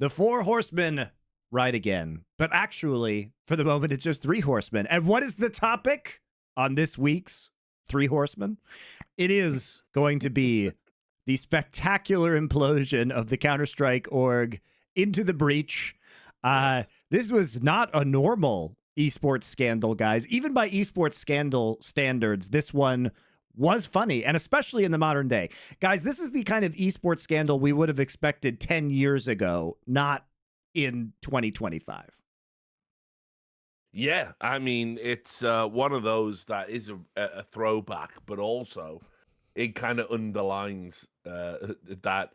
The Four Horsemen ride again. But actually, for the moment, it's just Three Horsemen. And what is the topic on this week's Three Horsemen? It is going to be the spectacular implosion of the Counter-Strike org into the breach. This was not a normal esports scandal, guys. Even by esports scandal standards, this one was funny, and especially in the modern day. Guys, this is the kind of esports scandal we would have expected 10 years ago, not in 2025. Yeah, I mean, it's one of those that is a throwback, but also it kind of underlines that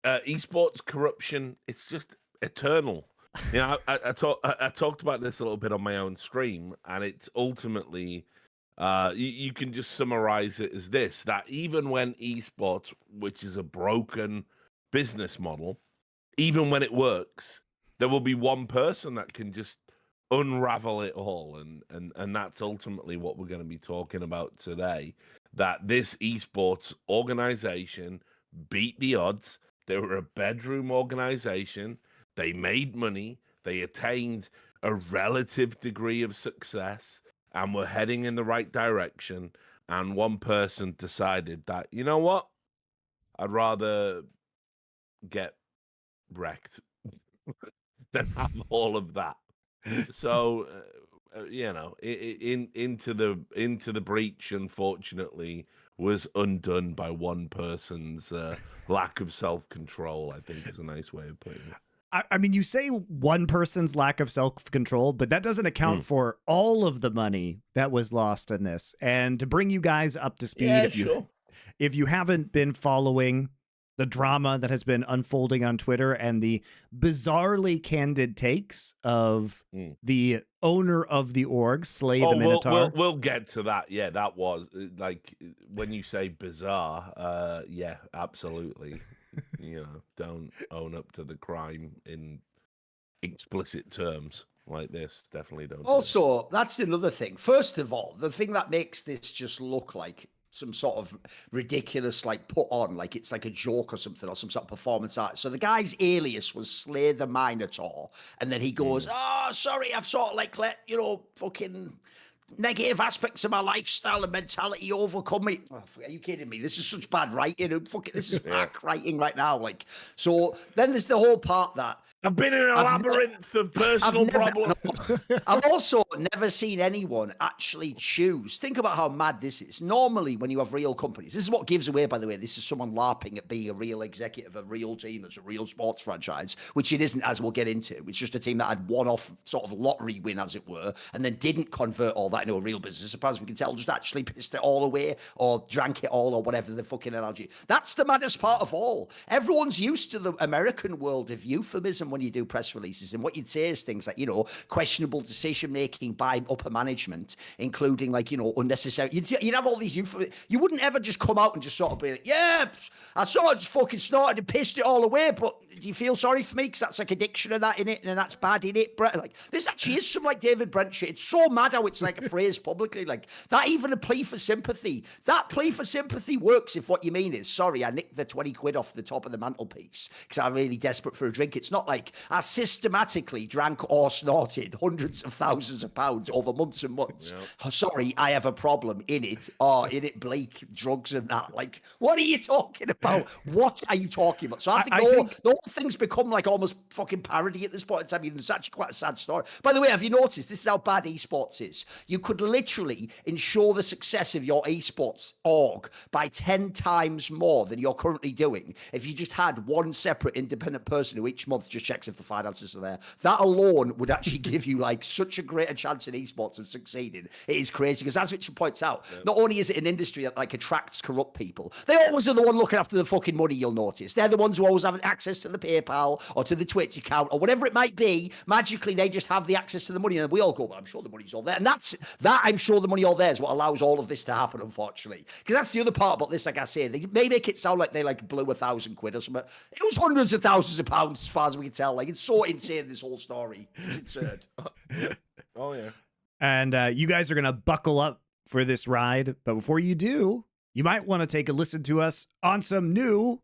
esports corruption, it's just eternal. You know, I talked about this a little bit on my own stream, and it's ultimately, you can just summarize it as this, that even when esports, which is a broken business model, even when it works, there will be one person that can just unravel it all, and that's ultimately what we're going to be talking about today. That this esports organization beat the odds. They were a bedroom organization. They made money. They attained a relative degree of success and were heading in the right direction. And one person decided that, you know what? I'd rather get wrecked than have all of that. So, you know, into the breach, unfortunately, was undone by one person's lack of self-control, I think is a nice way of putting it. I mean, you say one person's lack of self-control, but that doesn't account for all of the money that was lost in this. And to bring you guys up to speed, if you haven't been following the drama that has been unfolding on Twitter and the bizarrely candid takes of the owner of the org, SlayTheMinotaur. We'll get to that. Yeah, that was like, when you say bizarre, yeah, absolutely. You know, don't own up to the crime in explicit terms like this. Definitely don't. Also, that's another thing. First of all, the thing that makes this just look like some sort of ridiculous, like, put on, like it's like a joke or something, or some sort of performance art. So the guy's alias was SlayTheMinotaur, and then he goes, "Oh, sorry, I've sort of like let, you know, fucking negative aspects of my lifestyle and mentality overcome me." Oh, are you kidding me? This is such bad writing. Fucking, this is hack writing right now. Like, so then there's the whole part that I've been in a labyrinth of personal problems. I've also never seen anyone actually choose. Think about how mad this is. Normally, when you have real companies, this is what gives away, by the way, this is someone LARPing at being a real executive, a real team that's a real sports franchise, which it isn't, as we'll get into. It's just a team that had one-off sort of lottery win, as it were, and then didn't convert all that into a real business. As far as we can tell, just actually pissed it all away or drank it all or whatever the fucking analogy. That's the maddest part of all. Everyone's used to the American world of euphemism when you do press releases, and what you'd say is things like, you know, questionable decision making by upper management, including, like, you know, unnecessary. You'd have all these you wouldn't ever just come out and just sort of be like, yeah, I sort of just fucking snorted and pissed it all away, but do you feel sorry for me because that's like addiction and that in it, and that's bad in it, Brett? Like, this actually is some like David Brent shit. It's so mad how it's like a phrase publicly, like that, even a plea for sympathy. That plea for sympathy works if what you mean is, sorry, I nicked the 20 quid off the top of the mantelpiece because I'm really desperate for a drink. It's not like I systematically drank or snorted hundreds of thousands of pounds over months and months. Yep. Sorry, I have a problem in it. Or in it, bleak drugs and that. Like, what are you talking about? What are you talking about? So I think the whole thing's become like almost fucking parody at this point in time. It's actually quite a sad story. By the way, have you noticed, this is how bad esports is? You could literally ensure the success of your esports org by 10 times more than you're currently doing if you just had one separate independent person who each month just checks if the finances are there. That alone would actually give you like such a greater chance in esports of succeeding. It is crazy because, as Richard points out, not only is it an industry that like attracts corrupt people, they always are the one looking after the fucking money. You'll notice they're the ones who always have access to the PayPal or to the Twitch account or whatever it might be. Magically, they just have the access to the money, and we all go, "Well, I'm sure the money's all there," and I'm sure the money all there is what allows all of this to happen, unfortunately. Because that's the other part about this. Like I say, they may make it sound like they like blew 1,000 quid or something. It was hundreds of thousands of pounds, as far as we can tell. Like, it's so insane, this whole story. It's absurd. Oh yeah. And you guys are gonna buckle up for this ride, but before you do, you might want to take a listen to us on some new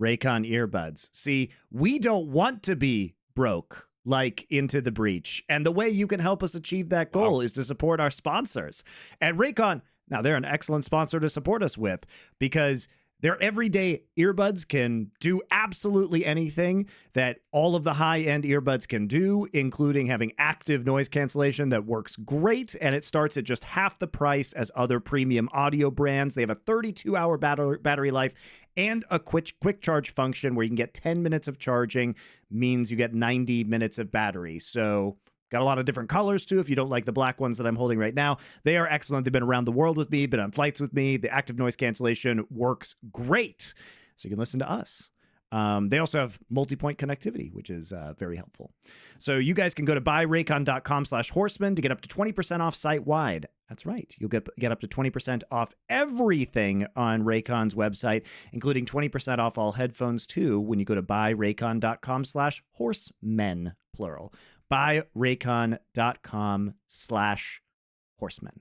Raycon earbuds. See, we don't want to be broke like Into the Breach. And the way you can help us achieve that goal is to support our sponsors. And Raycon, now they're an excellent sponsor to support us with because their everyday earbuds can do absolutely anything that all of the high-end earbuds can do, including having active noise cancellation that works great, and it starts at just half the price as other premium audio brands. They have a 32-hour battery life and a quick charge function where you can get 10 minutes of charging, means you get 90 minutes of battery. So got a lot of different colors, too, if you don't like the black ones that I'm holding right now. They are excellent. They've been around the world with me, been on flights with me. The active noise cancellation works great. So you can listen to us. They also have multi-point connectivity, which is very helpful. So you guys can go to buyraycon.com/horseman to get up to 20% off site-wide. That's right. You'll get up to 20% off everything on Raycon's website, including 20% off all headphones, too, when you go to buyraycon.com/horsemen, plural. buyraycon.com/horsemen.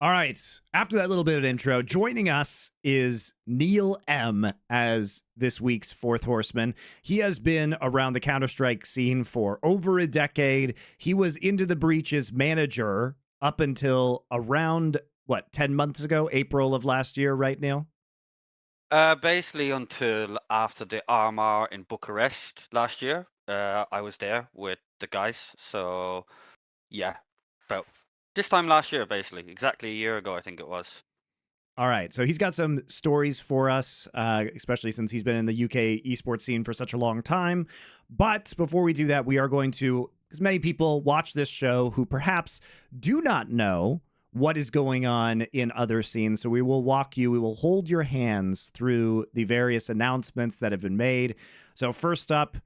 All right. After that little bit of intro, joining us is Neil M. as this week's fourth horseman. He has been around the Counter-Strike scene for over a decade. He was Into the Breach's manager up until around, 10 months ago, April of last year, right, Neil? Basically until after the RMR in Bucharest last year. I was there with the guys. So, yeah, about this time last year, basically. Exactly a year ago, I think it was. All right. So he's got some stories for us, especially since he's been in the UK esports scene for such a long time. But before we do that, we are going to, because many people watch this show who perhaps do not know what is going on in other scenes. So we will we will hold your hands through the various announcements that have been made. So first up,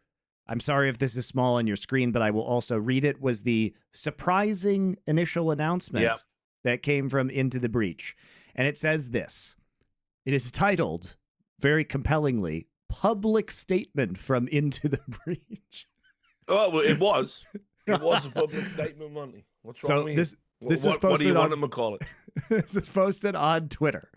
I'm sorry if this is small on your screen, but I will also read it, was the surprising initial announcement that came from Into the Breach. And it says this. It is titled, very compellingly, Public Statement from Into the Breach. Oh, well, it was. It was a public statement, Monty. What's wrong with this is posted what do you on, want them to call it? This is posted on Twitter.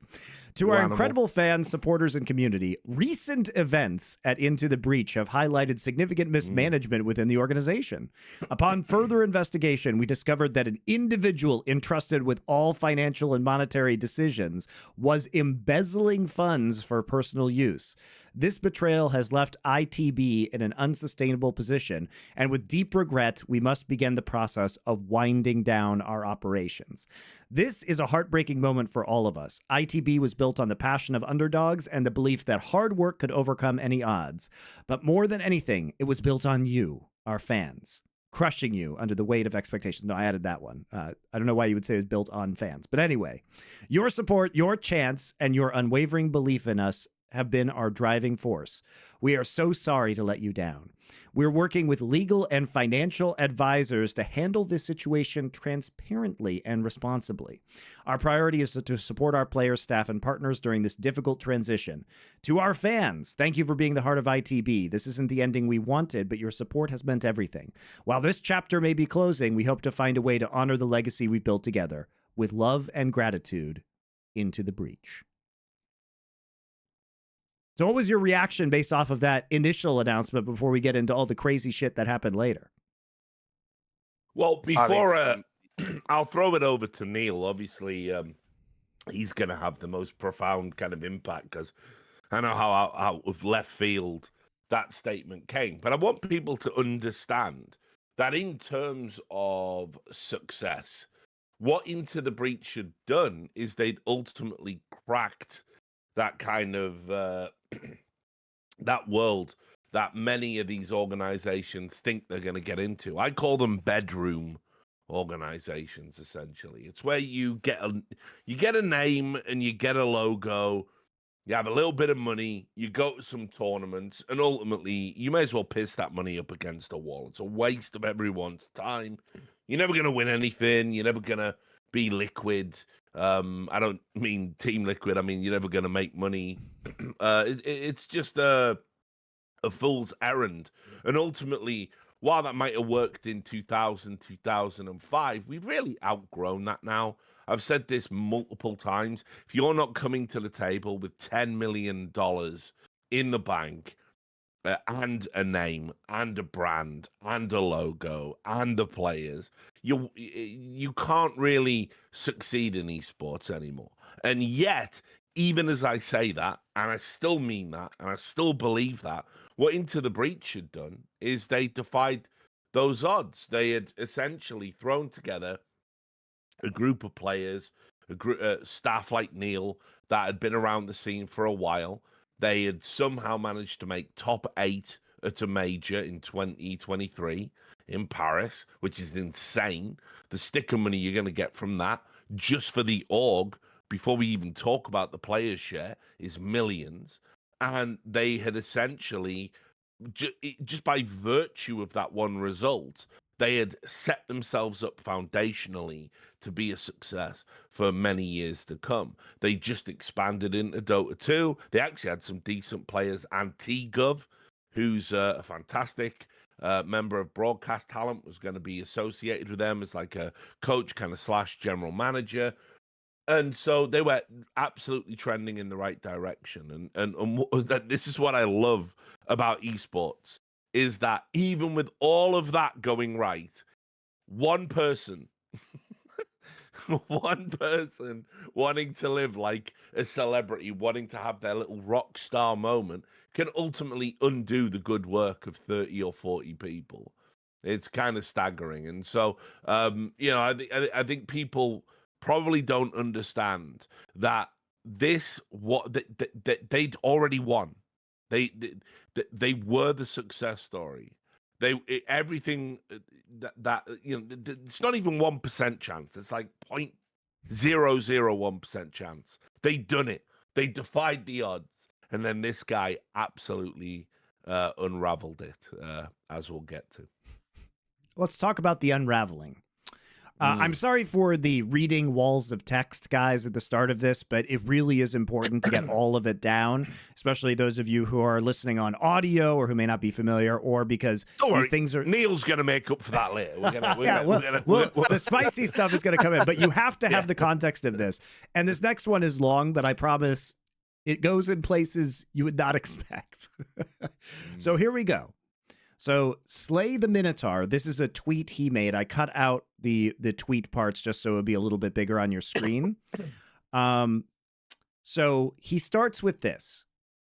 To our incredible fans, supporters, and community, recent events at Into the Breach have highlighted significant mismanagement within the organization. Upon further investigation, we discovered that an individual entrusted with all financial and monetary decisions was embezzling funds for personal use. This betrayal has left ITB in an unsustainable position, and with deep regret, we must begin the process of winding down our operations. This is a heartbreaking moment for all of us. ITB was built on the passion of underdogs and the belief that hard work could overcome any odds. But more than anything, it was built on you, our fans, crushing you under the weight of expectations. No, I added that one. I don't know why you would say it was built on fans. But anyway, your support, your chance, and your unwavering belief in us have been our driving force. We are so sorry to let you down. We're working with legal and financial advisors to handle this situation transparently and responsibly. Our priority is to support our players, staff, and partners during this difficult transition. To our fans, thank you for being the heart of ITB. This isn't the ending we wanted, but your support has meant everything. While this chapter may be closing, we hope to find a way to honor the legacy we built together. With love and gratitude, Into the Breach. So what was your reaction based off of that initial announcement before we get into all the crazy shit that happened later? Well, before I'll throw it over to Neil. Obviously, he's going to have the most profound kind of impact because I know how out of left field that statement came. But I want people to understand that in terms of success, what Into the Breach had done is they'd ultimately cracked that kind of that world that many of these organizations think they're going to get into. I call them bedroom organizations. Essentially, it's where you get a name and you get a logo, you have a little bit of money, you go to some tournaments, and ultimately you may as well piss that money up against a wall. It's a waste of everyone's time. You're never going to win anything. You're never going to be liquid. I don't mean Team Liquid. I mean, you're never going to make money. It's just a fool's errand. And ultimately, while that might have worked in 2000, 2005, we've really outgrown that now. I've said this multiple times. If you're not coming to the table with $10 million in the bank, and a name and a brand and a logo and the players, you can't really succeed in esports anymore. And yet, even as I say that, and I still mean that, and I still believe that, what Into the Breach had done is they defied those odds. They had essentially thrown together a group of players, staff like Neil that had been around the scene for a while. They had somehow managed to make top 8 at a major in 2023 in Paris, which is insane. The sticker money you're going to get from that just for the org, before we even talk about the players' share, is millions. And they had essentially, just by virtue of that one result, they had set themselves up foundationally to be a success for many years to come. They just expanded into Dota 2. They actually had some decent players, and T-Gov, who's a fantastic member of broadcast talent, was going to be associated with them as like a coach kind of / general manager. And so they were absolutely trending in the right direction. And this is what I love about esports, is that even with all of that going right, one person one person wanting to live like a celebrity, wanting to have their little rock star moment, can ultimately undo the good work of 30 or 40 people. It's kind of staggering. And so, I think people probably don't understand that they'd already won. They were the success story. Everything it's not even 1% chance. It's like 0.001% chance. They done it. They defied the odds, and then this guy absolutely unraveled it, as we'll get to. Let's talk about the unraveling. I'm sorry for the reading walls of text, guys, at the start of this, but it really is important to get all of it down, especially those of you who are listening on audio or who may not be familiar, or because these things are... Neil's going to make up for that later. The spicy stuff is going to come in, but you have to have the context of this. And this next one is long, but I promise it goes in places you would not expect. So here we go. So SlayTheMinotaur, this is a tweet he made. I cut out the tweet parts just so it would be a little bit bigger on your screen. So he starts with this.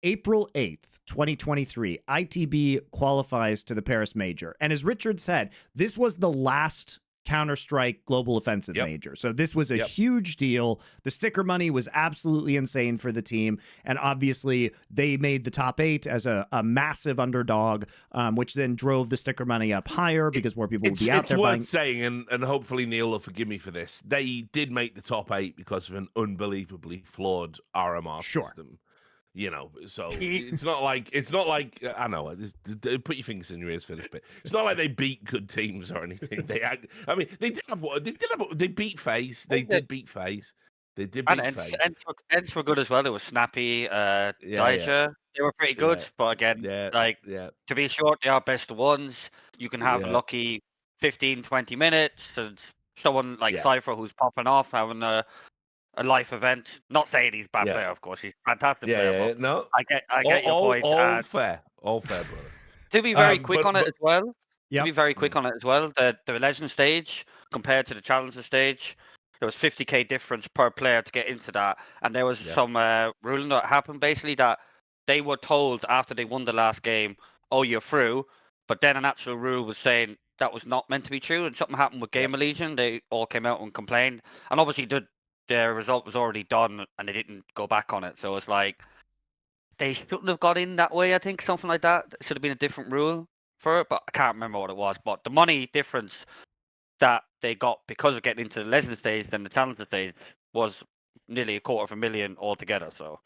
April 8th, 2023, ITB qualifies to the Paris Major. And as Richard said, this was the last Counter-Strike Global Offensive Major. So this was a huge deal. The sticker money was absolutely insane for the team. And obviously, they made the top 8 as a massive underdog, which then drove the sticker money up higher because more people would be out there buying. It's worth saying, and hopefully Neil will forgive me for this, they did make the top 8 because of an unbelievably flawed RMR system. So it's not like I know. Put your fingers in your ears for this bit. It's not like they beat good teams or anything. They beat FaZe. They did beat FaZe. They did beat FaZe. Ents were good as well. There was Snappy, Daija. They were pretty good, but again, to be short, they are best of ones. You can have lucky 15, 20 minutes, and someone like Cypher who's popping off having a life event. Not saying he's a bad player, of course. He's a fantastic player. But no, I get your point. All fair, brother. To be very quick on it as well. To be very quick on it as well. The legend stage compared to the challenger stage, there was 50k difference per player to get into that, and there was some ruling that happened basically that they were told after they won the last game, "Oh, you're through," but then an actual rule was saying that was not meant to be true, and something happened with Gamer Legion. They all came out and complained, and obviously the result was already done, and they didn't go back on it. So it's like they shouldn't have got in that way. I think something like that. It should have been a different rule for it, but I can't remember what it was. But the money difference that they got because of getting into the legend stage and the challenger stage was nearly $250,000 altogether. So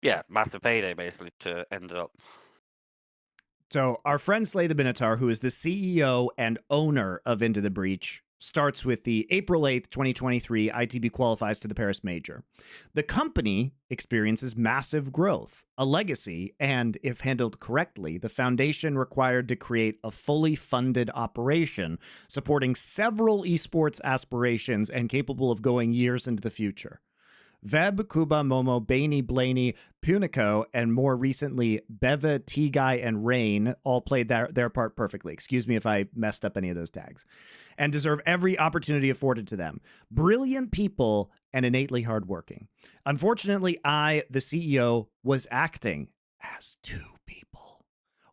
yeah, massive payday basically to end it up. So our friend SlayTheMinotaur, who is the CEO and owner of Into the Breach, starts with the April 8th, 2023 ITB qualifies to the Paris Major. The company experiences massive growth, a legacy, and, if handled correctly, the foundation required to create a fully funded operation supporting several esports aspirations and capable of going years into the future. Veb, Kuba, Momo, Bainey, Blaney, Punico, and more recently, Beva, T-Guy, and Rain all played their part perfectly. Excuse me if I messed up any of those tags. And deserve every opportunity afforded to them. Brilliant people and innately hardworking. Unfortunately, I, the CEO, was acting as two people.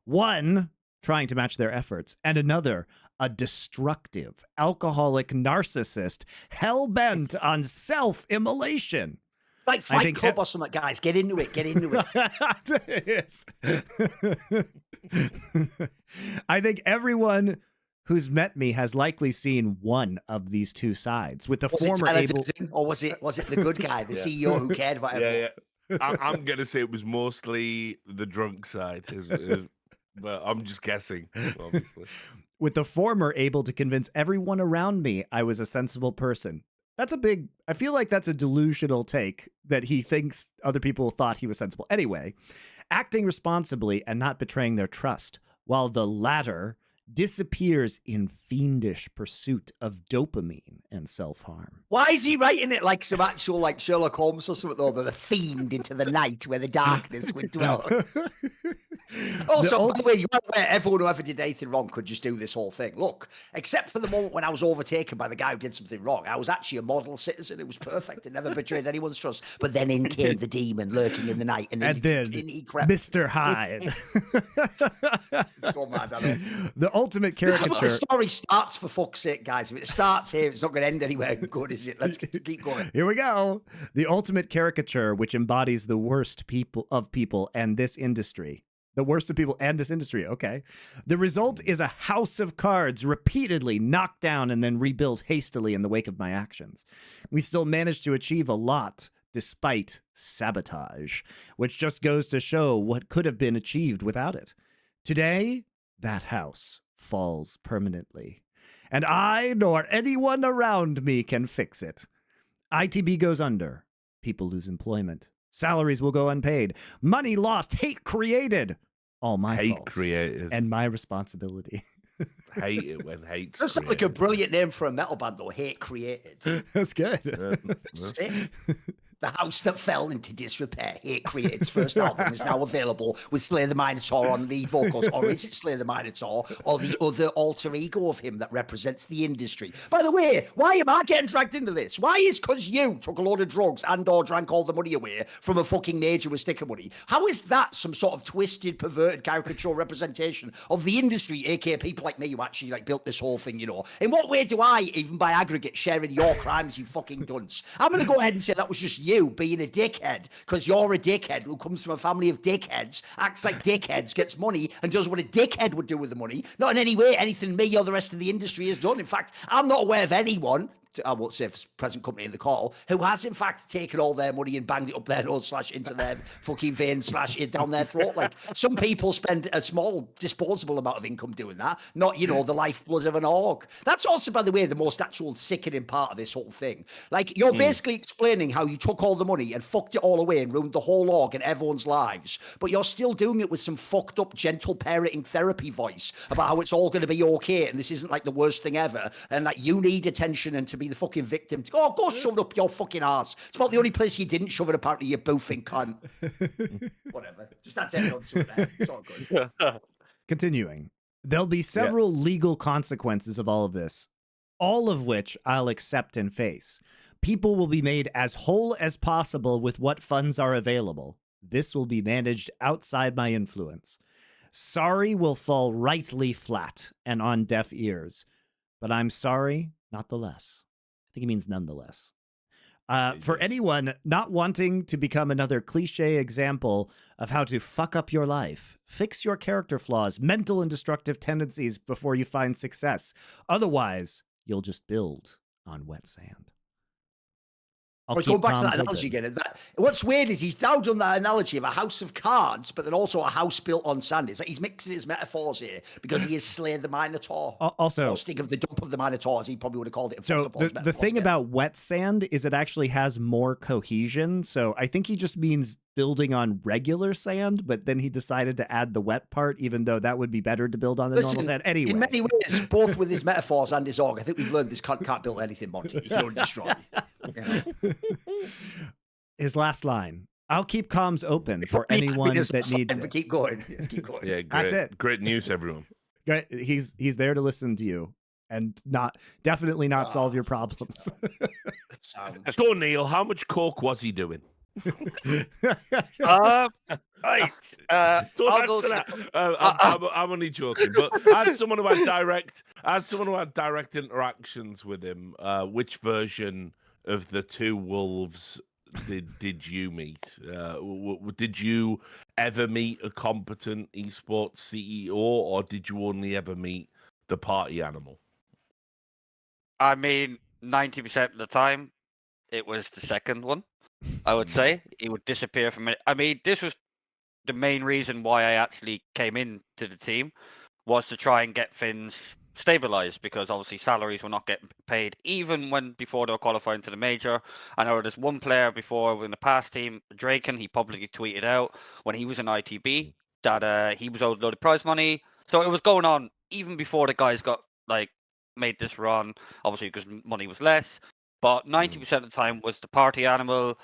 One, trying to match their efforts, and another, a destructive, alcoholic narcissist hell-bent on self-immolation. Like Fight Club or something, guys. Get into it. Get into it. Yes. I think everyone who's met me has likely seen one of these two sides. With the former able, or was it the good guy, the CEO who cared about everyone? I'm gonna say it was mostly the drunk side, but I'm just guessing, obviously. With the former able to convince everyone around me I was a sensible person. I feel like that's a delusional take that he thinks other people thought he was sensible. Anyway, acting responsibly and not betraying their trust, while the latter disappears in fiendish pursuit of dopamine and self-harm. Why is he writing it like some actual like Sherlock Holmes or something, though, the fiend into the night where the darkness would dwell? Also, by the way, you are aware everyone who ever did anything wrong could just do this whole thing. Look, except for the moment when I was overtaken by the guy who did something wrong, I was actually a model citizen. It was perfect. It never betrayed anyone's trust. But then in came the demon lurking in the night, and then he crept. Mr. Hyde. So mad, I know. The ultimate caricature. The story starts, for fuck's sake, guys. If it starts here, it's not going to end anywhere good, is it? Let's keep going. Here we go. The ultimate caricature, which embodies the worst of people and this industry. The worst of people and this industry. Okay. The result is a house of cards repeatedly knocked down and then rebuilt hastily in the wake of my actions. We still managed to achieve a lot despite sabotage, which just goes to show what could have been achieved without it. Today, that house falls permanently, and I nor anyone around me can fix it. ITB goes under. People lose employment. Salaries will go unpaid. Money lost. Hate created. All my fault. Created. And my responsibility. Hate it when hate's That's like a brilliant name for a metal band, though. Hate created. That's good. Sick. The house that fell into disrepair. Hate Created's first album is now available with SlayTheMinotaur on lead vocals. Or is it SlayTheMinotaur or the other alter ego of him that represents the industry? By the way, why am I getting dragged into this? Why is because you took a load of drugs and or drank all the money away from a fucking major with sticker money? How is that some sort of twisted, perverted caricature representation of the industry, aka people like me who actually like built this whole thing, you know? In what way do I, even by aggregate, share in your crimes, you fucking dunce? I'm going to go ahead and say that was just you being a dickhead, because you're a dickhead who comes from a family of dickheads, acts like dickheads, gets money, and does what a dickhead would do with the money. Not in any way anything me or the rest of the industry has done. In fact, I'm not aware of anyone, I won't say if present company in the call, who has in fact taken all their money and banged it up their nose / into their fucking vein / down their throat. Like, some people spend a small disposable amount of income doing that, not, you know, the lifeblood of an org. That's also, by the way, the most actual sickening part of this whole thing. Like, you're basically explaining how you took all the money and fucked it all away and ruined the whole org and everyone's lives, but you're still doing it with some fucked up gentle parenting therapy voice about how it's all going to be okay and this isn't like the worst thing ever and that you need attention and to be the fucking victim. Go shove it up your fucking ass. It's about the only place you didn't shove it, apparently, you boofing cunt. Whatever. Just that's everyone to it there. It's all good. Continuing. There'll be several legal consequences of all of this, all of which I'll accept and face. People will be made as whole as possible with what funds are available. This will be managed outside my influence. Sorry will fall rightly flat and on deaf ears, but I'm sorry not the less. I think he means nonetheless. For anyone not wanting to become another cliche example of how to fuck up your life, fix your character flaws, mental and destructive tendencies before you find success. Otherwise, you'll just build on wet sand. I'll Well, keep going back to that comms analogy open. again. What's weird is he's now done that analogy of a house of cards, but then also a house built on sand. It's like he's mixing his metaphors here because he is Slay the Minotaur. Also, or Sting of the Dump of the Minotaur, as he probably would have called it. In so Football's the thing metaphors, about wet sand is it actually has more cohesion. So I think he just means building on regular sand, but then he decided to add the wet part, even though that would be better to build on the normal sand anyway. In many ways, both with his metaphors and his org, I think we've learned this can't build anything, Monty. He can only destroy. You know? His last line. I'll keep comms open for anyone that needs But it. keep going. Yes, keep going. Yeah, great. That's it. Great news, everyone. He's there to listen to you and definitely not solve your problems. So, Neil, how much coke was he doing? I'll Don't go answer to that. I'm only joking. But as someone who had direct interactions with him, which version of the two wolves did you meet? Did you ever meet a competent esports CEO, or did you only ever meet the party animal? I mean, 90% of the time, it was the second one. I would say he would disappear from it. I mean, this was the main reason why I actually came into the team, was to try and get things stabilized, because obviously salaries were not getting paid even when before they were qualifying to the major. I know there's one player before in the past team, Draken, he publicly tweeted out when he was in ITB that he was owed a load of prize money. So it was going on even before the guys got made this run, obviously because money was less. But 90% of the time was the party animal,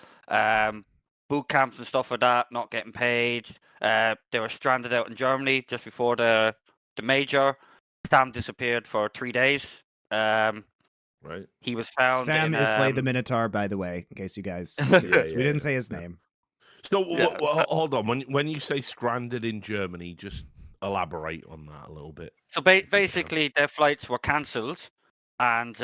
boot camps and stuff like that, not getting paid. They were stranded out in Germany just before the major. Sam disappeared for 3 days. Right. He was found. Sam in, is SlayTheMinotaur, by the way, in case you guys. We didn't say his name. So hold on. When you say stranded in Germany, just elaborate on that a little bit. So basically, their flights were cancelled, and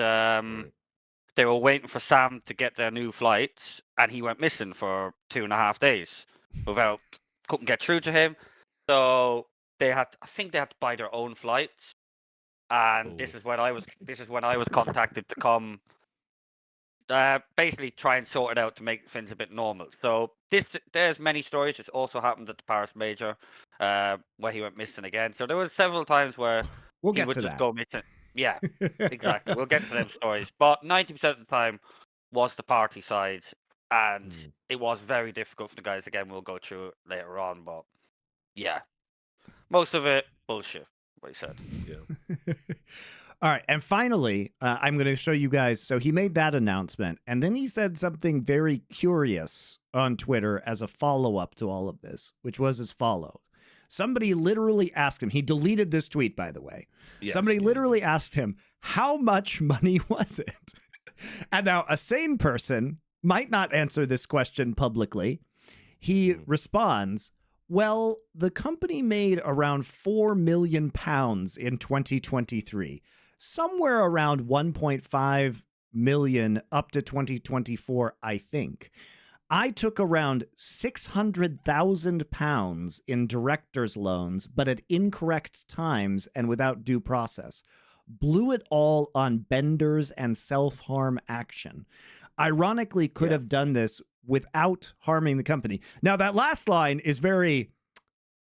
they were waiting for Sam to get their new flights, and he went missing for 2.5 days couldn't get through to him. So I think they had to buy their own flights, and this is when I was contacted to come, basically try and sort it out to make things a bit normal. So there's many stories. This also happened at the Paris Major, where he went missing again. So there was several times where We'll he get would to just that. go missing. Yeah, exactly. We'll get to them stories. But 90% of the time was the party side, and it was very difficult for the guys. Again, we'll go through it later on. But yeah, most of it bullshit. What he said. Yeah. All right. And finally, I'm going to show you guys. So he made that announcement, and then he said something very curious on Twitter as a follow-up to all of this, which was as follows. Somebody literally asked him, he deleted this tweet, by the way. Yes, Somebody literally asked him, how much money was it? And now a sane person might not answer this question publicly. He responds, well, the company made around £4 million in 2023, somewhere around 1.5 million up to 2024, I think. I took around £600,000 in director's loans, but at incorrect times and without due process. Blew it all on benders and self-harm action. Ironically, could have done this without harming the company. Now, that last line is very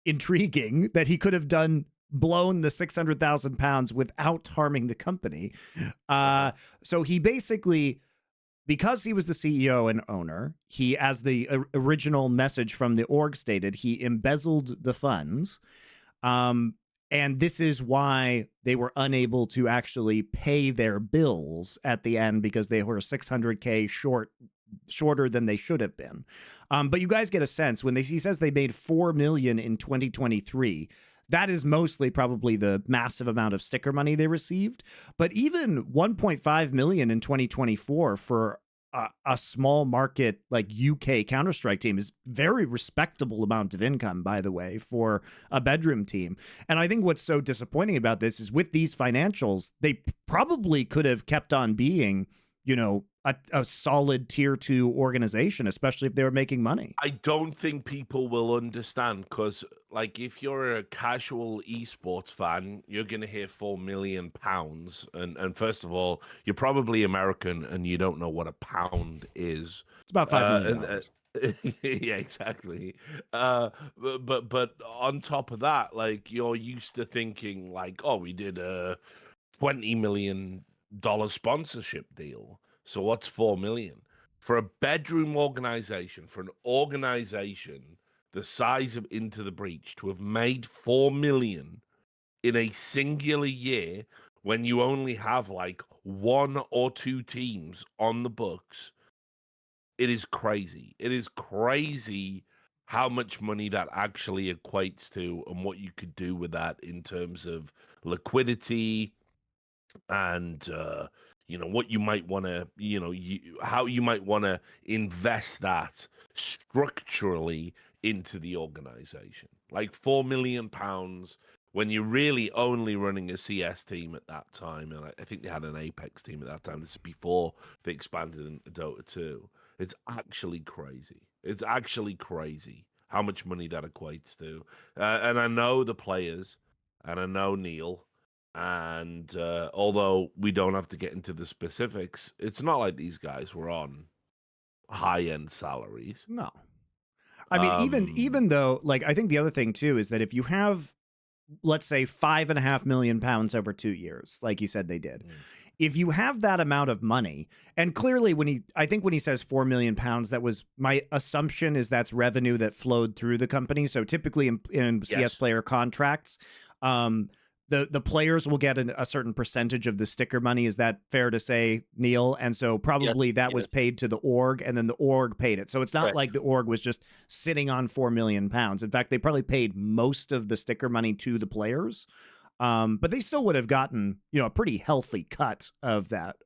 intriguing, that he could have blown the £600,000 without harming the company. So he basically, because he was the CEO and owner, he, as the original message from the org stated, he embezzled the funds. And this is why they were unable to actually pay their bills at the end, because they were $600K shorter than they should have been. But you guys get a sense when he says they made $4 million in 2023. That is mostly probably the massive amount of sticker money they received. But even 1.5 million in 2024 for a small market like UK Counter-Strike team is very respectable amount of income, by the way, for a bedroom team. And I think what's so disappointing about this is with these financials, they probably could have kept on being, a solid tier 2 organization, especially if they were making money. I don't think people will understand because, like, if you're a casual esports fan, you're going to hear £4 million. And first of all, you're probably American and you don't know what a pound is. It's about $5 million. Yeah, exactly. But on top of that, like, you're used to thinking, like, oh, we did a $20 million sponsorship deal. So what's 4 million? For a bedroom organization, for an organization the size of Into the Breach to have made 4 million in a singular year when you only have like 1 or 2 teams on the books, it is crazy. It is crazy how much money that actually equates to and what you could do with that in terms of liquidity, and what you might want to how you might want to invest that structurally into the organization. Like £4 million when you're really only running a CS team at that time, and I think they had an Apex team at that time. This is before they expanded into Dota 2. It's actually crazy. It's actually crazy how much money that equates to. And I know the players, and I know Neil. And although we don't have to get into the specifics, it's not like these guys were on high-end salaries. No. I mean, even though, like, I think the other thing too is that if you have, let's say, £5.5 million over 2 years, like you said they did, if you have that amount of money, and clearly when he says £4 million, that was my assumption is that's revenue that flowed through the company. So typically in CS player contracts, the players will get a certain percentage of the sticker money. Is that fair to say, Neil? And so probably that was paid to the org, and then the org paid it. So it's not like the org was just sitting on £4 million. In fact, they probably paid most of the sticker money to the players. But they still would have gotten, a pretty healthy cut of that,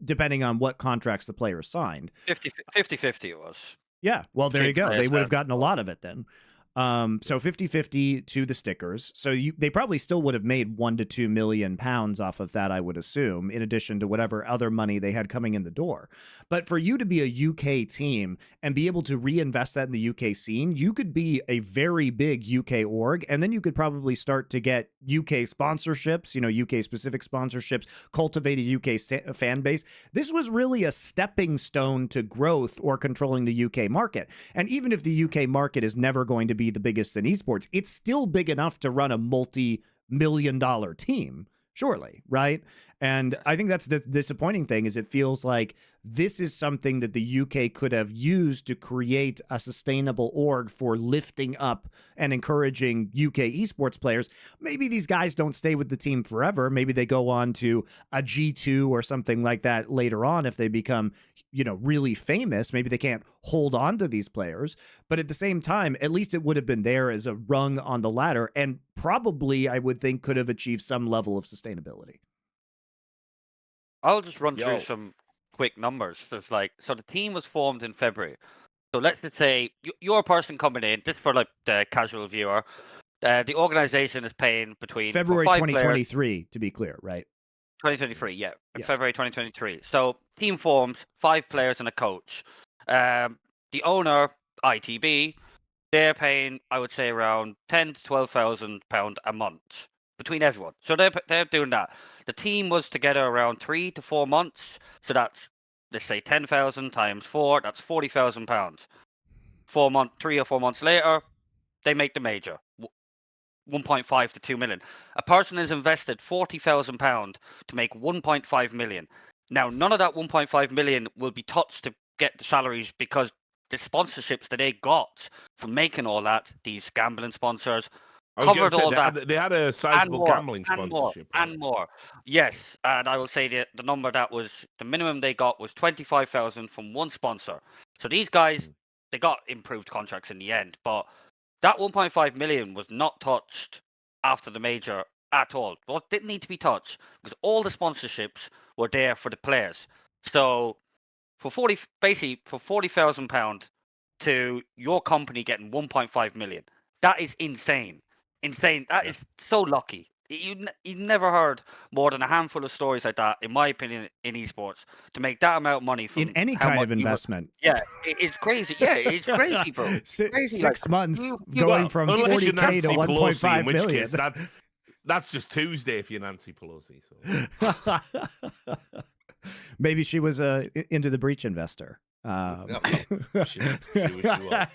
depending on what contracts the players signed. 50-50 it was. Yeah, well, there you go. They would have gotten a lot of it then. So 50-50 to the stickers. So they probably still would have made £1 to £2 million off of that, I would assume, in addition to whatever other money they had coming in the door. But for you to be a UK team and be able to reinvest that in the UK scene, you could be a very big UK org, and then you could probably start to get UK sponsorships, UK specific sponsorships, cultivate a UK fan base. This was really a stepping stone to growth or controlling the UK market. And even if the UK market is never going to be the biggest in esports, it's still big enough to run a multi-million-dollar team, surely, right? And I think that's the disappointing thing, is it feels like this is something that the UK could have used to create a sustainable org for lifting up and encouraging UK esports players. Maybe these guys don't stay with the team forever. Maybe they go on to a G2 or something like that later on if they become, really famous. Maybe they can't hold on to these players. But at the same time, at least it would have been there as a rung on the ladder, and probably, I would think, could have achieved some level of sustainability. I'll just run through some quick numbers. So the team was formed in February. So let's just say you're a person coming in, just for like the casual viewer. The organization is paying between February 2023, players, to be clear, right? 2023, yeah, Yes. February 2023. So team forms, 5 players and a coach. The owner, ITB, they're paying, I would say, around £10,000 to £12,000 a month between everyone. So they're doing that. The team was together around 3 to 4 months. So that's, let's say, 10,000 times 4. That's £40,000. 3 or 4 months later, they make the major. 1.5 to 2 million. A person has invested £40,000 to make 1.5 million. Now, none of that 1.5 million will be touched to get the salaries, because the sponsorships that they got from making all that, these gambling sponsors, covered all that. They had a sizable gambling sponsorship. And more. Yes, and I will say the number that was the minimum they got was 25,000 from one sponsor. So these guys, they got improved contracts in the end, but that 1.5 million was not touched after the major at all. Well, it didn't need to be touched because all the sponsorships were there for the players. So for £40,000 to your company getting 1.5 million, that is insane. That is so lucky. You never heard more than a handful of stories like that, in my opinion, in esports. To make that amount of money from In any how kind much of you were, investment. yeah, it's crazy. Yeah, it's crazy, bro. Crazy. Like 6 months you going Well, from unless you're 40K to Nancy Pelosi, in 1.5 which million. case that's just Tuesday if you're Nancy Pelosi. So Maybe she was into the breach investor. she was.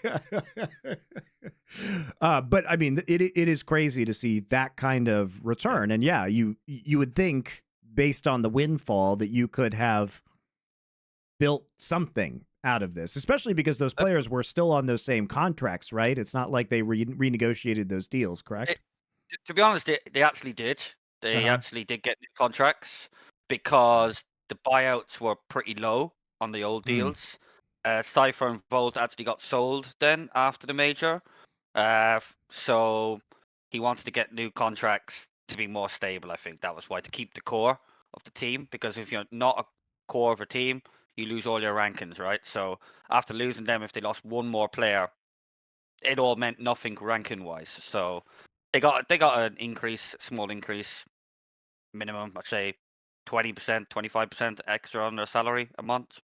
But I mean, it is crazy to see that kind of return. And yeah, you would think based on the windfall that you could have built something out of this, especially because those players were still on those same contracts, right? It's not like they renegotiated those deals, correct? To be honest, they actually did. They actually did get new contracts because the buyouts were pretty low on the old deals. Cypher and Volt actually got sold then after the major. So he wanted to get new contracts to be more stable, I think. That was why, to keep the core of the team, because if you're not a core of a team, you lose all your rankings, right? So after losing them, if they lost one more player, it all meant nothing ranking wise. So they got an increase, small increase, minimum, I'd say 20%, 25% extra on their salary a month.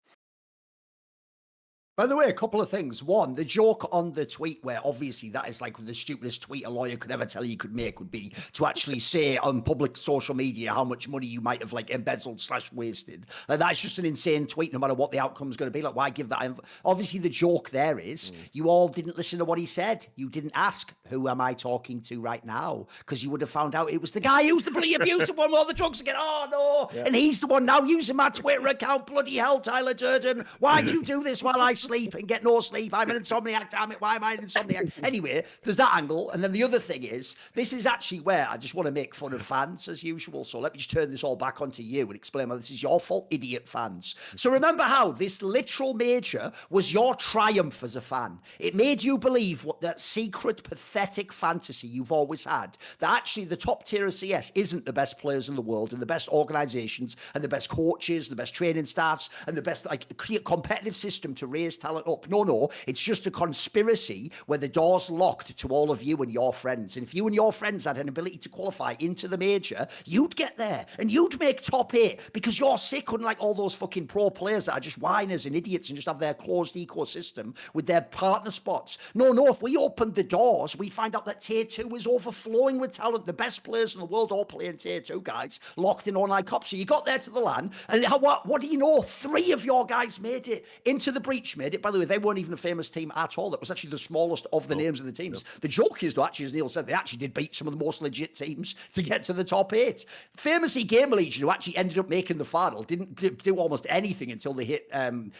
By the way, a couple of things. One, the joke on the tweet, where obviously that is like the stupidest tweet a lawyer could ever tell you could make, would be to actually say on public social media how much money you might have like embezzled / wasted. Like, that's just an insane tweet, no matter what the outcome is going to be. Like, why give that? Obviously, the joke there is you all didn't listen to what he said. You didn't ask, who am I talking to right now? Because you would have found out it was the guy who's the bloody abusive one with all the drugs again. Oh no! And he's the one now using my Twitter account. Bloody hell, Tyler Durden. Why'd you do this while I sleep and get no sleep? I'm an insomniac, damn it. Why am I an insomniac? Anyway, there's that angle. And then the other thing is, this is actually where I just want to make fun of fans as usual. So let me just turn this all back onto you and explain why this is your fault, idiot fans. So remember how this literal major was your triumph as a fan. It made you believe what that secret, pathetic fantasy you've always had, that actually the top tier of CS isn't the best players in the world and the best organizations and the best coaches, the best training staffs and the best like competitive system to raise talent up. No, it's just a conspiracy where the door's locked to all of you and your friends. And if you and your friends had an ability to qualify into the major, you'd get there and you'd make top 8 because you're sick, unlike all those fucking pro players that are just whiners and idiots and just have their closed ecosystem with their partner spots. No, if we opened the doors, we find out that tier 2 is overflowing with talent. The best players in the world all playing tier 2, guys, locked in online cops. So you got there to the LAN, and what do you know? 3 of your guys made it into the breach. Made it. By the way, they weren't even a famous team at all. That was actually the smallest of the names of the teams. The joke is, though, actually, as Neil said, they actually did beat some of the most legit teams to get to the top 8. Famously, Gamer Legion, who actually ended up making the final, didn't do almost anything until they hit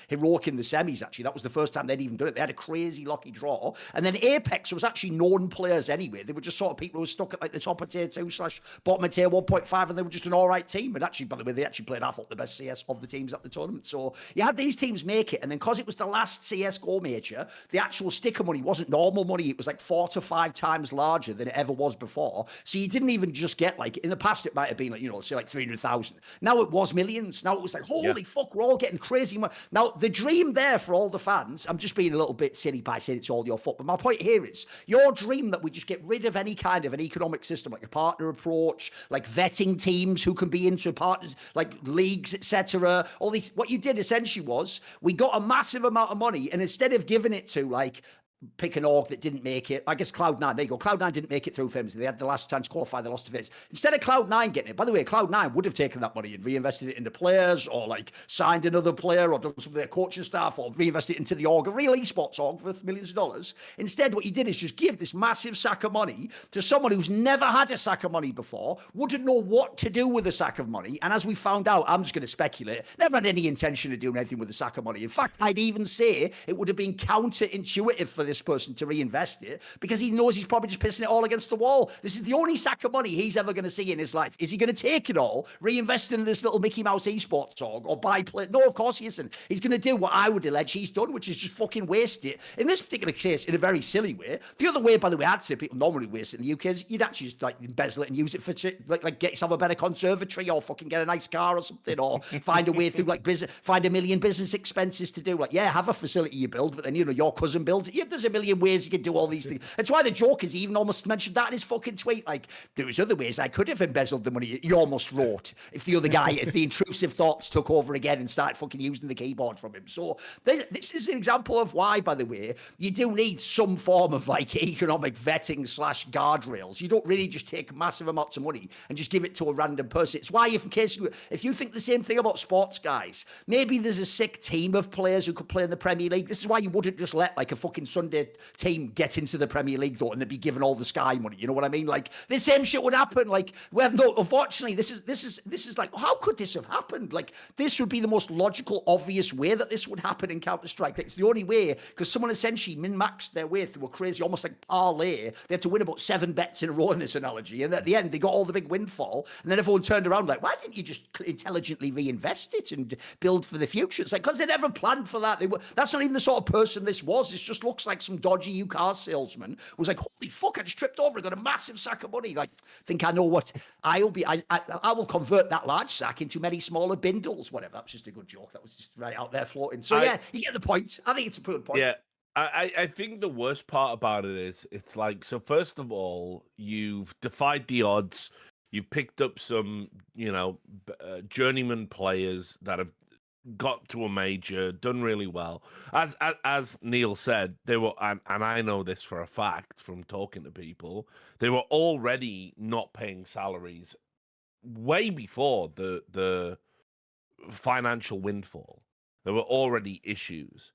Heroic in the semis, actually. That was the first time they'd even done it. They had a crazy lucky draw. And then Apex was actually known players anyway. They were just sort of people who were stuck at like the top of tier 2 / bottom of tier 1.5, and they were just an all right team. And actually, by the way, they actually played, I thought, the best CS of the teams at the tournament. So you had these teams make it, and then because it was the last CSGO major, the actual sticker money wasn't normal money. It was like 4 to 5 times larger than it ever was before. So you didn't even just get like, in the past it might have been like, say like 300,000. Now it was millions. Now it was like, holy fuck, we're all getting crazy money. Now the dream there for all the fans, I'm just being a little bit silly by saying it's all your fault, but my point here is your dream that we just get rid of any kind of an economic system, like a partner approach, like vetting teams who can be into partners, like leagues, etc. All these, what you did essentially was we got a massive amount of money, and instead of giving it to like pick an org that didn't make it. I guess Cloud9, there you go. Cloud9 didn't make it through famously. They had the last chance to qualify, they lost to Viz. Instead of Cloud9 getting it, by the way, Cloud9 would have taken that money and reinvested it into players, or like signed another player, or done some of their coaching staff, or reinvested it into the org, a real esports org for millions of dollars. Instead, what you did is just give this massive sack of money to someone who's never had a sack of money before, wouldn't know what to do with a sack of money. And as we found out, I'm just going to speculate, never had any intention of doing anything with a sack of money. In fact, I'd even say it would have been counterintuitive for this person to reinvest it, because he knows he's probably just pissing it all against the wall. This is the only sack of money he's ever going to see in his life. Is he going to take it all, reinvest in this little Mickey Mouse esports org, or buy play? No, of course he isn't. He's going to do what I would allege he's done, which is just fucking waste it. In this particular case, in a very silly way. The other way, by the way, I'd say people normally waste it in the UK is you'd actually just like embezzle it and use it for like get yourself a better conservatory, or fucking get a nice car or something, or find a way through like find $1 million business expenses to do. Like, yeah, have a facility you build, but then your cousin builds it. there's a million ways you can do all these things. That's why the Joker's even almost mentioned that in his fucking tweet. Like, there was other ways I could have embezzled the money. He almost wrote if the other guy, if the intrusive thoughts took over again and started fucking using the keyboard from him. So this is an example of why, by the way, you do need some form of like economic vetting / guardrails. You don't really just take massive amounts of money and just give it to a random person. It's why, if you think the same thing about sports, guys, maybe there's a sick team of players who could play in the Premier League. This is why you wouldn't just let like a fucking Sunday team get into the Premier League though, and they'd be given all the Sky money. You know what I mean? Like the same shit would happen. Like, well, no, unfortunately, this is like, how could this have happened? Like, this would be the most logical, obvious way that this would happen in Counter-Strike. It's the only way, because someone essentially min-maxed their way through a crazy, almost like parlay. They had to win about 7 bets in a row in this analogy, and at the end they got all the big windfall, and then everyone turned around like, why didn't you just intelligently reinvest it and build for the future? It's like, because they never planned for that. That's not even the sort of person this was. It just looks like some dodgy used car salesman who was like, holy fuck, I just tripped over and got a massive sack of money. Like, think I know what I will convert that large sack into many smaller bindles, whatever. That was just a good joke. That was just right out there floating. So yeah, you get the point. I think it's a good point. Yeah. I think the worst part about it is it's like, so first of all, you've defied the odds. You've picked up some, journeyman players that have got to a major, done really well. As Neil said, they were, and I know this for a fact from talking to people, they were already not paying salaries way before the financial windfall. There were already issues.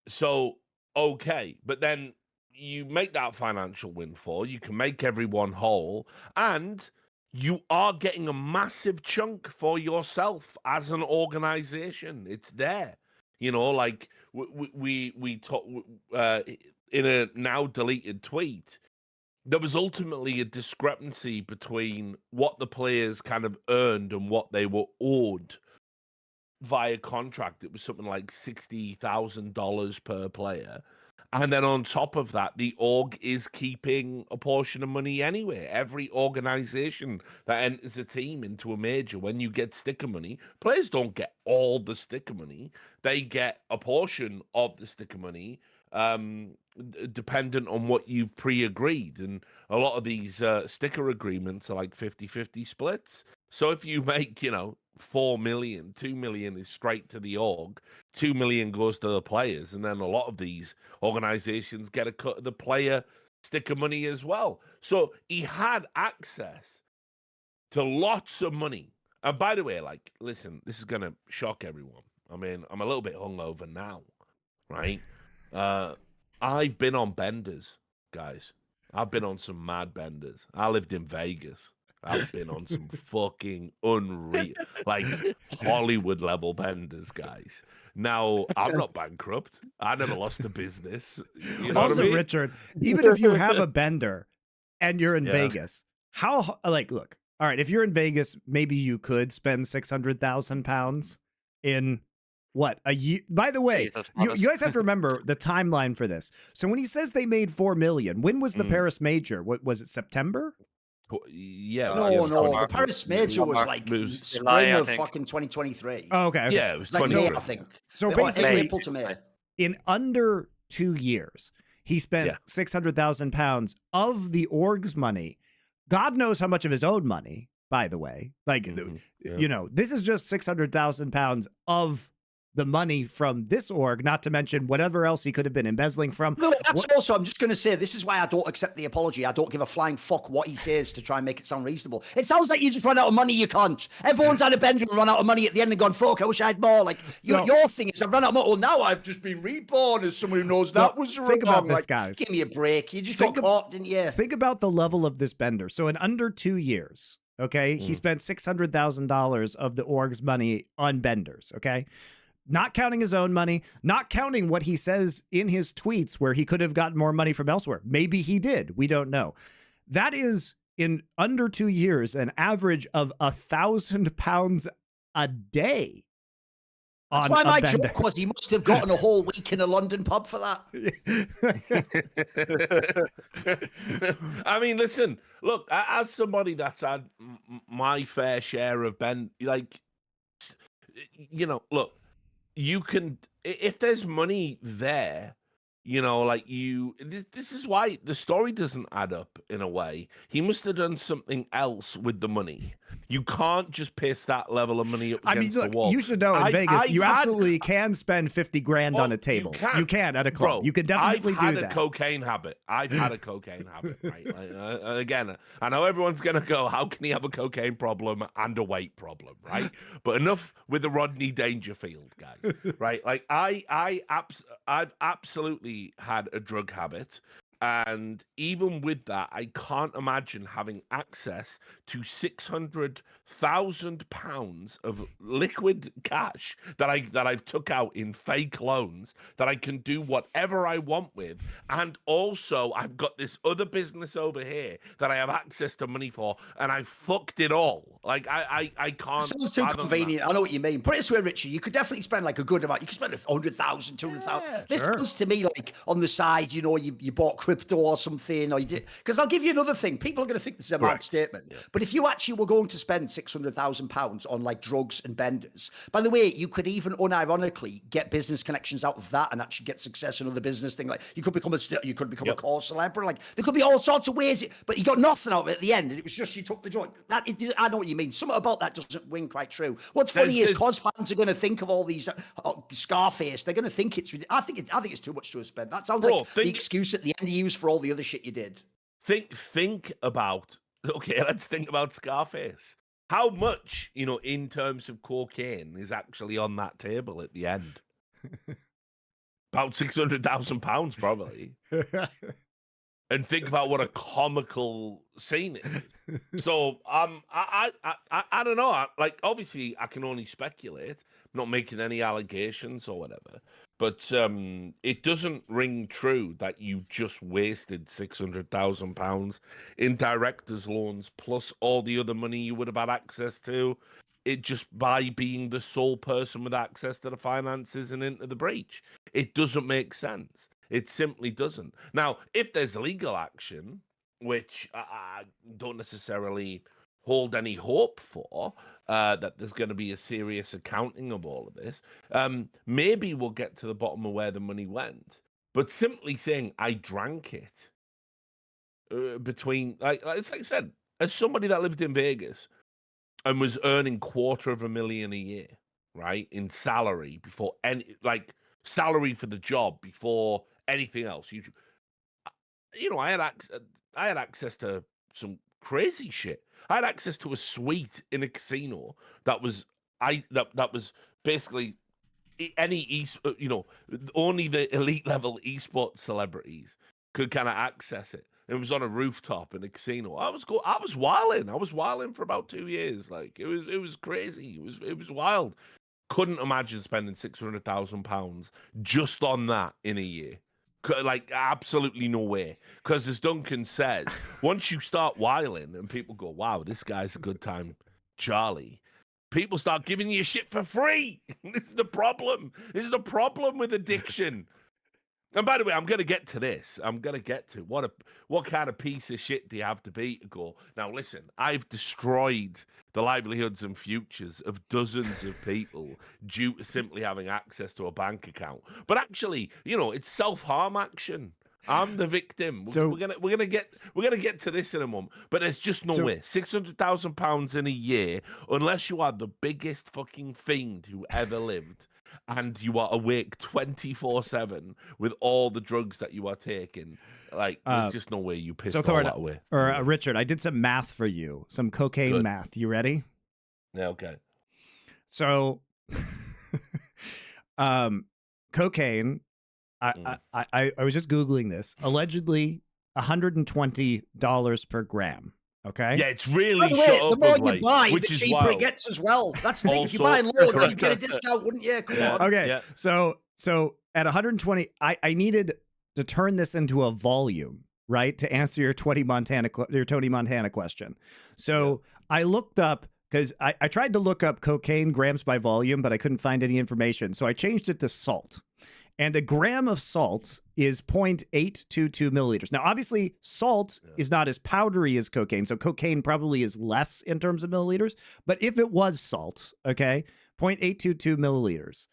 So, okay, but then you make that financial windfall, you can make everyone whole, and you are getting a massive chunk for yourself as an organization. It's there. Like we talk in a now deleted tweet, there was ultimately a discrepancy between what the players kind of earned and what they were owed via contract. It was something like $60,000 per player. And then on top of that, the org is keeping a portion of money anyway. Every organization that enters a team into a major, when you get sticker money, players don't get all the sticker money. They get a portion of the sticker money, dependent on what you've pre-agreed. And a lot of these sticker agreements are like 50-50 splits. So if you make, 4 million, 2 million is straight to the org, 2 million goes to the players, and then a lot of these organizations get a cut of the player sticker money as well. So he had access to lots of money. And by the way, like, listen, this is gonna shock everyone. I mean, I'm a little bit hungover now, right? I've been on benders, guys. I've been on some mad benders. I lived in Vegas. I've been on some fucking unreal, like Hollywood level benders, guys. Now, I'm not bankrupt. I never lost a business. You know Also, what I mean? Richard, even if you have a bender and you're in Vegas, look, all right, if you're in Vegas, maybe you could spend 600,000 pounds in what, a year? By the way, you guys have to remember the timeline for this. So when he says they made 4 million, when was the Paris Major? What was it, September? Yeah. No. The Paris Major was like spring of fucking 2023. Oh, okay. Yeah, it was like 23. May, I think. So basically, April to May. In under 2 years, he spent 600,000 pounds of the org's money. God knows how much of his own money, by the way. Like, this is just 600,000 pounds of the money from this org, not to mention whatever else he could have been embezzling from. No, that's also, I'm just going to say, this is why I don't accept the apology. I don't give a flying fuck what he says to try and make it sound reasonable. It sounds like you just run out of money, you can't. Everyone's had a bender and run out of money at the end and gone, fuck, I wish I had more. Like, your thing is, I've run out of money. Well, now I've just been reborn as someone who knows that was wrong. Think about this, guys. Give me a break. You just got caught, didn't you? Think about the level of this bender. So in under 2 years, okay, he spent $600,000 of the org's money on benders, okay? Not counting his own money, not counting what he says in his tweets where he could have gotten more money from elsewhere. Maybe he did. We don't know. That is, in under 2 years, an average of 1,000 pounds a day. That's why my joke was he must have gotten a whole week in a London pub for that. I mean, listen, look, as somebody that's had my fair share of look, you can, if there's money there, You know, like this is why the story doesn't add up in a way. He must have done something else with the money. You can't just piss that level of money up I mean, against the look, wall. you should know in Vegas, you had absolutely can spend 50 grand on a table. You can at a club. Bro, You can definitely I've had do a that. cocaine habit. I've had a cocaine habit, right? Like, again, I know everyone's going to go, how can he have a cocaine problem and a weight problem, right? But enough with the Rodney Dangerfield, guys, right? Like, I've absolutely had a drug habit. And even with that, I can't imagine having access to £600,000 of liquid cash that I've took out in fake loans that I can do whatever I want with. And also, I've got this other business over here that I have access to money for, and I fucked it all. Like I can't. Sounds too convenient. I know what you mean. Put it this way, Richard. You could definitely spend like a good amount. You could spend 100,000, 200,000. Yeah, This sure. sounds to me like on the side, you know, you bought crypto or something, or you did. Because I'll give you another thing. People are going to think this is a mad statement. But if you actually were going to spend £600,000 on like drugs and benders, by the way, you could even unironically get business connections out of that and actually get success in other business thing. Like you could become a a core celebrity. Like there could be all sorts of ways. But you got nothing out of it at the end, and it was just you took the joint. I know what you mean. Something about that doesn't ring quite true. What's funny is cause fans are going to think of all these Scarface. They're going to think it's. I think it's too much to spend. That sounds like the excuse at the end you use for all the other shit you did. Think about. Okay, let's think about Scarface. How much, you know, in terms of cocaine, is actually on that table at the end? About £600,000, probably. And think about what a comical scene it is. So I don't know. Like obviously I can only speculate. I'm not making any allegations or whatever. But it doesn't ring true that you just wasted £600,000 in directors' loans plus all the other money you would have had access to. It just by being the sole person with access to the finances and into the breach. It doesn't make sense. It simply doesn't. Now, if there's legal action, which I don't necessarily hold any hope for, that there's going to be a serious accounting of all of this, maybe we'll get to the bottom of where the money went. But simply saying I drank it between, like I said, as somebody that lived in Vegas and was earning $250,000 a year, right, in salary before any salary for the job before anything else. You know, I had access to some crazy shit. I had access to a suite in a casino that was that was basically any only the elite level esports celebrities could kind of access it. It was on a rooftop in a casino. I was wilding. I was wilding for about 2 years. Like it was crazy. It was wild. Couldn't imagine spending £600,000 just on that in a year. Like absolutely no way. Because as Duncan says, once you start whiling and people go, "Wow, this guy's a good time, Charlie," people start giving you shit for free. This is the problem. This is the problem with addiction. And by the way, I'm going to get to this. I'm going to get to what kind of piece of shit do you have to be to go, now listen, I've destroyed the livelihoods and futures of dozens of people due to simply having access to a bank account. But actually, you know, it's self-harm action. I'm the victim. So we're gonna get to this in a moment. But there's just no way. £600,000 in a year, unless you are the biggest fucking fiend who ever lived. And you are awake 24/7 with all the drugs that you are taking. Like, there's just no way you pissed all Thorin, that away. Or Richard, I did some math for you, some cocaine math. You ready? Yeah, okay. So, cocaine. I was just Googling this. Allegedly, $120 per gram. Okay. Yeah, it's really the shot up. more you buy, which the is cheaper wild. it gets as well. That's the thing. Also, if you buy loads, you'd get a discount, wouldn't you? Come on. Okay. Yeah. So at 120, I needed to turn this into a volume, right? To answer your Tony Montana question. So I looked up, because I tried to look up cocaine grams by volume, but I couldn't find any information. So I changed it to salt. And a gram of salt is 0.822 milliliters. Now, obviously, salt is not as powdery as cocaine, so cocaine probably is less in terms of milliliters. But if it was salt, okay, 0.822 milliliters,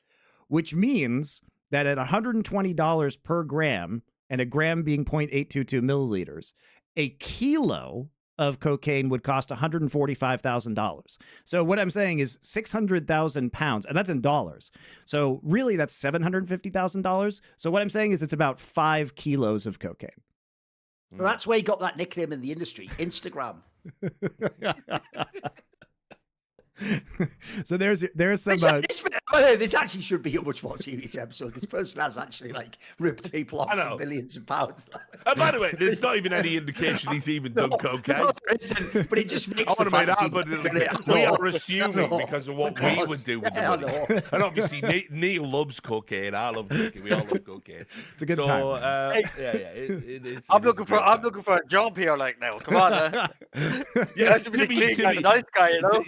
which means that at $120 per gram, and a gram being 0.822 milliliters, a kilo of cocaine would cost $145,000. So what I'm saying is 600,000 pounds, and that's in dollars. So really, that's $750,000. So what I'm saying is it's about 5 kilos of cocaine. Well, that's where he got that nickname in the industry, Instagram. So there's some. This actually should be a much more serious episode. This person has actually like ripped people off for millions of pounds. And by the way, there's not even any indication he's even done cocaine. No, but it just makes I the want to fantasy. make that, but we are assuming because of what we would do with the money. And obviously, Neil loves cocaine. I love cocaine. We all love cocaine. It's a good time. It is. I'm looking for a job here, like now. Come on, yeah, to be the clean guy, the nice guy, you know.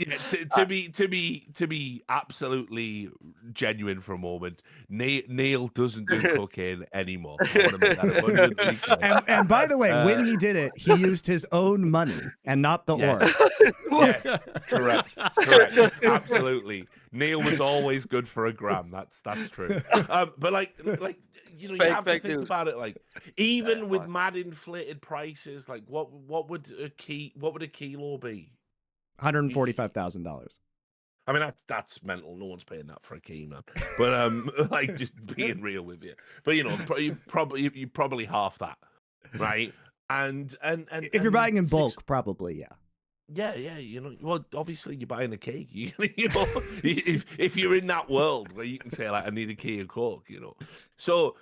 To be absolutely genuine for a moment, Neil doesn't do cocaine anymore. I want to make that abundantly clear. And by the way, when he did it, he used his own money and not the org. Yes, correct, absolutely. Neil was always good for a gram. That's true. But like you have to think about it. Like even with mad inflated prices, like what would a kilo be? $145,000. I mean that's mental. No one's paying that for a key, man. But like just being real with you. But you probably half that, right? And if you're buying in bulk, probably yeah. Well, obviously you're buying a key. You know, if you're in that world where you can say like I need a key of coke, So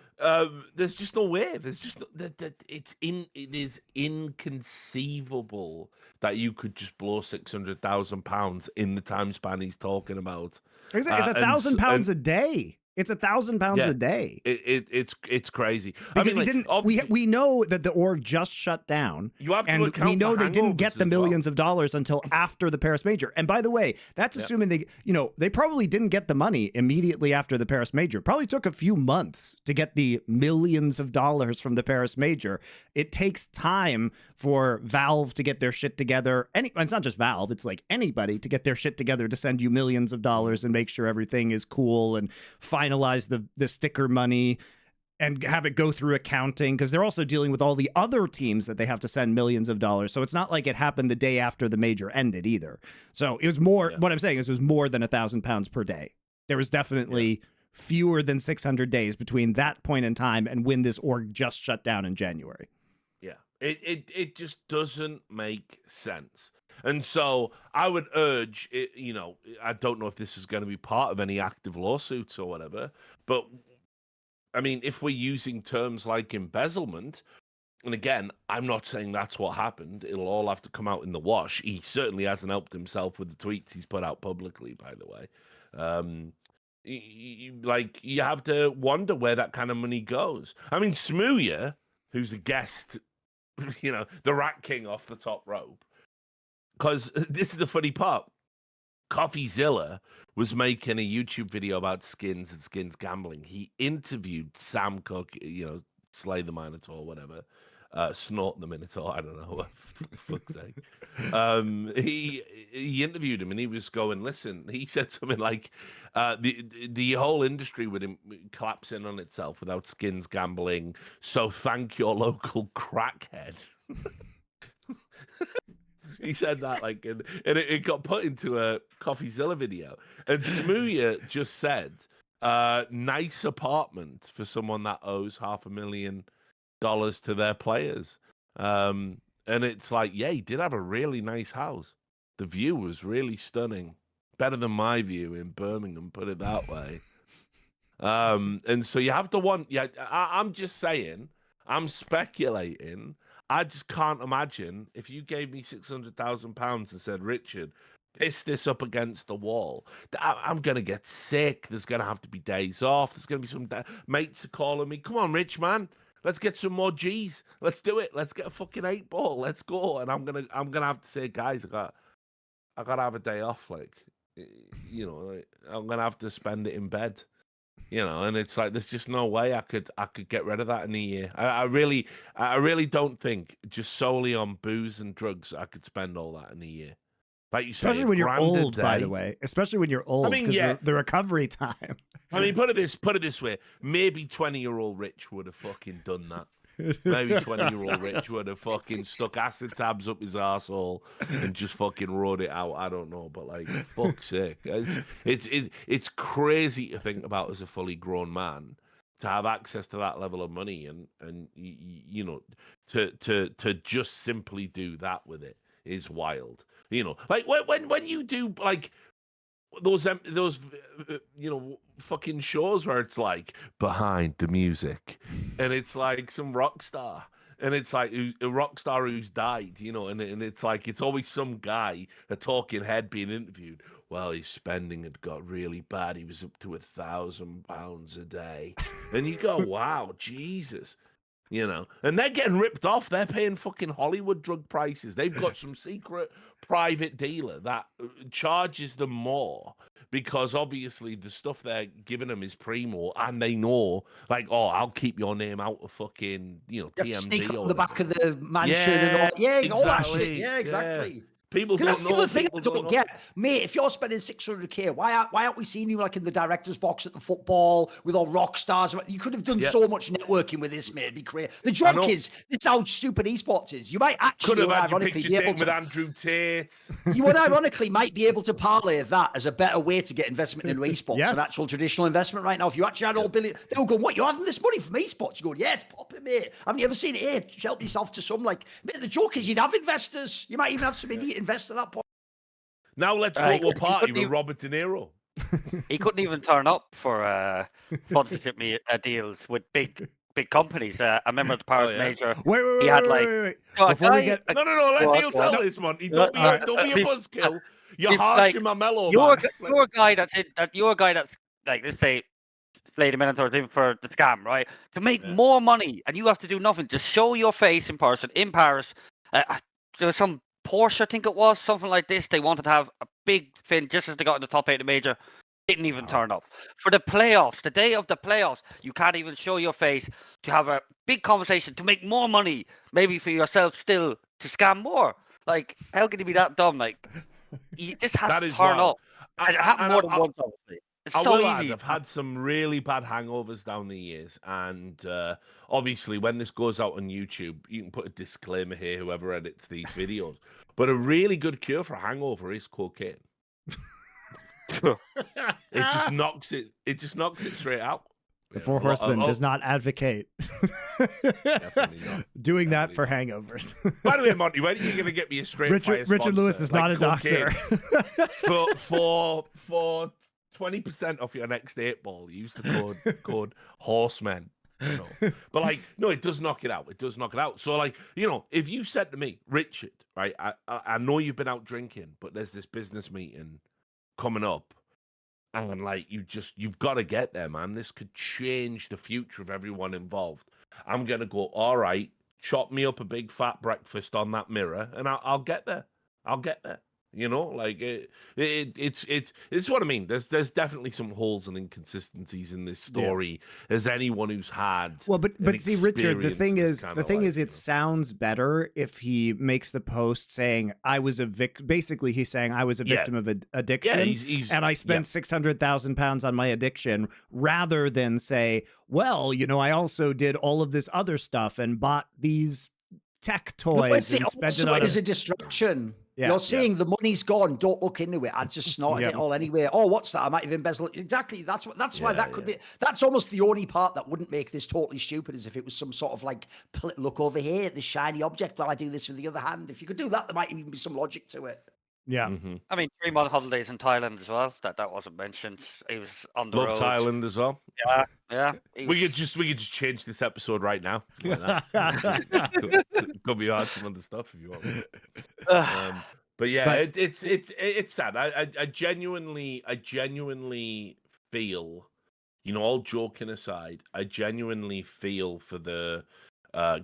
there's just no way. There's just it is inconceivable that you could just blow £600,000 in the time span he's talking about. It's £1,000 a day. It's £1,000 a day. It's crazy because he didn't. We know that the org just shut down. You have to and account we know for they didn't get the millions well. of dollars until after the Paris Major. And by the way, that's assuming they probably didn't get the money immediately after the Paris Major. Probably took a few months to get the millions of dollars from the Paris Major. It takes time for Valve to get their shit together. It's not just Valve. It's like anybody to get their shit together to send you millions of dollars and make sure everything is cool and finalize the sticker money and have it go through accounting, because they're also dealing with all the other teams that they have to send millions of dollars. So it's not like it happened the day after the major ended either. So it was more, what I'm saying is it was more than £1,000 per day. There was definitely fewer than 600 days between that point in time and when this org just shut down in January. Yeah, it just doesn't make sense. And so I would urge, I don't know if this is going to be part of any active lawsuits or whatever, but I mean, if we're using terms like embezzlement, and again, I'm not saying that's what happened. It'll all have to come out in the wash. He certainly hasn't helped himself with the tweets he's put out publicly, by the way. You have to wonder where that kind of money goes. I mean, Smooya, who's a guest, the Rat King off the top rope, because this is the funny part. CoffeeZilla was making a YouTube video about skins and skins gambling. He interviewed Sam Cook, Slay the Minotaur, whatever, Snort the Minotaur, I don't know, for fuck's sake. He interviewed him and he was going, listen, he said something like, the whole industry would collapse in on itself without skins gambling, so thank your local crackhead. He said that, and it got put into a CoffeeZilla video. And Smooya just said, nice apartment for someone that owes $500,000 to their players. And it's like, yeah, he did have a really nice house. The view was really stunning. Better than my view in Birmingham, put it that way. And so you have to I'm just saying, I'm speculating. I just can't imagine if you gave me £600,000 and said, Richard, piss this up against the wall. I'm going to get sick. There's going to have to be days off. There's going to be some mates are calling me. Come on, Rich, man. Let's get some more G's. Let's do it. Let's get a fucking 8-ball. Let's go. And I'm gonna have to say, guys, I gotta have a day off. I'm gonna have to spend it in bed. And it's like there's just no way I could get rid of that in a year. I really don't think just solely on booze and drugs I could spend all that in a year. Like you say, Especially when you're $1,000 a old, by the day. way. Especially when you're old, mean, because yeah. the recovery time. I mean, put it this way: maybe 20-year-old Rich would have fucking done that. Maybe 20-year-old Rich would have fucking stuck acid tabs up his arsehole and just fucking rode it out. I don't know, but like, fuck's sake, it's crazy to think about as a fully grown man to have access to that level of money and you know, to just simply do that with it is wild. You know, like when you do like those you know, fucking shows where it's like behind the music and it's like some rock star and it's like a rock star who's died, you know, and it's like it's always some guy, a talking head, being interviewed. Well, his spending had got really bad, he was up to £1,000 a day, and you go, wow, Jesus. You know, and they're getting ripped off. They're paying fucking Hollywood drug prices. They've got some secret private dealer that charges them more because obviously the stuff they're giving them is primo, and they know, like, oh, I'll keep your name out of fucking, you know, You have to sneak TMZ up or on the back whatever. of the mansion and all. Yeah, all that shit. exactly. Yeah, exactly. People Because don't that's the know. other thing I People don't don't know. get. Mate, if you're spending 600k, why aren't we seeing you like in the director's box at the football with all rock stars? You could have done Yeah. so much networking with this, mate. It'd be great. The I know. joke is, this is how stupid esports is. You might Could actually, have had your unironically, picture be able taken with to. Andrew Tate. You unironically might be able to parlay that as a better way to get investment into esports Yes. than actual traditional investment right now. If you actually had all billion, they'll go, what, you're having this money from esports? You go, yeah, it's popping, mate. Haven't you ever seen it here? Help yourself to some, like, mate, the joke is you'd have investors. You might even have some idiot investor at that point. Now let's go to a party couldn't with even- Robert De Niro. He couldn't even turn up for sponsorship deals with big companies. I remember the Paris yeah? Major. Wait, He had like Before we get No, let Go on, Neil go on. tell this, Monty. Don't be a buzzkill. You're It's harshing like, my mellow, you're man. a guy that's like, let's say, SlayTheMinotaur in for the scam, right? To make more money, and you have to do nothing. Just show your face in person in Paris. There was some Porsche, I think it was, something like this. They wanted to have a big fin just as they got in the top 8 of the major. Didn't even turn up. For the playoffs, the day of the playoffs, you can't even show your face to have a big conversation to make more money, maybe for yourself still to scam more. Like, how can you be that dumb? Like, you just have That to is turn wild. up. It happened more than once, obviously. It's I so will add, easy. I've had some really bad hangovers down the years, and obviously, when this goes out on YouTube, you can put a disclaimer here, whoever edits these videos. But a really good cure for a hangover is cocaine. It just knocks it. It just knocks it straight out. the Four Horsemen does not advocate Definitely not. doing that for hangovers. By the way, Monty, when are you going to get me a straight Richard Lewis is not a doctor. for 20% off your next 8-ball, use the code Horsemen. You know? But like, no, it does knock it out. It does knock it out. So like, you know, if you said to me, Richard, right, I know you've been out drinking, but there's this business meeting coming up, and like, you've got to get there, man. This could change the future of everyone involved. I'm gonna go, all right, chop me up a big fat breakfast on that mirror, and I'll get there. I'll get there. You know, like it's what I mean. There's definitely some holes and inconsistencies in this story. As anyone who's had, but see, Richard, the thing is, it know? sounds better if he makes the post saying I was a victim. Basically, he's saying I was a victim of addiction, and I spent £600,000 on my addiction, rather than say, well, you know, I also did all of this other stuff and bought these tech toys and spent it on a distraction. Yeah, you're saying the money's gone, don't look into it. I just snorted it all anyway. Oh, what's that? I might have embezzled. Exactly. That's why that could be. That's almost the only part that wouldn't make this totally stupid, is if it was some sort of like, look over here at this shiny object while I do this with the other hand. If you could do that, there might even be some logic to it. Yeah. Mm-hmm. I mean, 3-month holidays in Thailand as well. That wasn't mentioned. He was on the road. Thailand as well. Yeah. We could just change this episode right now. Like that. could be hard some other stuff if you want. But yeah, it's sad. I genuinely feel, you know, all joking aside, I genuinely feel for the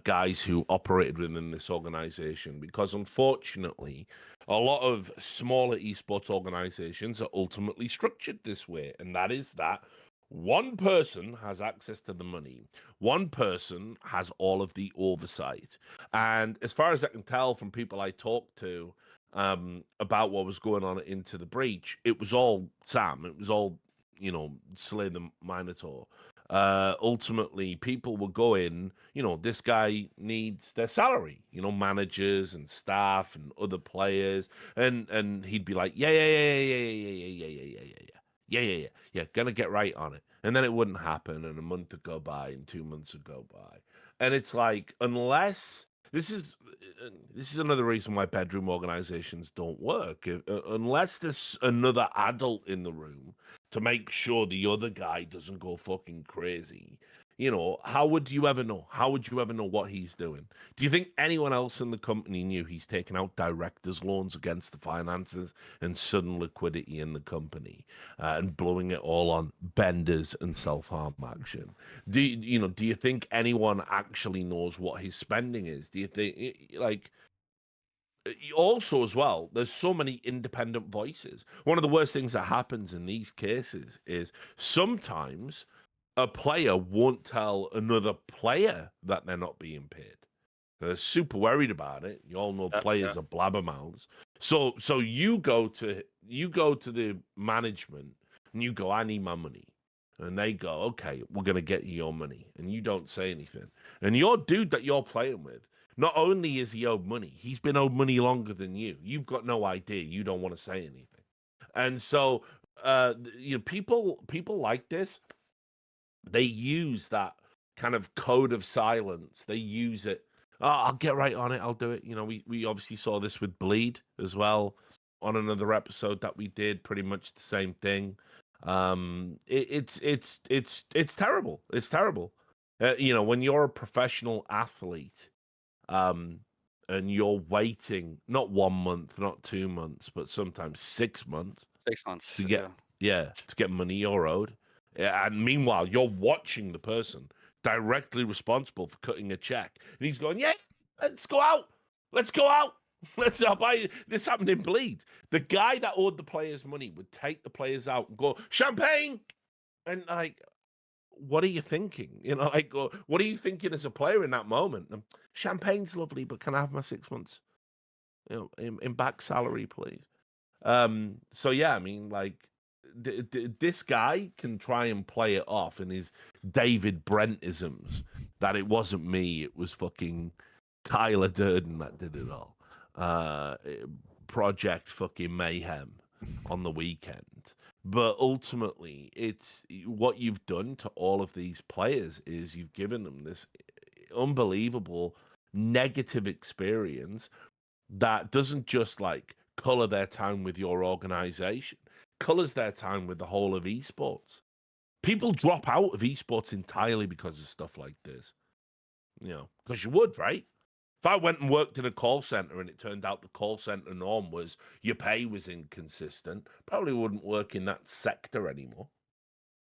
guys who operated within this organization, because unfortunately, a lot of smaller esports organizations are ultimately structured this way, and that is that one person has access to the money. One person has all of the oversight. And as far as I can tell from people I talk to, about what was going on Into the Breach, it was all Sam. It was all, Slay the Minotaur. Ultimately, people were going, this guy needs their salary, managers and staff and other players, and he'd be like, yeah, gonna get right on it, and then it wouldn't happen, and a month would go by, and 2 months would go by, and it's like, unless this is another reason why bedroom organizations don't work. Unless there's another adult in the room to make sure the other guy doesn't go fucking crazy, how would you ever know? How would you ever know what he's doing? Do you think anyone else in the company knew he's taken out directors' loans against the finances and sudden liquidity in the company, and blowing it all on benders and self-harm action? Do you think anyone actually knows what his spending is? Do you think, like, also as well, there's so many independent voices. One of the worst things that happens in these cases is sometimes a player won't tell another player that they're not being paid. They're super worried about it. You all know players are blabbermouths. So you go to the management and you go, I need my money. And they go, okay, we're gonna get you your money. And you don't say anything. And your dude that you're playing with, not only is he owed money, he's been owed money longer than you. You've got no idea. You don't want to say anything. And so people like this, they use that kind of code of silence. They use it. Oh, I'll get right on it. I'll do it. We obviously saw this with Bleed as well on another episode that we did. Pretty much the same thing. It's terrible. It's terrible. When you're a professional athlete, and you're waiting not 1 month, not 2 months, but sometimes 6 months 6 months. to get money you're owed. And meanwhile, you're watching the person directly responsible for cutting a check. And he's going, yeah, let's go out. Let's go out. I'll buy you. This happened in Bleed. The guy that owed the players money would take the players out and go, champagne. And like, what are you thinking? What are you thinking as a player in that moment? Champagne's lovely, but can I have my 6 months, in back salary, please? So yeah, I mean, like, this guy can try and play it off in his David Brentisms that it wasn't me, it was fucking Tyler Durden that did it all. Project fucking Mayhem on the weekend. But ultimately, it's what you've done to all of these players is you've given them this unbelievable negative experience that doesn't just like color their time with your organization, colors their time with the whole of esports. People drop out of esports entirely because of stuff like this. Because you would, right? If I went and worked in a call center and it turned out the call center norm was your pay was inconsistent, probably wouldn't work in that sector anymore.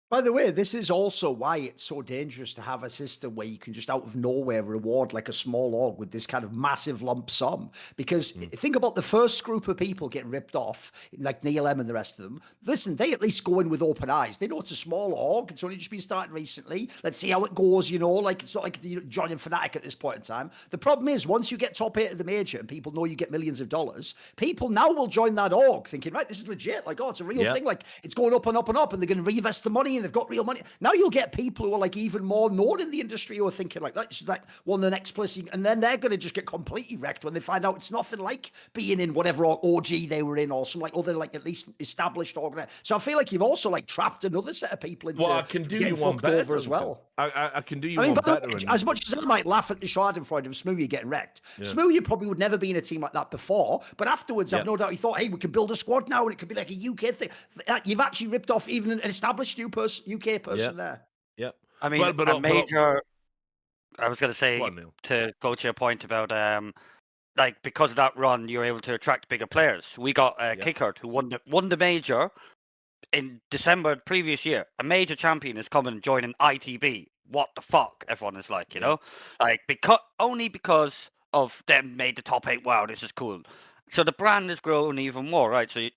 By the way, this is also why it's so dangerous to have a system where you can just out of nowhere reward like a small org with this kind of massive lump sum. Because think about the first group of people getting ripped off, like Neil M and the rest of them. Listen, they at least go in with open eyes. They know it's a small org. It's only just been started recently. Let's see how it goes, like it's not like joining Fnatic at this point in time. The problem is once you get top 8 of the major and people know you get millions of dollars, people now will join that org thinking, right, this is legit. Like, oh, it's a real thing. Like, it's going up and up and up, and they're going to reinvest the money. And they've got real money. Now you'll get people who are like even more known in the industry who are thinking like that's like one of the next place, and then they're going to just get completely wrecked when they find out it's nothing like being in whatever OG they were in or some like other like at least established organization. So I feel like you've also like trapped another set of people into I can do getting you one fucked better over as well. I can do you one better. As much as I might laugh at the Schadenfreude of Smoothie getting wrecked, Smoothie probably would never be in a team like that before. But afterwards, I've no doubt he thought, hey, we can build a squad now and it could be like a UK thing. You've actually ripped off even an established UK person there. Yeah. I mean, but a major. I was going to say, on, to go to your point about like because of that run, you're able to attract bigger players. We got Kickard, who won the major in December previous year. A major champion is coming and joining ITB. What the fuck? Everyone is like, you know, like because of them made the top 8. Wow, this is cool. So the brand has grown even more, right? So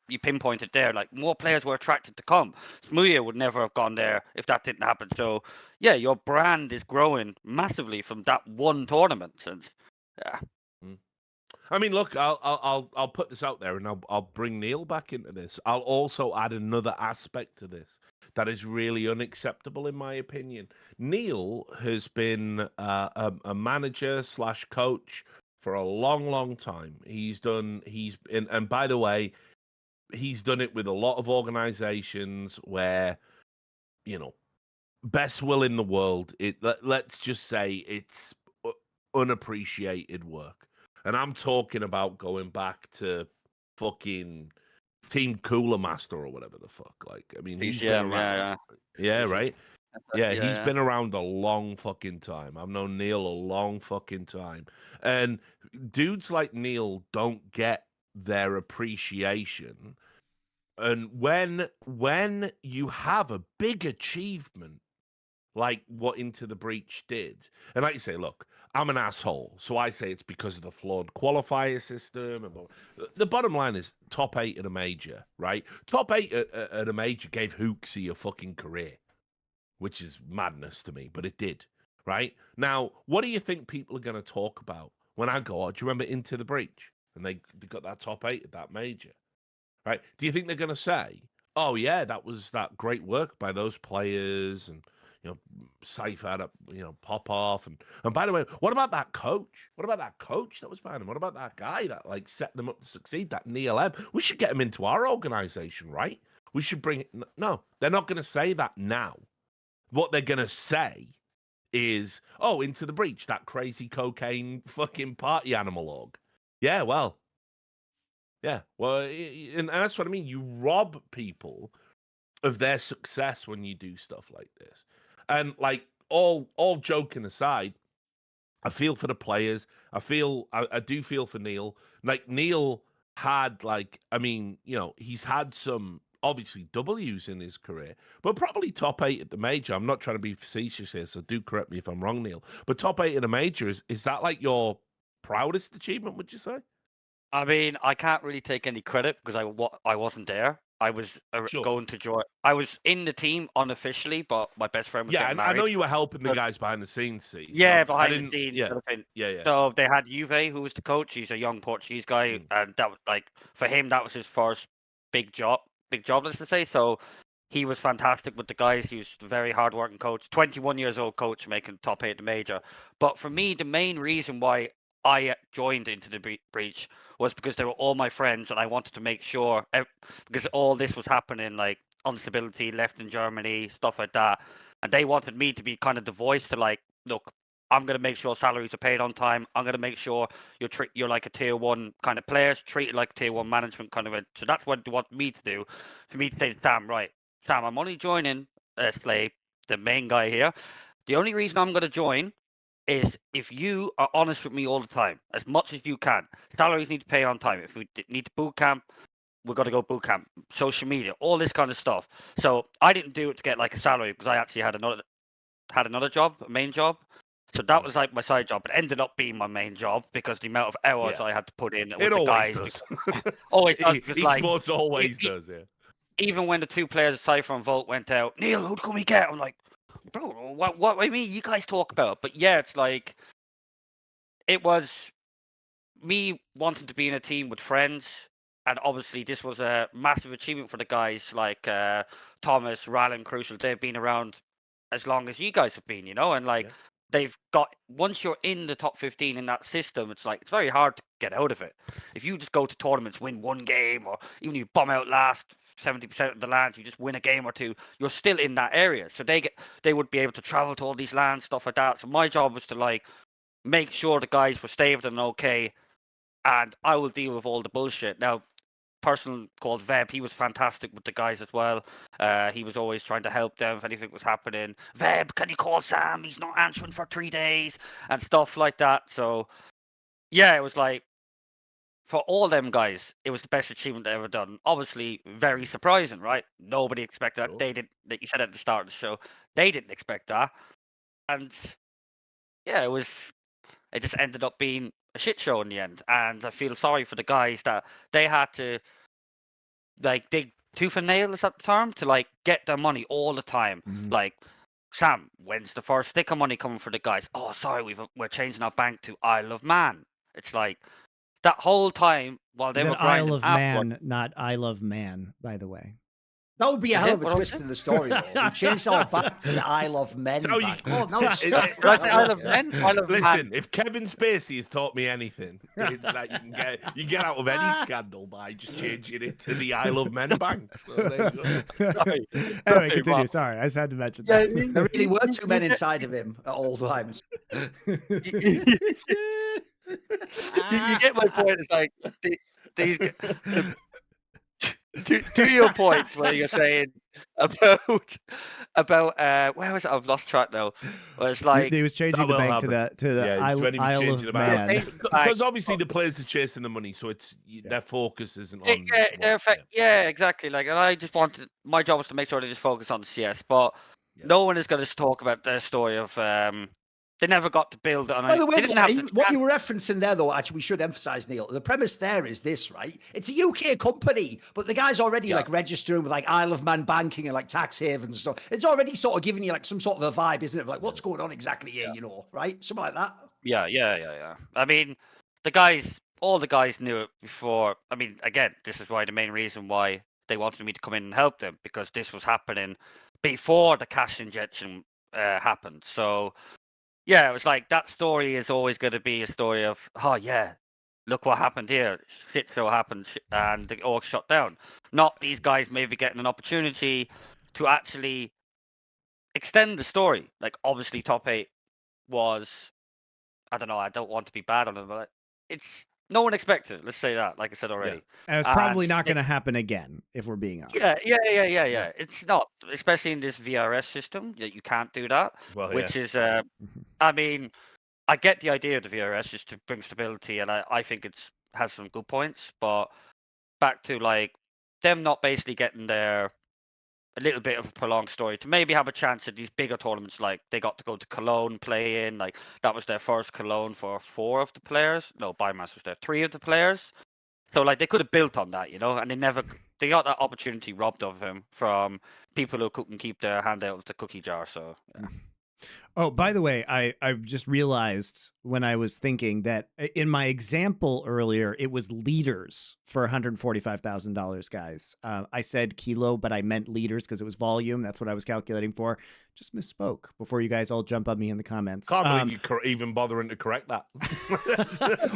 you pinpointed there, like more players were attracted to come. Smoothie would never have gone there if that didn't happen. So yeah, your brand is growing massively from that one tournament. And I mean, look, I'll put this out there, and I'll bring Neil back into this. I'll also add another aspect to this that is really unacceptable, in my opinion. Neil has been a manager / coach for a long, long time. And by the way, he's done it with a lot of organizations where, you know, best will in the world. Let's just say it's unappreciated work. And I'm talking about going back to fucking Team Cooler Master or whatever the fuck. Like, I mean, he's been PCM, around. yeah. Right? Yeah, Yeah, he's yeah. been around a long fucking time. I've known Neil a long fucking time. And dudes like Neil don't get their appreciation. And when you have a big achievement like what Into the Breach did. And like you say, look, I'm an asshole, so I say it's because of the flawed qualifier system. And the bottom line is top 8 at a major, right? Top 8 at a major gave Hooksy a fucking career, which is madness to me, but it did, right? Now, what do you think people are going to talk about when I go, oh, do you remember Into the Breach? And they got that top 8 at that major, right? Do you think they're going to say, oh, yeah, that was that great work by those players and, you know, Cypher had a, you know, pop off. And by the way, what about that coach? What about that coach that was behind him? What about that guy that, like, set them up to succeed, that Neil M? We should get him into our organization, right? We should bring it. No, they're not going to say that now. What they're going to say is, oh, Into the Breach, that crazy cocaine fucking party animal org. Yeah, well, yeah, well, and that's what I mean. You rob people of their success when you do stuff like this. And like all joking aside, I feel for the players. I do feel for Neil. Like Neil had like, I mean, you know, he's had some obviously W's in his career, but probably top 8 at the major. I'm not trying to be facetious here, so do correct me if I'm wrong, Neil. But top 8 at a major is that like your proudest achievement? Would you say? I mean, I can't really take any credit because I wasn't there. I was Sure. going to join. I was in the team unofficially, but my best friend was Yeah, getting and I know married. you were helping the So, guys behind the scenes, see. So yeah, I behind the didn't. scenes Yeah, sort of thing. yeah. So they had Juve, who was the coach. He's a young Portuguese guy, Mm, and that was like for him, that was his first big job. Big job, let's just say. So he was fantastic with the guys. He was a very hard-working coach. 21 years old coach, making top 8 at the major. But for mm. me, the main reason why I joined Into the Breach was because they were all my friends, and I wanted to make sure because all this was happening, like instability, left in Germany, stuff like that, and they wanted me to be kind of the voice to like, look, I'm going to make sure salaries are paid on time. I'm going to make sure you're like a tier 1 kind of players, treated like tier 1 management kind of. So that's what they want me to do. For me to say to Sam, right, Sam, I'm only joining Slay, the main guy here. The only reason I'm going to join is if you are honest with me all the time, as much as you can. Salaries need to pay on time. If we need to boot camp, we've got to go boot camp. Social media, all this kind of stuff. So I didn't do it to get like a salary because I actually had another job, a main job. So that was like my side job. It ended up being my main job because the amount of hours Yeah, I had to put in with it the always guys. does. Always does because like Esports e- always e- does. Yeah. even when the 2 players of Cypher and Volt went out, Neil, who can we get? I'm like, bro, what I mean, you guys talk about. But yeah, it's like it was me wanting to be in a team with friends, and obviously this was a massive achievement for the guys like Thomas, Rallen, Crucial. They've been around as long as you guys have been, and like Yeah. they've got once you're in the top 15 in that system, it's like it's very hard to get out of it. If you just go to tournaments, win one game, or even if you bomb out last 70% of the lands, you just win a game or two, you're still in that area. So they would be able to travel to all these lands, stuff like that. So my job was to like make sure the guys were stable and okay, and I will deal with all the bullshit. Now, person called Veb, he was fantastic with the guys as well. He was always trying to help them if anything was happening. Veb, can you call Sam? He's not answering for 3 days and stuff like that. So yeah, it was like for all them guys, it was the best achievement they ever done. Obviously, very surprising, right? Nobody expected that. Sure. They didn't. That you said at the start of the show, they didn't expect that, and yeah, it just ended up being a shit show in the end. And I feel sorry for the guys that they had to like dig tooth and nail, is that the term, to like get their money all the time. Mhm. Like, Sam, when's the first sticker money coming for the guys? Oh, sorry, we're changing our bank to Isle of Man. It's like that whole time while It's they an were Isle grinding of afterwards. Man, not I Love Man, by the way. That would be a Is hell it? of a What was twist it? in the story, though. We changed our back to the Isle of Men So you- back. Oh, no, it's It- straight. Like the Isle of Yeah. Men, Isle of Man. Listen, if Kevin Spacey has taught me anything, it's that you get out of any scandal by just changing it to the Isle of Men Bank. So there you go. Sorry. Anyway, Sorry, continue. Mark. Sorry, I just had to mention Yeah, that. There really were two men you get- inside of him at all times. you get my point. It's like these to your point where you're saying about where was it? I've lost track now. Where it's like He was changing That the will bank happen. to the Yeah, it's when he was Isle changing of the bank. Man. Because obviously the players are chasing the money, so it's their focus isn't on. yeah, exactly. Like, and I just wanted my job was to make sure they just focus on the CS, but Yeah. no one is going to talk about their story of they never got to build it on. By the way, They didn't have to. what you were referencing there, though, actually, we should emphasize, Neil, the premise there is this, right? It's a UK company, but the guy's already like registering with like Isle of Man banking and like tax havens and stuff. It's already sort of giving you like some sort of a vibe, isn't it? Like, what's going on exactly here, you know, right? Something like that. Yeah. I mean, all the guys knew it before. I mean, again, this is why the main reason why they wanted me to come in and help them, because this was happening before the cash injection happened. So yeah, it was like that story is always going to be a story of, oh yeah, look what happened here. Shit show happened, and the org shut down. Not these guys maybe getting an opportunity to actually extend the story. Like obviously, top 8 was, I don't know. I don't want to be bad on them, but it's no one expected it. Let's say that. Like I said already. And it's probably And not going to happen again, if we're being honest. Yeah. It's not, especially in this VRS system that you can't do that. Well, Which is, Mhm. I mean, I get the idea of the VRS just to bring stability, and I think it's has some good points. But back to like them not basically getting their a little bit of a prolonged story to maybe have a chance at these bigger tournaments, like they got to go to Cologne play in, like that was their first Cologne for 4 of the players. No, Bymass was there, 3 of the players. So like they could have built on that, and they got that opportunity robbed of them from people who couldn't keep their hand out of the cookie jar. So yeah. Oh, by the way, I've just realized when I was thinking that in my example earlier, it was liters for $145,000, guys. I said kilo, but I meant liters because it was volume. That's what I was calculating for. Just misspoke before you guys all jump on me in the comments. Can't believe you even bothering to correct that.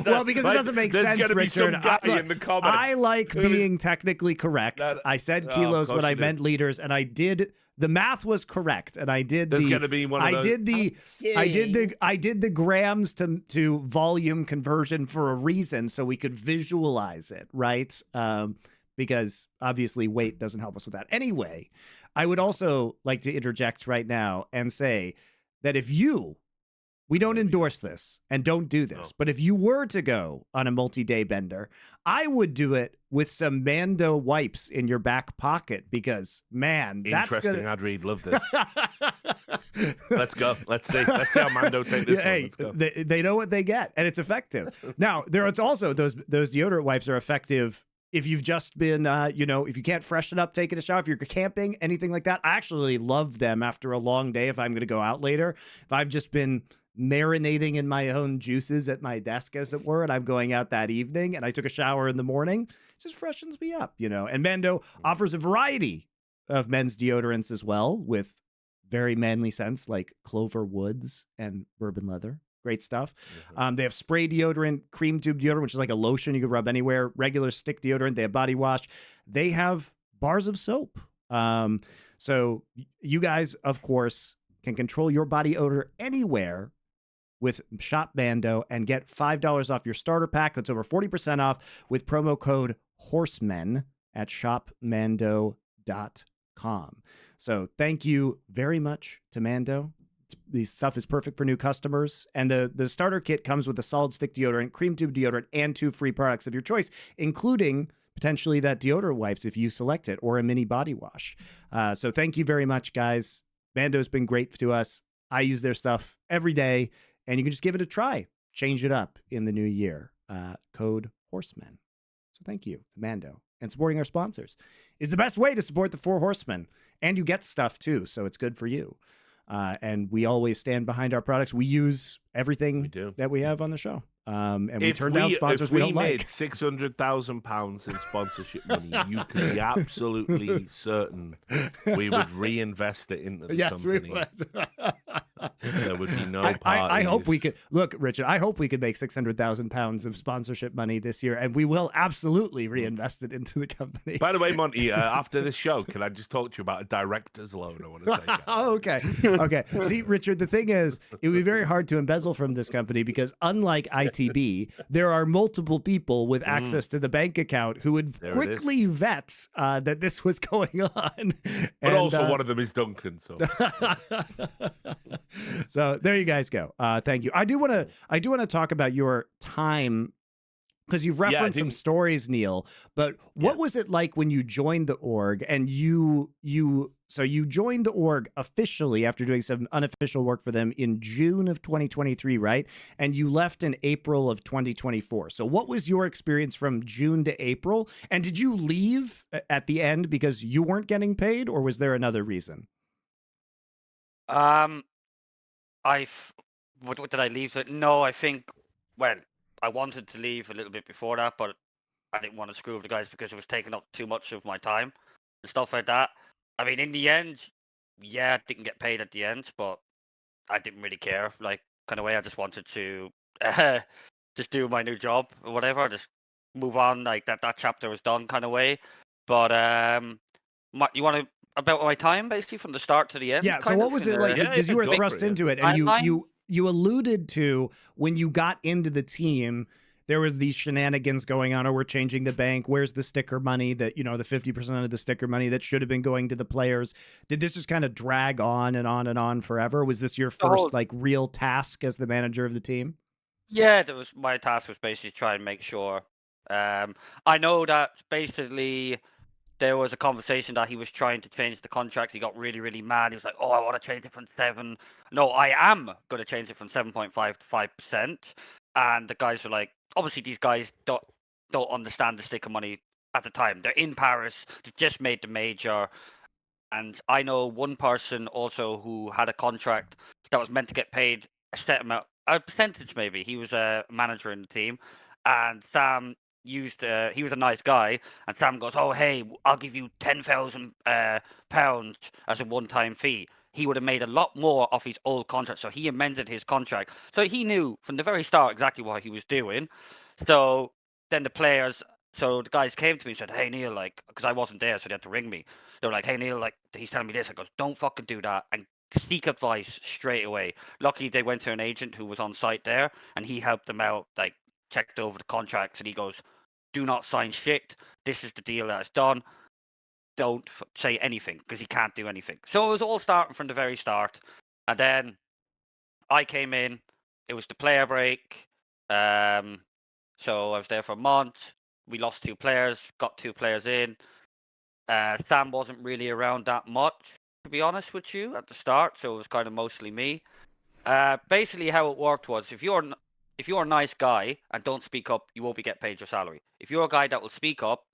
Well, because it doesn't make there's sense, gonna be Richard. some guy in the comments. I like being technically correct. I said of kilos, course but I you do. meant liters, and I did. The math was correct, and I did There's the. gonna be one of I those. did the. I did the grams to volume conversion for a reason, so we could visualize it, right? Because obviously weight doesn't help us with that. Anyway, I would also like to interject right now and say that we don't endorse this and don't do this, but if you were to go on a multi-day bender, I would do it with some Mando wipes in your back pocket because, man, that's Interesting. gonna... I'd read. Love this. Let's go. Let's see how Mando take this Hey, one. Let's go. they know what they get, and it's effective. Now, it's also those deodorant wipes are effective if you've just been, if you can't freshen up, taking a shower, if you're camping, anything like that. I actually love them after a long day if I'm going to go out later. If I've just been marinating in my own juices at my desk, as it were, and I'm going out that evening and I took a shower in the morning, it just freshens me up, and Mando offers a variety of men's deodorants as well with very manly scents like Clover Woods and Bourbon Leather. Great stuff. They have spray deodorant, cream tube deodorant, which is like a lotion you can rub anywhere, regular stick deodorant. They have body wash. They have bars of soap. So you guys, of course, can control your body odor anywhere with Shop Mando and get $5 off your starter pack. That's over 40% off with promo code HORSEMEN at shopmando.com. So thank you very much to Mando. This stuff is perfect for new customers. And the starter kit comes with a solid stick deodorant, cream tube deodorant, and 2 free products of your choice, including potentially that deodorant wipes if you select it, or a mini body wash. So thank you very much, guys. Mando's been great to us. I use their stuff every day, and you can just give it a try. Change it up in the new year. Code HORSEMEN. So thank you to Mando. And supporting our sponsors is the best way to support the Four Horsemen. And you get stuff too, so it's good for you. and we always stand behind our products. We use everything do. that we have on the show. And we If turn down sponsors if we we don't made like. £600,000 in sponsorship money, you can be absolutely certain we would reinvest it into the Yes, we company. would. There would be no I hope we parties. could look, Richard. I hope we could make £600,000 of sponsorship money this year, and we will absolutely reinvest it into the company. By the way, Monty, after this show, can I just talk to you about a director's loan I want to take out? Oh, okay. See, Richard, the thing is, it would be very hard to embezzle from this company because, unlike ITB, there are multiple people with access to the bank account who would There it quickly vet that this was going on. But also, one of them is Duncan. So So there you guys go. Thank you. I do want to talk about your time, because you've referenced some stories, Neil. But what was it like when you joined the org? And you joined the org officially after doing some unofficial work for them in June of 2023, right? And you left in April of 2024. So what was your experience from June to April? And did you leave at the end because you weren't getting paid, or was there another reason? What did I leave it? No, I think, well, I wanted to leave a little bit before that, but I didn't want to screw with the guys because it was taking up too much of my time and stuff like that. I mean, in the end, yeah, I didn't get paid at the end, but I didn't really care. Like, kind of way, I just wanted to just do my new job or whatever, just move on. Like that chapter was done, kind of way. But you want to about my time basically from the start to the end? Yeah. So what was it like? Because you were go for thrust it, into it, and Timeline? you alluded to when you got into the team, there was these shenanigans going on, or we're changing the bank. Where's the sticker money that, the 50% of the sticker money that should have been going to the players? Did this just kind of drag on and on and on forever? Was this your first like real task as the manager of the team? Yeah, that was my task was basically try and make sure. I know that basically there was a conversation that he was trying to change the contract. He got really, really mad. He was like, "Oh, I want to change it from 7. No, I am going to change it from 7.5 to 5%." And the guys were like, obviously these guys don't understand the sticker money at the time. They're in Paris. They've just made the major. And I know one person also who had a contract that was meant to get paid a set amount, a percentage maybe. He was a manager in the team, and Sam used. He was a nice guy, and Sam goes, "Oh, hey, I'll give you £10,000 as a one-time fee." He would have made a lot more off his old contract, so he amended his contract. So he knew from the very start exactly what he was doing. So then the guys came to me and said, "Hey Neil, like, because I wasn't there, so they had to ring me. They were like, 'Hey Neil, like, he's telling me this.' I goes, 'Don't fucking do that,' and seek advice straight away." Luckily, they went to an agent who was on site there, and he helped them out, like, checked over the contracts, and he goes, "Do not sign shit. This is the deal that is done. Don't say anything," because he can't do anything. So it was all starting from the very start, and then I came in. It was the player break. So I was there for a month. We lost 2 players, got 2 players in. Sam wasn't really around that much, to be honest with you, at the start, so it was kind of mostly me. Basically, how it worked was if you're a nice guy and don't speak up, you won't be get paid your salary. If you're a guy that will speak up,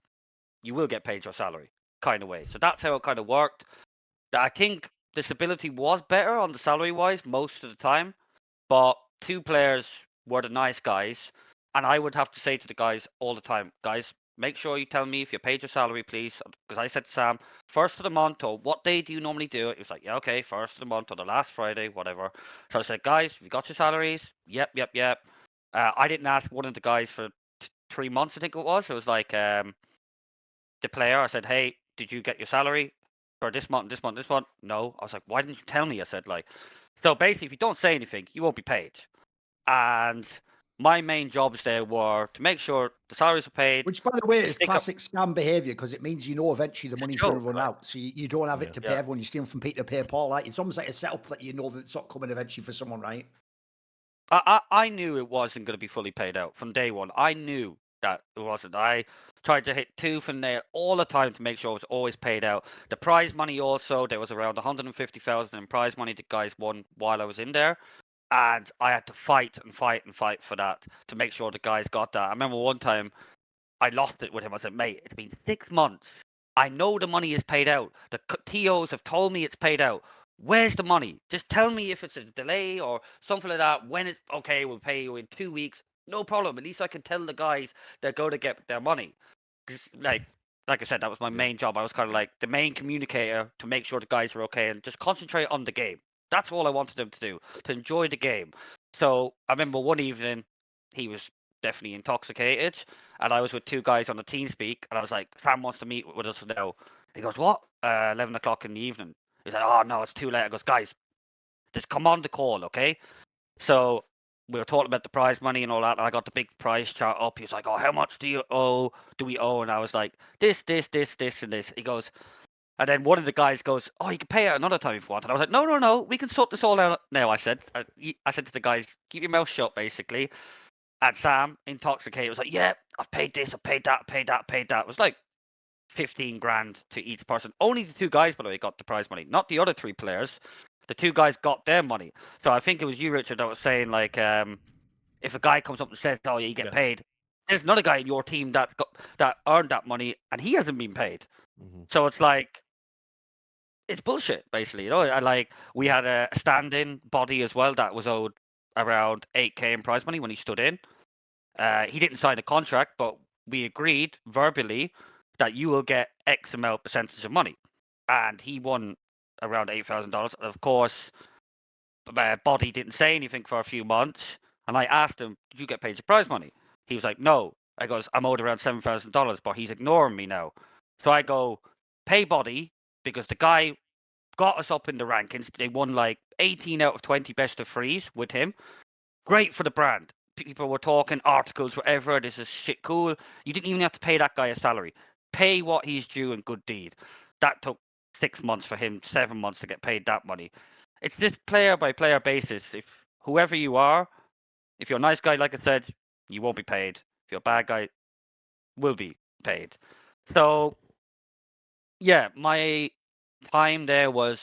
you will get paid your salary, kind of way. So that's how it kind of worked. I think the stability was better on the salary wise most of the time, but 2 players were the nice guys, and I would have to say to the guys all the time, "Guys, make sure you tell me if you paid your salary, please." Because I said to Sam, "First of the month, or what day do you normally do it?" He was like, "Yeah, okay, first of the month or the last Friday, whatever." So I said, "Guys, have you got your salaries?" "Yep, yep, yep." I didn't ask one of the guys for 3 months, I think it was. It was like the player. I said, "Hey, did you get your salary for this month, this month, this month?" "No." I was like, "Why didn't you tell me?" I said, like, so basically, if you don't say anything, you won't be paid. And my main jobs there were to make sure the salaries are paid. Which, by the way, is Stick up. classic scam behavior because it means eventually the It's a money's going to joke, run right? out. So you don't have it to pay Yeah. everyone. You're stealing from Peter to pay Paul. Like, it's almost like a setup that you know that it's not coming eventually for someone, right? I knew it wasn't going to be fully paid out from day one. I knew that it wasn't. I tried to hit tooth and nail all the time to make sure it was always paid out. The prize money also, there was around 150,000 in prize money the guys won while I was in there. And I had to fight and fight and fight for that to make sure the guys got that. I remember one time I lost it with him. I said, "Mate, it's been 6 months. I know the money is paid out. The TOs have told me it's paid out. Where's the money? Just tell me if it's a delay or something like that. When it's okay, we'll pay you in 2 weeks. No problem. At least I can tell the guys they're going to get their money. 'Cause, like I said, that was my Yeah. main job. I was kind of like the main communicator to make sure the guys are okay and just concentrate on the game. That's all I wanted them to do, to enjoy the game. So I remember one evening, he was definitely intoxicated, and I was with two guys on the TeamSpeak, and I was like, Sam wants to meet with us now. He goes, what? 11 o'clock in the evening. He's like, oh no, it's too late. I goes, guys, just come on the call, okay? So we were talking about the prize money and all that, and I got the big prize chart up. He was like, oh, how much do we owe? And I was like, this, and this. He goes, and then one of the guys goes, oh, you can pay it another time if you want. And I was like, no, we can sort this all out now. I said to the guys, keep your mouth shut, basically. And Sam, intoxicated, was like, yeah, I've paid this, I've paid that, paid that, paid that. It was like 15 grand to each person. Only the two guys, by the way, got the prize money, not the other three players. The two guys got their money. So I think it was you, Richard, that was saying, like, if a guy comes up and says, oh, yeah, you get Yeah. paid, there's another guy in your team that earned that money and he hasn't been paid. Mm-hmm. So it's like, it's bullshit, basically. You know, and like we had a stand-in body as well that was owed around 8k in prize money when he stood in. He didn't sign a contract, but we agreed verbally that you will get X amount percentage of money, and he won around $8,000. Of course, body didn't say anything for a few months, and I asked him, "Did you get paid your prize money?" He was like, "No." I goes, "I'm owed around $7,000, but he's ignoring me now." So I go, "Pay body," because the guy got us up in the rankings. They won like 18 out of 20 best of threes with him. Great for the brand. People were talking articles, whatever. This is shit cool. You didn't even have to pay that guy a salary. Pay what he's due in good deed. That took 6 months for him, 7 months to get paid that money. It's just player by player basis. If whoever you are, if you're a nice guy, like I said, you won't be paid. If you're a bad guy, will be paid. So yeah, my time there was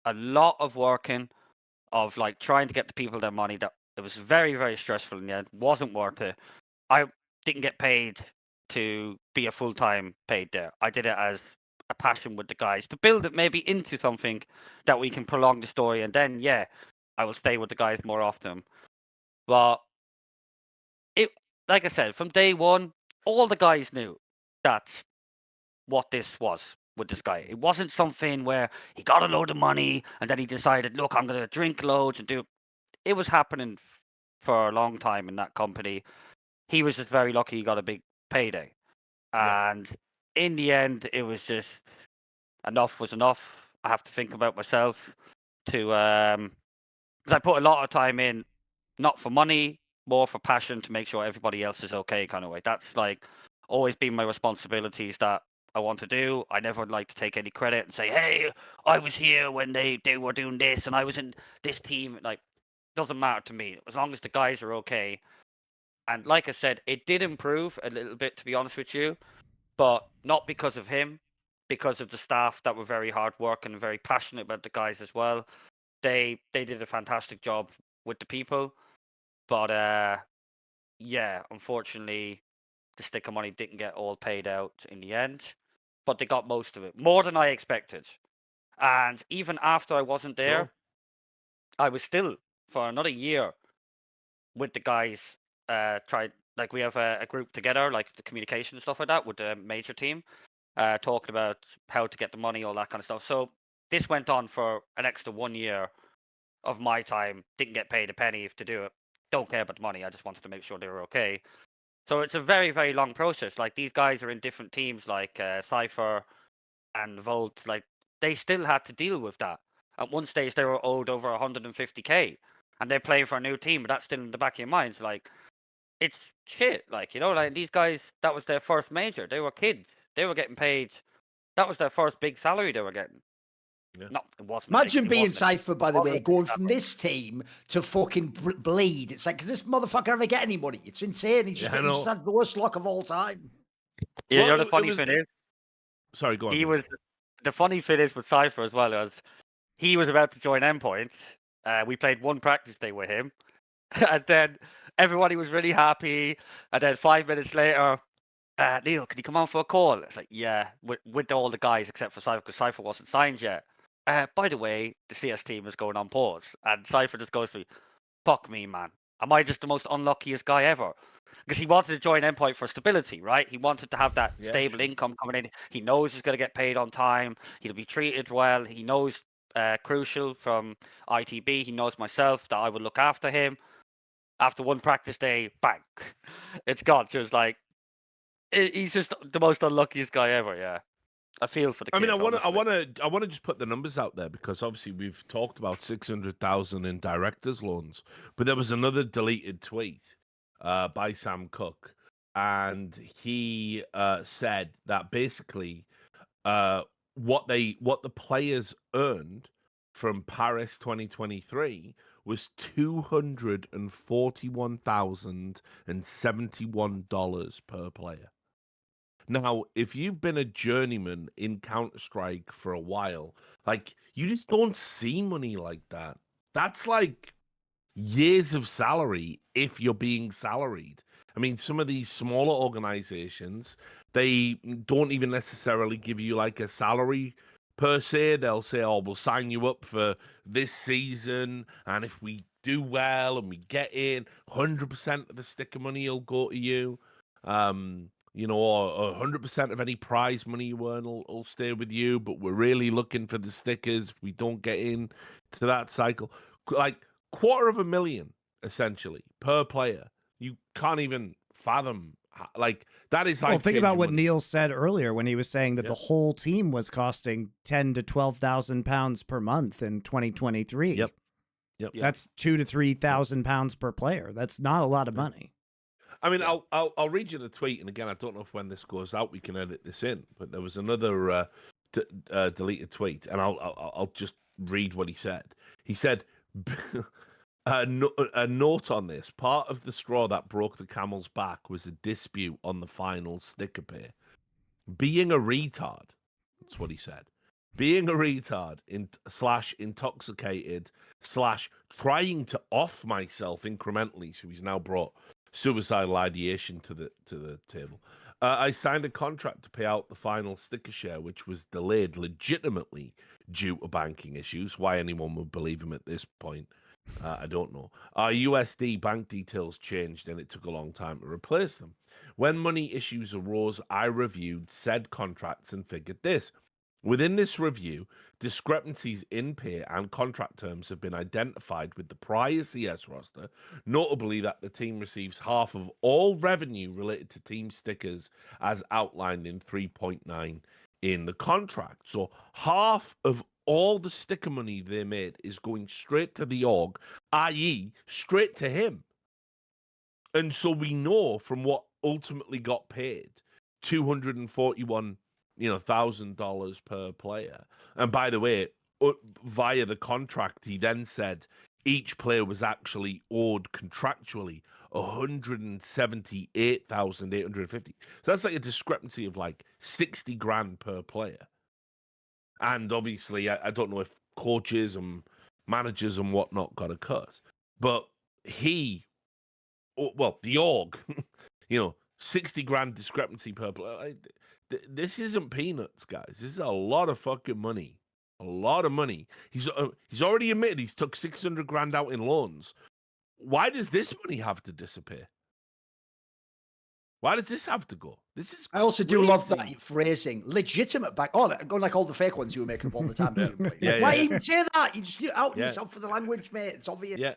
a lot of working, of like trying to get the people their money. That it was very, very stressful in the end. Wasn't worth it. I didn't get paid to be a full time paid there. I did it as a passion with the guys to build it maybe into something that we can prolong the story, and then yeah, I will stay with the guys more often. But it, like I said, from day one, all the guys knew that's what this was with this guy. It wasn't something where he got a load of money and then he decided, look, I'm gonna drink loads and do. It was happening for a long time in that company. He was just very lucky he got a big payday. Yeah. And in the end, it was just enough was enough. I have to think about myself to, because I put a lot of time in, not for money, more for passion to make sure everybody else is okay, kind of way. That's like always been my responsibilities that I want to do. I never like to take any credit and say, hey, I was here when they were doing this and I was in this team. Like, doesn't matter to me as long as the guys are okay. And like I said, it did improve a little bit, to be honest with you, but not because of him, because of the staff that were very hard working and very passionate about the guys as well. They did a fantastic job with the people, but yeah, unfortunately, the stick of money didn't get all paid out in the end, but they got most of it, more than I expected. And even after I wasn't there, Sure. I was still for another year with the guys. Tried like we have a group together, like the communication and stuff like that with the major team, talking about how to get the money, all that kind of stuff. So this went on for an extra 1 year of my time. Didn't get paid a penny if to do it. Don't care about the money. I just wanted to make sure they were okay. So it's a very, very long process. Like these guys are in different teams, like Cypher and Volt. Like they still had to deal with that. At one stage, they were owed over 150k, and they're playing for a new team, but that's still in the back of your minds. Like it's shit. Like like these guys, that was their first major. They were kids. They were getting paid. That was their first big salary they were getting. Yeah. No, it wasn't a big. Imagine It being wasn't. Cypher, by It the wasn't way, a big going from salary. this team to fucking bleed. It's like, does this motherfucker ever get any money? It's insane. He's just Yeah, I getting just know. had the worst luck of all time. You know Well, the it funny was. thing is, Sorry, go on. he Mate. was. The funny thing is with Cypher as well as he was about to join Endpoint. We played one practice day with him, and then everybody was really happy. And then 5 minutes later, Neil, can you come on for a call? It's like, yeah, with all the guys except for Cypher, because Cypher wasn't signed yet. by the way, the CS team is going on pause. And Cypher just goes to me, fuck me, man. Am I just the most unluckiest guy ever? Because he wanted to join Endpoint for stability, right? He wanted to have that Yeah, stable sure. income coming in. He knows he's going to get paid on time. He'll be treated well. He knows Crucial from ITB. He knows myself that I will look after him. After one practice day, bang, it's gone. So it's like, he's just the most unluckiest guy ever, yeah. I feel for the I kid, mean, I honestly. want to just put the numbers out there because obviously we've talked about 600,000 in directors' loans, but there was another deleted tweet by Sam Cook, and he said that basically what the players earned from Paris 2023 was $241,071 per player. Now, if you've been a journeyman in Counter-Strike for a while, like you just don't see money like that. That's like years of salary if you're being salaried. I mean, some of these smaller organizations, they don't even necessarily give you like a salary per se. They'll say, "Oh, we'll sign you up for this season, and if we do well and we get in, 100% of the sticker money will go to you." Or 100% of any prize money you earn will stay with you, but we're really looking for the stickers if we don't get in to that cycle. Like, $250,000 essentially per player. You can't even fathom like that is Well, think about what money. Neil said earlier when he was saying that Yeah. the whole team was costing 10 to 12,000 pounds per month in 2023. Yep. Yeah. That's 2 to 3,000 pounds per player. That's not a lot of money. I mean, Yeah. I'll read you the tweet, and again, I don't know if when this goes out we can edit this in, but there was another deleted tweet, and I'll just read what he said. He said, a note on this: part of the straw that broke the camel's back was a dispute on the final sticker pay. Being a retard, that's what he said. Being a retard / intoxicated / trying to off myself incrementally. So he's now brought suicidal ideation to the table. I signed a contract to pay out the final sticker share, which was delayed legitimately due to banking issues. Why anyone would believe him at this point, I don't know. Our USD bank details changed, and it took a long time to replace them. When money issues arose, I reviewed said contracts and figured this. Within this review, discrepancies in pay and contract terms have been identified with the prior CS roster, notably that the team receives half of all revenue related to team stickers as outlined in 3.9 in the contract. So half of all the sticker money they made is going straight to the org, i.e., straight to him. And so we know from what ultimately got paid, $241,000 per player. And by the way, via the contract, he then said each player was actually owed contractually 178,850. So that's like a discrepancy of like 60 grand per player. And obviously, I don't know if coaches and managers and whatnot got a cut, but the org, 60 grand discrepancy per player. This isn't peanuts, guys. This is a lot of fucking money. A lot of money. He's already admitted he's took 600 grand out in loans. Why does this money have to disappear? Why does this have to go? This is. I also do love crazy. that phrasing. Legitimate bank. Oh, go like all the fake ones you were making up all the time. Yeah, Why yeah. even say that? You just out Yeah. yourself for the language, mate. It's obvious. Yeah,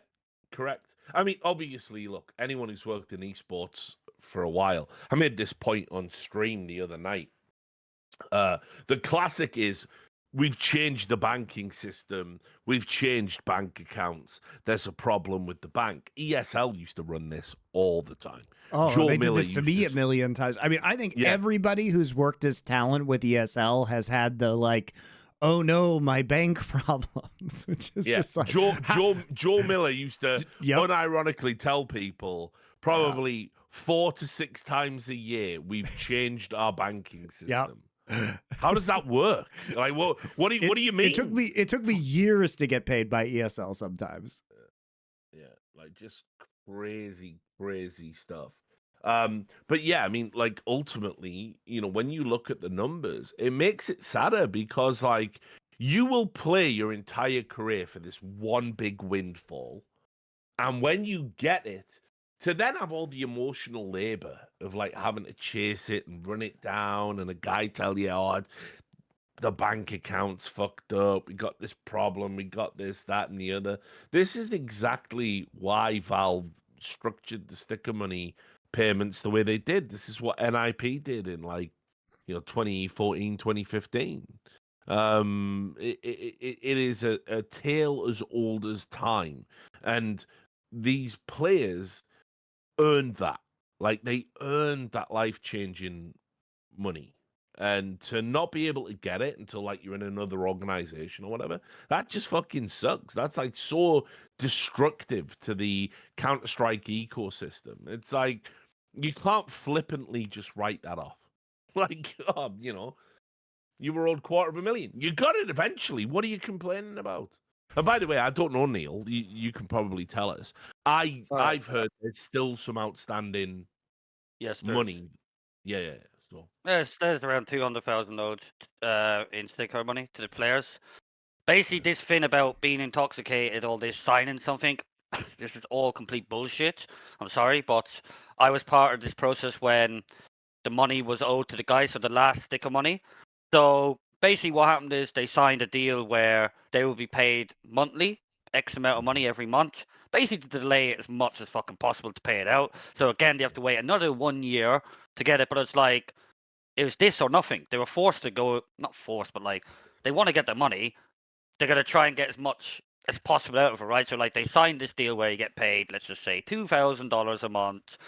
correct. I mean, obviously, look, anyone who's worked in esports for a while, I made this point on stream the other night. The classic is we've changed the banking system, we've changed bank accounts. There's a problem with the bank. ESL used to run this all the time. Oh, Joe they did Miller this to used me to- a million times. I mean, I think Yeah. everybody who's worked as talent with ESL has had the like, oh no, my bank problems, which is just like Joe Miller used to Yep. unironically tell people probably 4 to 6 times a year we've changed our banking system. How does that work? Like, what do you mean? It took me years to get paid by ESL sometimes. Yeah, like just crazy stuff. But yeah, I mean, like ultimately, when you look at the numbers, it makes it sadder because like You will play your entire career for this one big windfall. And when you get it, to then have all the emotional labor of like having to chase it and run it down, and a guy tell you, oh, the bank account's fucked up, we got this problem, we got this, that, and the other. This is exactly why Valve structured the sticker money payments the way they did. This is what NIP did in 2014, 2015. It is a tale as old as time, and these players earned that. Like, they earned that life-changing money, and to not be able to get it until like you're in another organization or whatever, that just fucking sucks. That's like so destructive to the Counter-Strike ecosystem. It's like you can't flippantly just write that off. Like, you were owed $250,000. You got it eventually. What are you complaining about? And by the way, I don't know, Neil. You can probably tell us. I've heard there's still some outstanding Yes, sir. money. Yeah. So There's around 200,000 nodes in sticker money to the players. Basically, this thing about being intoxicated, all this signing something, this is all complete bullshit. I'm sorry, but I was part of this process when the money was owed to the guys, so the last sticker money. So basically, what happened is they signed a deal where they will be paid monthly, X amount of money every month. Basically, to delay it as much as fucking possible to pay it out. So again, they have to wait another 1 year to get it, but it's like it was this or nothing. They were forced to go, not forced, but like they want to get the money. They're gonna try and get as much as possible out of it, right? So like they signed this deal where you get paid, let's just say $2,000 a month,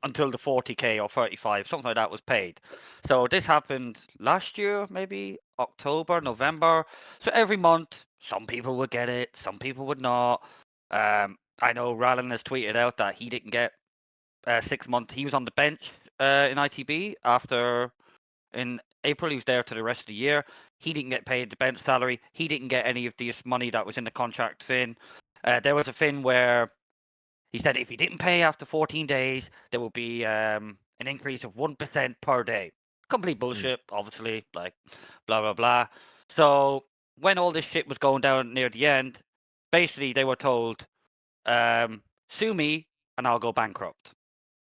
until the 40K or 35, something like that was paid. So this happened last year, maybe October, November. So every month, some people would get it, some people would not. I know Rallen has tweeted out that he didn't get 6 months. He was on the bench in ITB after in April. He was there to the rest of the year. He didn't get paid the bench salary. He didn't get any of this money that was in the contract thing. There was a thing where he said if he didn't pay after 14 days, there will be an increase of 1% per day. Complete bullshit, obviously, like blah, blah, blah. So when all this shit was going down near the end, basically they were told, sue me and I'll go bankrupt.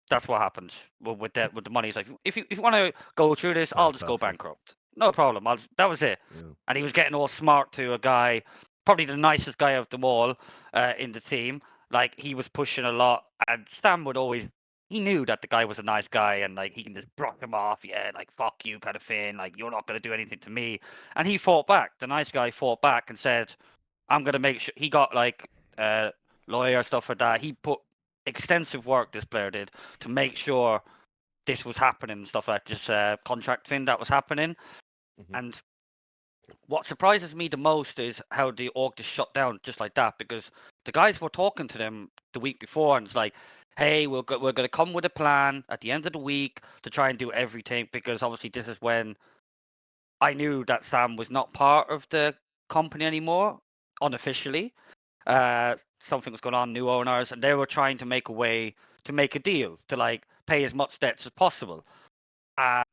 That's what happens with the money. It's like if you want to go through this, I'll just go fantastic. bankrupt. No problem. That was it. Yeah. And he was getting all smart to a guy, probably the nicest guy of them all in the team. Like he was pushing a lot, and Sam would always. He knew that the guy was a nice guy, and like he can just brush him off. Yeah, like fuck you, kind of thing. Like you're not gonna do anything to me. And he fought back. The nice guy fought back and said, "I'm gonna make sure." He got like lawyer stuff like that. He put extensive work. This player did to make sure this was happening and stuff like this contract thing that was happening. Mhm. And what surprises me the most is how the org just shut down just like that, because the guys were talking to them the week before and it's like, hey, we're going to come with a plan at the end of the week to try and do everything, because obviously this is when I knew that Sam was not part of the company anymore unofficially. Something was going on, new owners, and they were trying to make a way to make a deal to like pay as much debts as possible.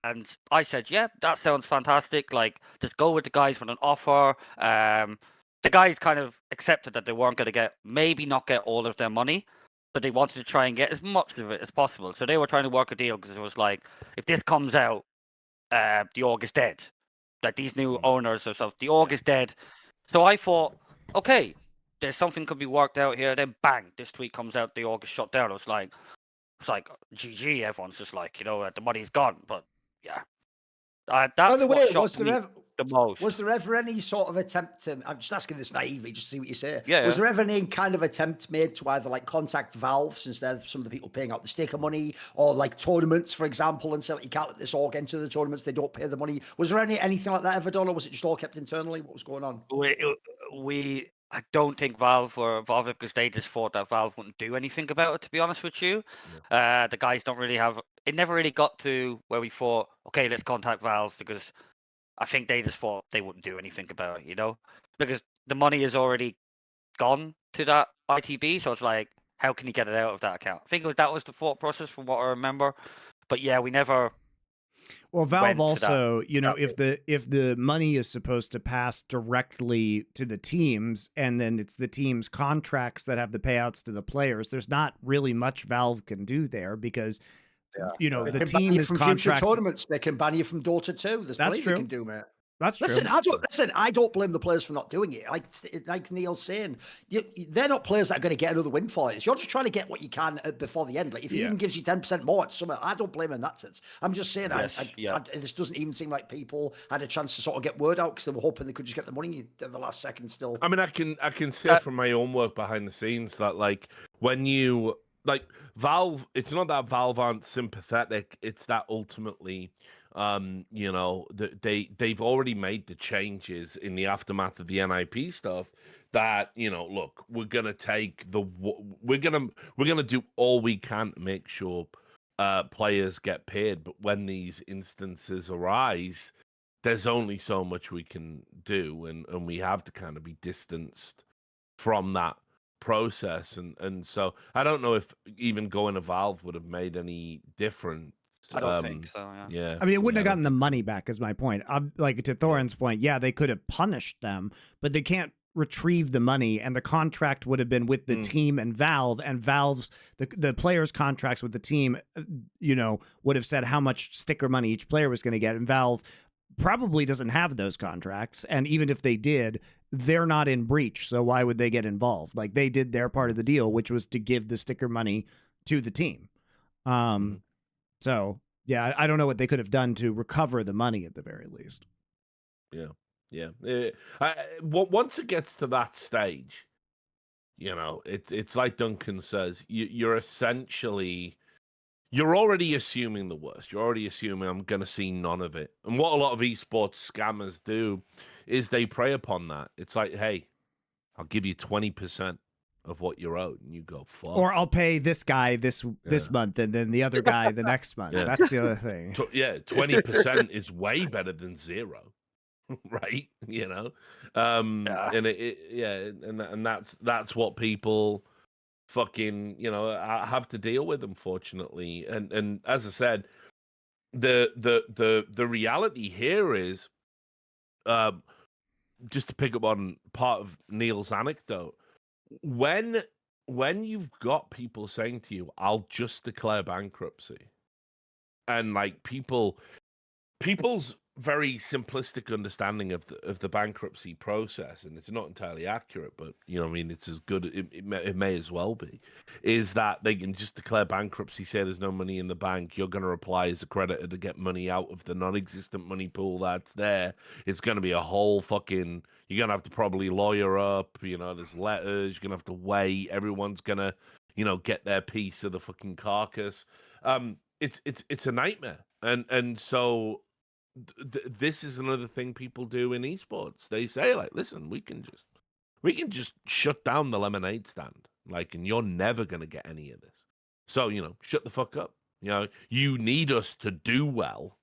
And I said, yeah, that sounds fantastic. Like, just go with the guys with an offer. The guys kind of accepted that they weren't going to get, maybe not get all of their money, but they wanted to try and get as much of it as possible. So they were trying to work a deal because it was like, if this comes out, the org is dead. Like these new owners or stuff, the org is dead. So I thought, okay, there's something could be worked out here. Then bang, this tweet comes out, the org is shut down. It's like GG. Everyone's just like, the money's gone. But yeah, By that's the what way, shocked me the most. was there ever any sort of attempt to? I'm just asking this naively, just to see what you say. Yeah, Was yeah. there ever any kind of attempt made to either like contact Valve, since they're some of the people paying out the sticker money, or like tournaments, for example, and say like, you can't let this all get into the tournaments, they don't pay the money? Was there anything like that ever done, or was it just all kept internally? What was going on? I don't think Valve were involved because they just thought that Valve wouldn't do anything about it, to be honest with you. The guys don't really have, it never really got to where we thought, okay, let's contact Valve, because I think they just thought they wouldn't do anything about it, because the money is already gone to that ITB. So it's like, how can you get it out of that account? I think that was the thought process from what I remember. But yeah, we never Well, Valve went to that. also, you know, that if the money is supposed to pass directly to the teams, and then it's the teams' contracts that have the payouts to the players, there's not really much Valve can do there because, you know, They the can ban team you is from future contracted. tournaments. They can ban you from Dota 2. There's That's plenty true. they can do, mate. That's true. Listen. I don't blame the players for not doing it. Like Neil's saying, they're not players that are going to get another win for it. You're just trying to get what you can before the end. Like if he even gives you 10% more at summer, I don't blame him in that sense. I'm just saying, this doesn't even seem like people had a chance to sort of get word out because they were hoping they could just get the money at the last second. Still, I mean, I can say from my own work behind the scenes that like when you like Valve, it's not that Valve aren't sympathetic. It's that ultimately, you know, they've already made the changes in the aftermath of the NIP stuff. That, you know, look, we're gonna do all we can to make sure players get paid. But when these instances arise, there's only so much we can do, and we have to kind of be distanced from that process. And so I don't know if even going to Valve would have made any difference. I don't think so. Yeah. I mean, it wouldn't yeah, have I gotten the don't think money back, is my point. Like to Thorin's point, yeah, they could have punished them, but they can't retrieve the money, and the contract would have been with the team and Valve's the players' contracts with the team, you know, would have said how much sticker money each player was going to get, and Valve probably doesn't have those contracts, and even if they did, they're not in breach, so why would they get involved? Like they did their part of the deal, which was to give the sticker money to the team. So yeah, I don't know what they could have done to recover the money at the very least. Yeah. Once it gets to that stage, you know, it's like Duncan says, you're essentially, you're already assuming the worst. You're already assuming I'm going to see none of it. And what a lot of esports scammers do is they prey upon that. It's like, hey, I'll give you 20% of what you're owed, and you go, fuck. Or I'll pay this guy this month, and then the other guy the next month. Yeah. That's the other thing. 20% is way better than zero. Right, you know, and and that's what people fucking, you know, have to deal with, unfortunately. And as I said, the reality here is, just to pick up on part of Neil's anecdote, when you've got people saying to you, "I'll just declare bankruptcy," and like people's very simplistic understanding of the bankruptcy process, and it's not entirely accurate, but you know, I mean, it's as good. It may as well be, is that they can just declare bankruptcy, say there's no money in the bank. You're going to apply as a creditor to get money out of the non-existent money pool that's there. It's going to be a whole fucking. You're going to have to probably lawyer up. You know, there's letters. You're going to have to wait. Everyone's going to, you know, get their piece of the fucking carcass. It's a nightmare, and so. This is another thing people do in esports. They say, like, listen, we can just shut down the lemonade stand, like, and you're never going to get any of this. So, you know, shut the fuck up. You know, you need us to do well,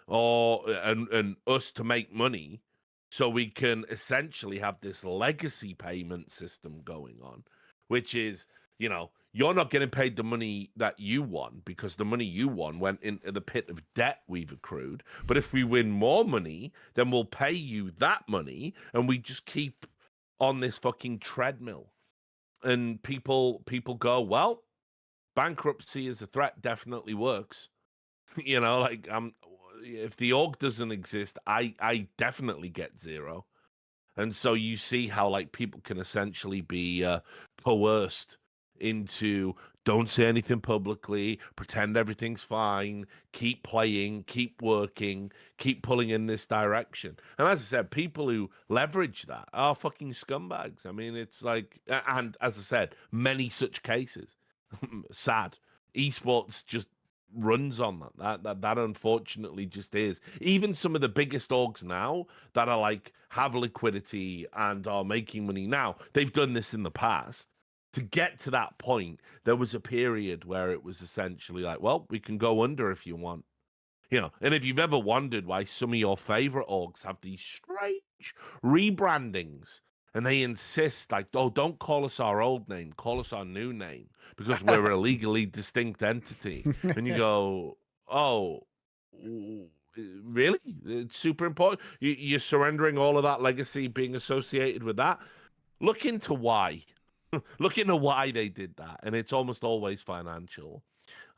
or and us to make money, so we can essentially have this legacy payment system going on, which is, you know, you're not getting paid the money that you won because the money you won went into the pit of debt we've accrued. But if we win more money, then we'll pay you that money, and we just keep on this fucking treadmill. And people go, well, bankruptcy as a threat definitely works. You know, like if the org doesn't exist, I definitely get zero. And so you see how like people can essentially be coerced into don't say anything publicly, pretend everything's fine, keep playing, keep working, keep pulling in this direction. And as I said, people who leverage that are fucking scumbags. I mean, it's like, and as I said, many such cases. Sad. Esports just runs on that unfortunately just is. Even some of the biggest orgs now that are like have liquidity and are making money now, they've done this in the past. To get to that point, there was a period where it was essentially like, well, we can go under if you want. You know, and if you've ever wondered why some of your favorite orgs have these strange rebrandings, and they insist, like, oh, don't call us our old name, call us our new name, because we're a legally distinct entity. And you go, oh, really? It's super important. You're surrendering all of that legacy being associated with that. Look into why. Look into why they did that, and it's almost always financial.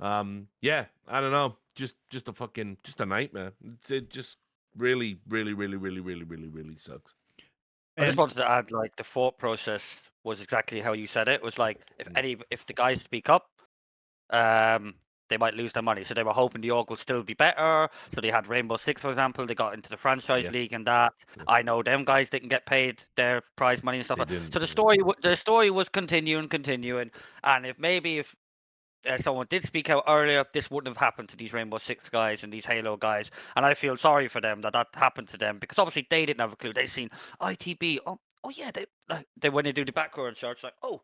Yeah, I don't know. Just a nightmare. It just really, really, really, really, really, really, really sucks. I just And wanted to add, like, the thought process was exactly how you said it. It was like, if the guys speak up, they might lose their money. So they were hoping the org will still be better. So they had Rainbow Six, for example. They got into the franchise Yeah. league and that. Yeah. I know them guys didn't get paid their prize money and stuff. They didn't. So the story was continuing, and if someone did speak out earlier, this wouldn't have happened to these Rainbow Six guys and these Halo guys. And I feel sorry for them that happened to them, because obviously they didn't have a clue. They seen ITB. Oh yeah, they when they do the background search, like, oh,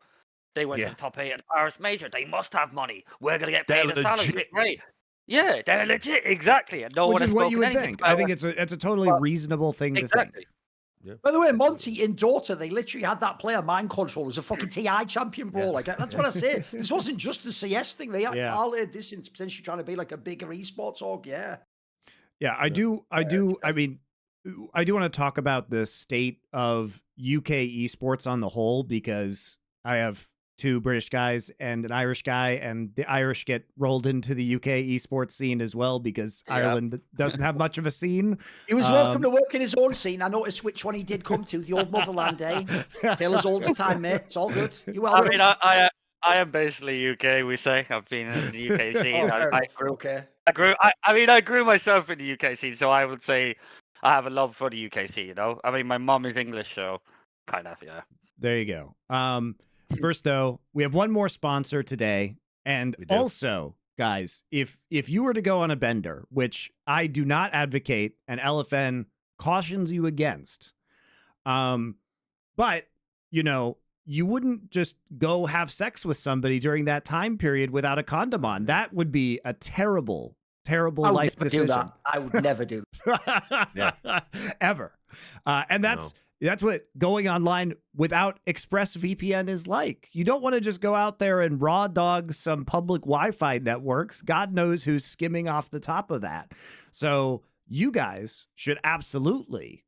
they went to Yeah. the top 8 at Paris Major. They must have money. We're gonna get They're paid a salary. legit. Great. Yeah, they're legit. Exactly. And no which one is has what you spoken would anything think. about I think it. it's a totally Well, reasonable thing to exactly. think. Yeah. By the way, Monty, in Dota, they literally had that player mind control as a fucking TI champion, bro. Yeah. Like, that's what I say. This wasn't just the CS thing. They Yeah. parlayed this into potentially trying to be like a bigger esports org. Yeah. Yeah, I do. I mean, I do want to talk about the state of UK esports on the whole, because I have two British guys and an Irish guy, and the Irish get rolled into the UK esports scene as well, because Yeah. Ireland doesn't have much of a scene. He was welcome to work in his own scene. I noticed which one he did come to, the old motherland, eh? Taylor's old time, mate. It's all good. You welcome. I mean, I am basically UK. We say I've been in the UK scene. Oh, fair I enough. grew. Okay. I grew myself in the UK scene, so I would say I have a love for the UK scene. You know, I mean, my mom is English, so kind of, yeah. There you go. First though, we have one more sponsor today, and We do. also, guys, if you were to go on a bender, which I do not advocate, and LFN cautions you against, but you know, you wouldn't just go have sex with somebody during that time period without a condom on. That would be a terrible, terrible I would life never decision. do that. I would never do that. Ever. And that's what going online without ExpressVPN is like. You don't want to just go out there and raw dog some public Wi-Fi networks. God knows who's skimming off the top of that. So you guys should absolutely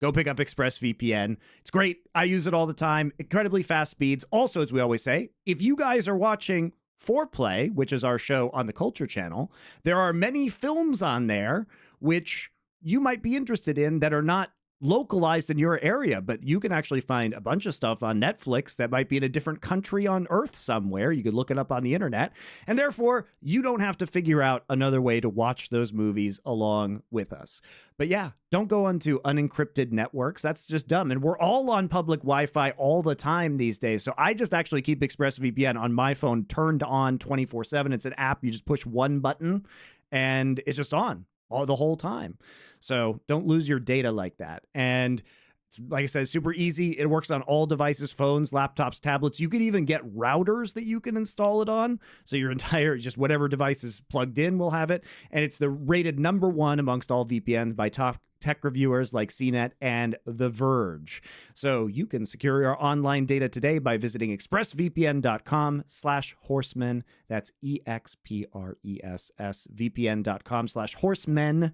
go pick up ExpressVPN. It's great. I use it all the time. Incredibly fast speeds. Also, as we always say, if you guys are watching Foreplay, which is our show on the Culture Channel, there are many films on there which you might be interested in that are not localized in your area, but you can actually find a bunch of stuff on Netflix that might be in a different country on Earth somewhere. You could look it up on the internet, and therefore you don't have to figure out another way to watch those movies along with us. But yeah, don't go onto unencrypted networks. That's just dumb. And we're all on public Wi-Fi all the time these days. So I just actually keep ExpressVPN on my phone turned on 24/7. It's an app. You just push one button and it's just on the whole time. So don't lose your data like that. And it's, like I said, super easy. It works on all devices, phones, laptops, tablets. You can even get routers that you can install it on. So your entire, just whatever device is plugged in will have it. And it's the rated #1 amongst all VPNs by top tech reviewers like CNET and The Verge. So you can secure your online data today by visiting expressvpn.com/horsemen. That's EXPRESS VPN.com/horsemen,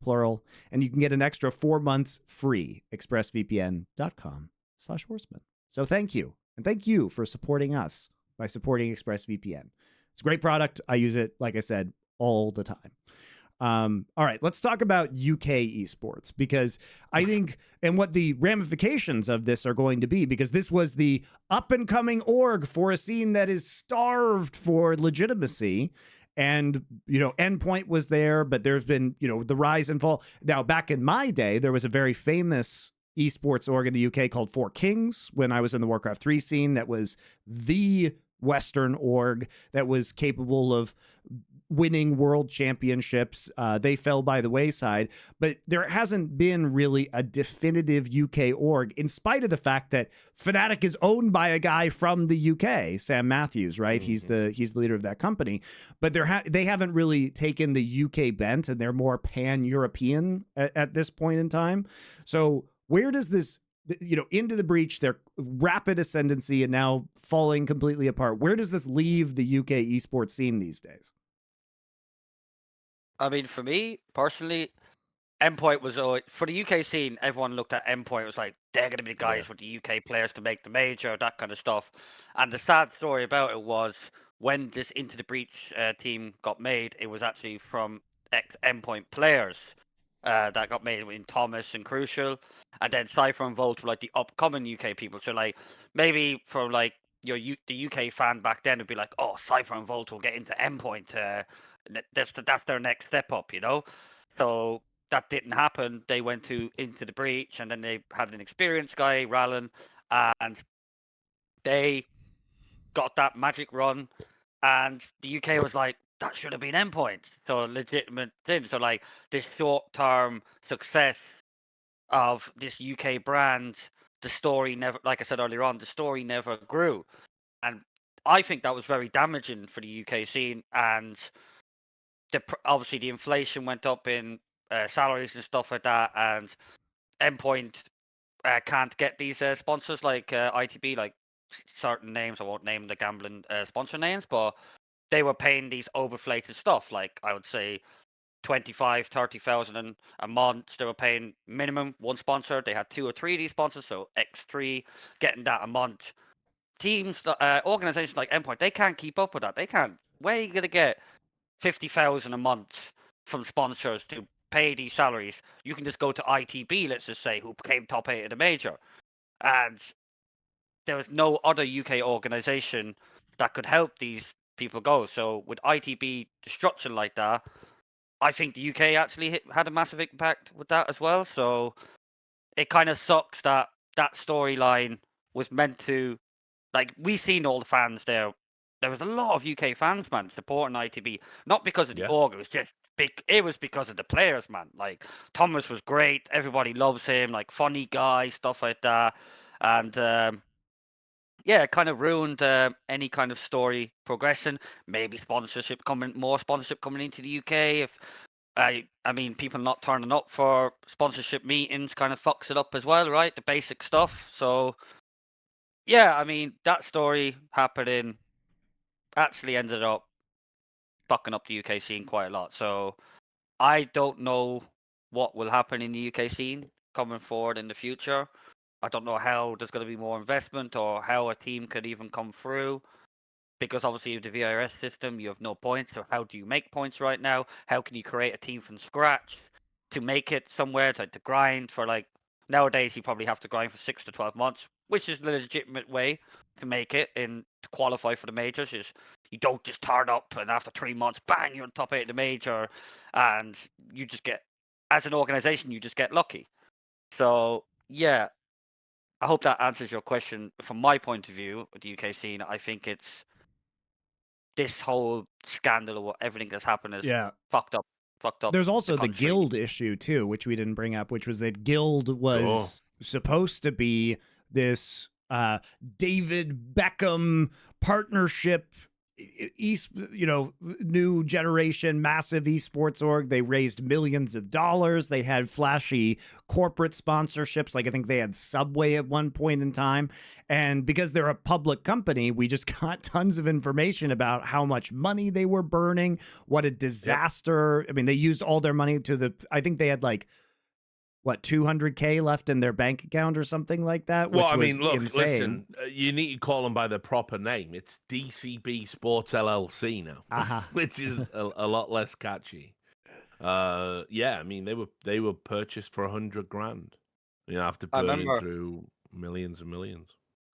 plural. And you can get an extra 4 months free. expressvpn.com/horsemen. So thank you. And thank you for supporting us by supporting ExpressVPN. It's a great product. I use it, like I said, all the time. All right, let's talk about UK esports, because I think, and what the ramifications of this are going to be, because this was the up and coming org for a scene that is starved for legitimacy. And, you know, Endpoint was there, but there's been, you know, the rise and fall. Now, back in my day, there was a very famous esports org in the UK called Four Kings when I was in the Warcraft 3 scene. That was the Western org that was capable of winning world championships. They fell by the wayside, but there hasn't been really a definitive UK org, in spite of the fact that Fnatic is owned by a guy from the UK, Sam Matthews, right? Mm-hmm. He's the leader of that company, but they haven't really taken the UK bent, and they're more pan-European at this point in time. So where does this, you know, Into the Breach, their rapid ascendancy and now falling completely apart, where does this leave the UK esports scene these days? I mean, for me personally, Endpoint was always, for the UK scene. Everyone looked at Endpoint. It was like they're going to be the guys with the UK players to make the major, that kind of stuff. And the sad story about it was when this Into the Breach team got made, it was actually from ex Endpoint players that got made in Thomas and Crucial, and then Cypher and Volt were like the upcoming UK people. So like maybe for like the UK fan back then would be like, oh, Cypher and Volt will get into Endpoint. That's their next step up, you know. So that didn't happen. They went to Into the Breach, and then they had an experienced guy, Rallen, and they got that magic run. And the UK was like, that should have been Endpoint. So a legitimate thing. So like this short-term success of this UK brand, the story never, like I said earlier on, the story never grew. And I think that was very damaging for the UK scene. And obviously the inflation went up in salaries and stuff like that. And Endpoint can't get these sponsors like ITB, like certain names. I won't name the gambling sponsor names, but they were paying these overflated stuff. Like I would say 25, 30,000 a month. They were paying minimum one sponsor. They had 2 or 3 of these sponsors, so X3 getting that a month. Teams, organizations like Endpoint, they can't keep up with that. They can't. Where are you gonna get 50,000 a month from sponsors to pay these salaries? You can just go to ITB, let's just say, who came top 8 of the major, and there was no other UK organization that could help these people go. So with ITB destruction like that, I think the UK actually had a massive impact with that as well. So it kind of sucks that that storyline was meant to, like, we seen all the fans there. There was a lot of UK fans, man, supporting ITB, not because of the Yeah. org. It was just big. It was because of the players, man. Like Thomas was great. Everybody loves him. Like funny guy, stuff like that. And yeah, it kind of ruined any kind of story progression. Maybe more sponsorship coming into the UK. If I mean, people not turning up for sponsorship meetings kind of fucks it up as well, right? The basic stuff. So yeah, I mean, that story happening actually ended up fucking up the UK scene quite a lot. So I don't know what will happen in the UK scene coming forward in the future. I don't know how there's going to be more investment or how a team could even come through. Because obviously with the VRS system, you have no points. So how do you make points right now? How can you create a team from scratch to make it somewhere to grind for like nowadays you probably have to grind for 6 to 12 months, which is the legitimate way to make it and to qualify for the majors. Is you don't just turn up and after 3 months, bang, you're on top 8 of the major, and you just get, as an organization, you just get lucky. So yeah, I hope that answers your question. From my point of view, with the UK scene, I think it's this whole scandal or everything that's happened is Yeah. fucked up There's also the country. guild issue too, which we didn't bring up, which was that guild was supposed to be this David Beckham partnership, new generation massive esports org. They raised millions of dollars. They had flashy corporate sponsorships. Like I think they had Subway at one point in time. And because they're a public company, we just got tons of information about how much money they were burning, what a disaster. Yep. I mean, they used all their money I think they had like, what, 200K left in their bank account or something like that? Well, which I was mean, look, insane. listen, you need to call them by their proper name. It's DCB Sports LLC now, which is a lot less catchy. Yeah, I mean, they were purchased for 100 grand, after burning through millions and millions.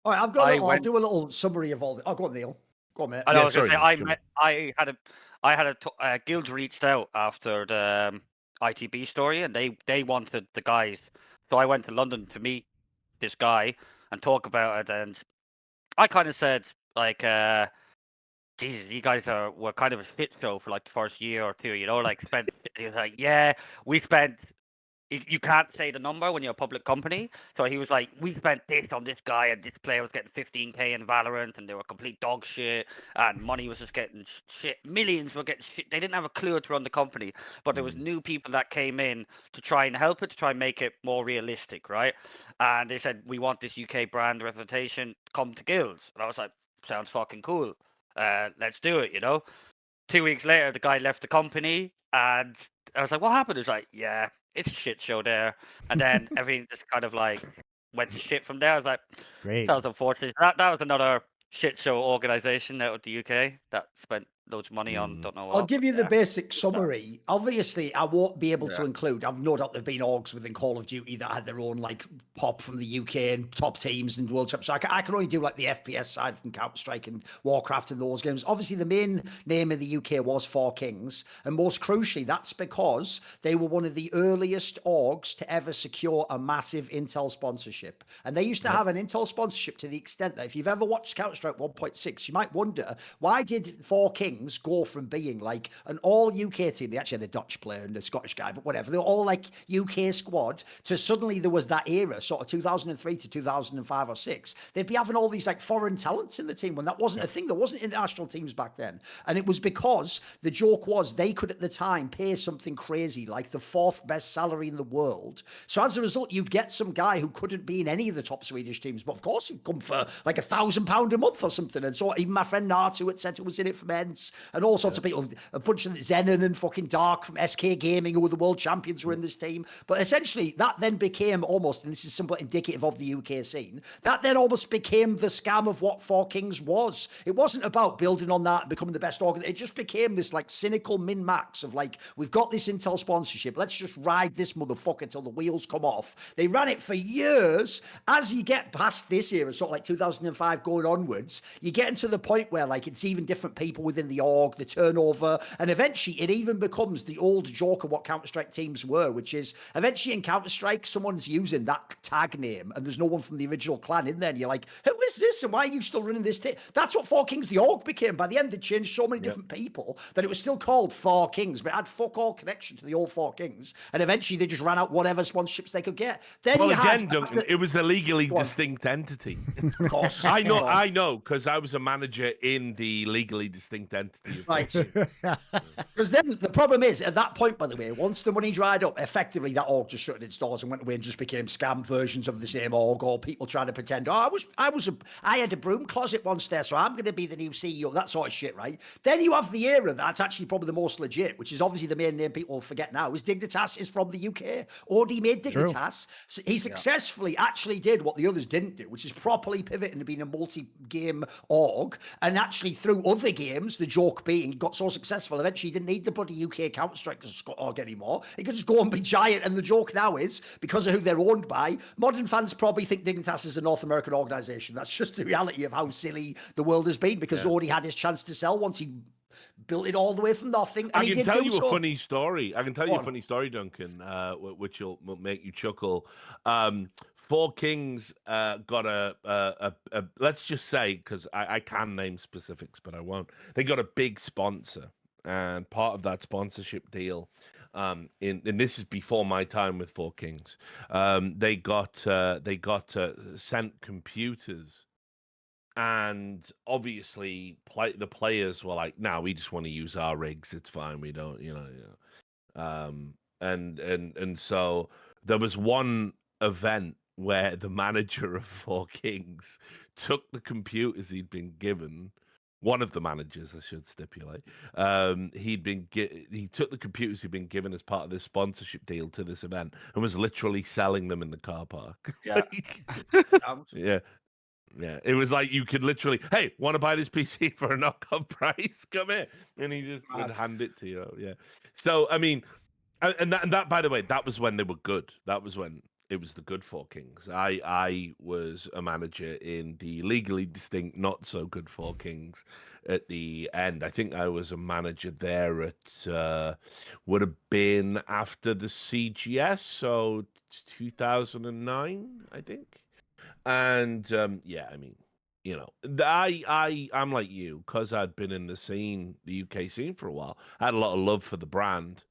All right, I'll do a little summary of all this. Oh, go on, Neil. Go on, mate. I was going to say, Mate, I had a guild reached out after the ITB story, and they wanted the guys. So I went to London to meet this guy and talk about it, and I kind of said like, Jesus, you guys were kind of a shit show for like the first year or two, like spent. He was like, yeah, we spent. You can't say the number when you're a public company. So he was like, we spent this on this guy, and this player was getting 15K in Valorant, and they were complete dog shit, and money was just getting shit. Millions were getting shit. They didn't have a clue to run the company, but there was new people that came in to try and help it, to try and make it more realistic, right? And they said, we want this UK brand reputation, come to guilds. And I was like, sounds fucking cool. Let's do it, 2 weeks later, the guy left the company, and I was like, "What happened?" It's like, "Yeah, it's a shit show there." And then everything just kind of like went to shit from there. I was like, Great. "That was unfortunate." That was another shit show organization out of the UK that spent loads of money on don't know what. I'll give you the Yeah. basic summary. Obviously, I won't be able to Yeah. include. I've no doubt there've been orgs within Call of Duty that had their own like pop from the UK and top teams and World Cup. So I can only do like the FPS side from Counter Strike and Warcraft and those games. Obviously, the main name in the UK was Four Kings, and most crucially, that's because they were one of the earliest orgs to ever secure a massive Intel sponsorship. And they used to have an Intel sponsorship to the extent that if you've ever watched Counter Strike 1.6, you might wonder why did Four Kings go from being like an all UK team? They actually had a Dutch player and a Scottish guy, but whatever. They were all like UK squad to suddenly there was that era, sort of 2003 to 2005 or 6. They'd be having all these like foreign talents in the team when that wasn't a thing. There wasn't international teams back then. And it was because the joke was they could at the time pay something crazy like the 4th best salary in the world. So as a result, you'd get some guy who couldn't be in any of the top Swedish teams, but of course he'd come for like £1,000 a month or something. And so even my friend Natu had said it was in it for Mens, and all sorts of people, a bunch of Zenon and fucking Dark from SK Gaming, who were the world champions, were in this team. But essentially, that then became almost, and this is somewhat indicative of the UK scene, that then almost became the scam of what Four Kings was. It wasn't about building on that and becoming the best organ. It just became this like cynical min-max of like, we've got this Intel sponsorship, let's just ride this motherfucker till the wheels come off. They ran it for years. As you get past this era, sort of like 2005 going onwards, you get into the point where like it's even different people within the org, the turnover, and eventually it even becomes the old joke of what Counter-Strike teams were, which is eventually in Counter-Strike, someone's using that tag name and there's no one from the original clan in there, and you're like, who is this and why are you still running this team? That's what Four Kings the org became. By the end, they changed so many different people that it was still called Four Kings, but it had fuck all connection to the old Four Kings, and eventually they just ran out whatever sponsorships they could get. Then Well, you again, had, Duncan, it was a legally distinct entity. of course, I know, because I was a manager in the legally distinct entity. Of right. course. Because then the problem is, at that point, by the way, once the money dried up, effectively that org just shut its doors and went away and just became scam versions of the same org, or people trying to pretend, oh, I had a broom closet once there, so I'm going to be the new CEO, that sort of shit, right? Then you have the era that's actually probably the most legit, which is obviously the main name people forget now, is Dignitas is from the UK. Audi made Dignitas. So he successfully actually did what the others didn't do, which is properly pivot into being a multi-game org, and actually through other games, the joke being, got so successful, eventually he didn't need the bloody UK Counter-Strike org anymore. He could just go and be giant, and the joke now is, because of who they're owned by, modern fans probably think Dignitas is a North American organisation. That's just the reality of how silly the world has been, because Audi had his chance to sell once he built it all the way from nothing. And I he can did tell do you so. a funny story. I can tell you a funny story, Duncan, which will make you chuckle. Four Kings got a let's just say, because I can name specifics, but I won't. They got a big sponsor, and part of that sponsorship deal, and this is before my time with Four Kings, they got sent computers. And obviously, the players were like, "No, we just want to use our rigs. It's fine. We don't, And so there was one event where the manager of Four Kings took the computers he'd been given. One of the managers, I should stipulate, he took the computers he'd been given as part of this sponsorship deal to this event and was literally selling them in the car park. Yeah. Yeah. Yeah, it was like you could literally, hey, want to buy this PC for a knockoff price? Come here, and he just would hand it to you. Yeah. So I mean, and that by the way, that was when they were good. That was when it was the good Four Kings. I was a manager in the legally distinct, not so good Four Kings at the end. I think I was a manager there at would have been after the CGS, so 2009, I think. And yeah, I mean, I'm like you, because I'd been in the scene, the UK scene for a while. I had a lot of love for the brand,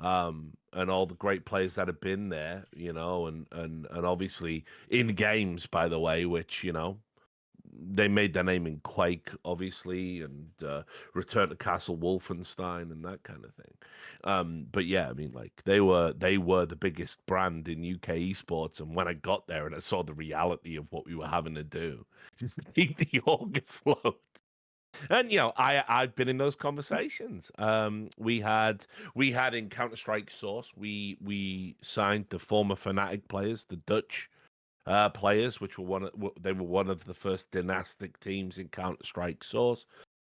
and all the great players that have been there, and obviously in games, by the way, which they made their name in Quake, obviously, and Return to Castle Wolfenstein and that kind of thing. But yeah, I mean, like they were the biggest brand in UK esports, and when I got there and I saw the reality of what we were having to do, just to keep the org afloat, And I've been in those conversations. We had in Counter-Strike Source, we signed the former Fnatic players, the Dutch players, which were they were one of the first dynastic teams in Counter-Strike Source.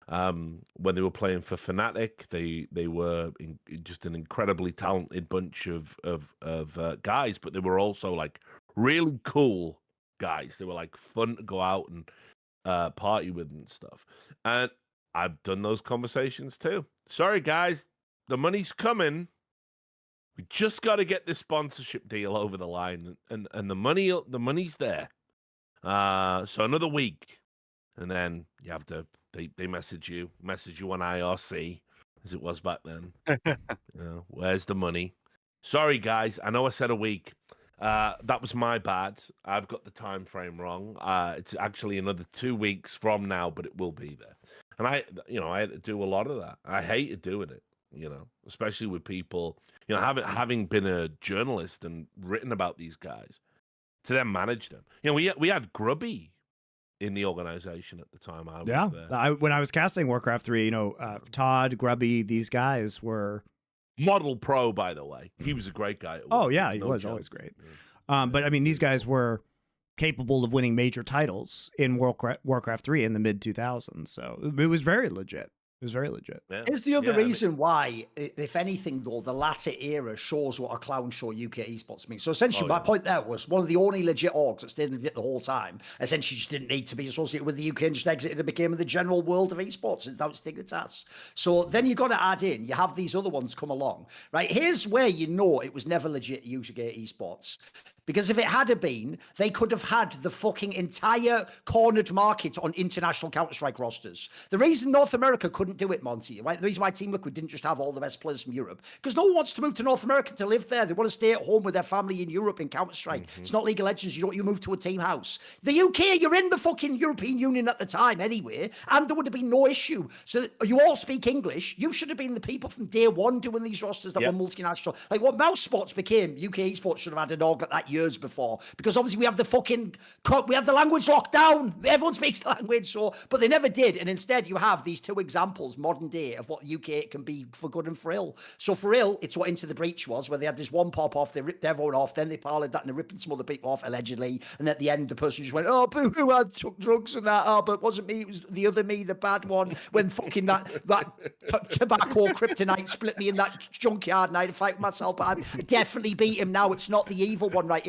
When they were playing for Fnatic, they were just an incredibly talented bunch of guys, but they were also like really cool guys. They were like fun to go out and party with and stuff. And I've done those conversations too. Sorry, guys, the money's coming. We just got to get this sponsorship deal over the line, and the money's there. So another week, and then you have to they message you on IRC as it was back then. Where's the money? Sorry, guys. I know I said a week. That was my bad. I've got the time frame wrong. It's actually another 2 weeks from now, but it will be there. And I had to do a lot of that. I hated doing it, especially with people, having been a journalist and written about these guys, to then manage them. We had Grubby in the organization at the time I was there. When I was casting Warcraft 3, Todd, Grubby, these guys were... Model pro, by the way. He was a great guy. Oh, yeah, he was always great. But, I mean, these guys were capable of winning major titles in Warcraft 3 in the mid-2000s. So it was very legit. It was very legit. Yeah. Here's the other reason why, if anything, though, the latter era shows what a clown show UK esports means. So essentially, my point there was one of the only legit orgs that stayed legit the whole time. Essentially, just didn't need to be associated with the UK and just exited and became in the general world of esports without stigmatitas. So then you got to add in, you have these other ones come along, right? Here's where you know it was never legit UK esports. Because if it had been, they could have had the fucking entire cornered market on international Counter-Strike rosters. The reason North America couldn't do it, Monty, right? The reason why Team Liquid didn't just have all the best players from Europe, because no one wants to move to North America to live there. They want to stay at home with their family in Europe in Counter-Strike. It's not League of Legends. You move to a team house. The UK, you're in the fucking European Union at the time anyway, and there would have been no issue. So you all speak English. You should have been the people from day one doing these rosters that were multinational. Like what Mouse Sports became, UK Esports should have had an org like that years before, because obviously we have the language locked down. Everyone speaks the language, but they never did. And instead you have these two examples, modern day, of what UK can be for good and for ill. So for ill, it's what Into the Breach was, where they had this one pop off, they ripped everyone off, then they parlayed that and they're ripping some other people off, allegedly. And at the end, the person just went, oh, boo-hoo, I took drugs and that, but it wasn't me, it was the other me, the bad one, when fucking that tobacco kryptonite split me in that junkyard and I had to fight with myself, but I definitely beat him now. It's not the evil one, right?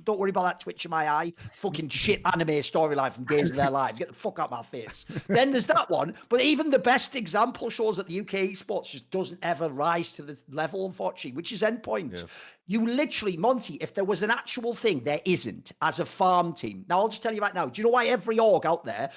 Don't worry about that twitch in my eye. Fucking shit anime storyline from Days of Their Lives. Get the fuck out of my face. Then there's that one. But even the best example shows that the UK esports just doesn't ever rise to the level, unfortunately, which is Endpoint. Yeah. You literally, Monty, if there was an actual thing, there isn't, as a farm team. Now, I'll just tell you right now, do you know why every org out there,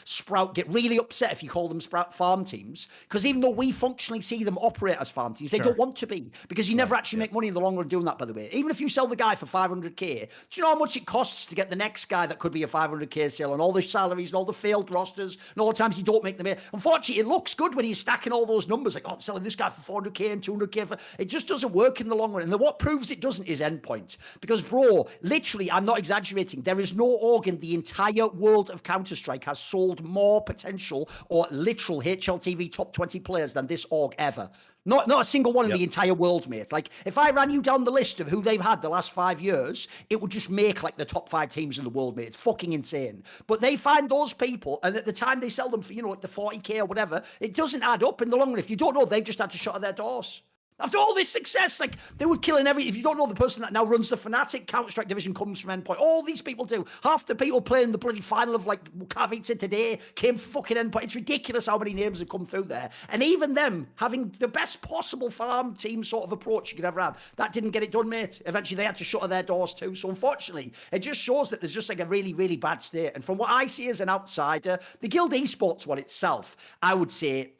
Sprout, get really upset if you call them Sprout farm teams? Because even though we functionally see them operate as farm teams, they don't want to be, because you never actually make money in the long run doing that, by the way. Even if you sell the guy for 500k, do you know how much it costs to get the next guy that could be a 500k sale, and all the salaries and all the failed rosters and all the times you don't make them? Unfortunately, it looks good when you're stacking all those numbers, like, oh, I'm selling this guy for 400k and 200k. It just doesn't work in the long run. And what proves it doesn't is Endpoint. Because, bro, literally, I'm not exaggerating, there is no org in the entire world of Counter-Strike has sold more potential or literal HLTV top 20 players than this org ever. Not a single one in the entire world, mate. Like, if I ran you down the list of who they've had the last 5 years, it would just make, like, the top 5 teams in the world, mate. It's fucking insane. But they find those people, and at the time they sell them for, like, the 40k or whatever, it doesn't add up in the long run. If you don't know, they've just had to shut their doors. After all this success, like, they were killing if you don't know, the person that now runs the Fnatic Counter-Strike division comes from Endpoint. All these people do. Half the people playing the bloody final of, like, Katowice today came from fucking Endpoint. It's ridiculous how many names have come through there. And even them having the best possible farm team sort of approach you could ever have, that didn't get it done, mate. Eventually, they had to shut their doors too. So, unfortunately, it just shows that there's just, like, a really, really bad state. And from what I see as an outsider, the Guild Esports one itself, I would say,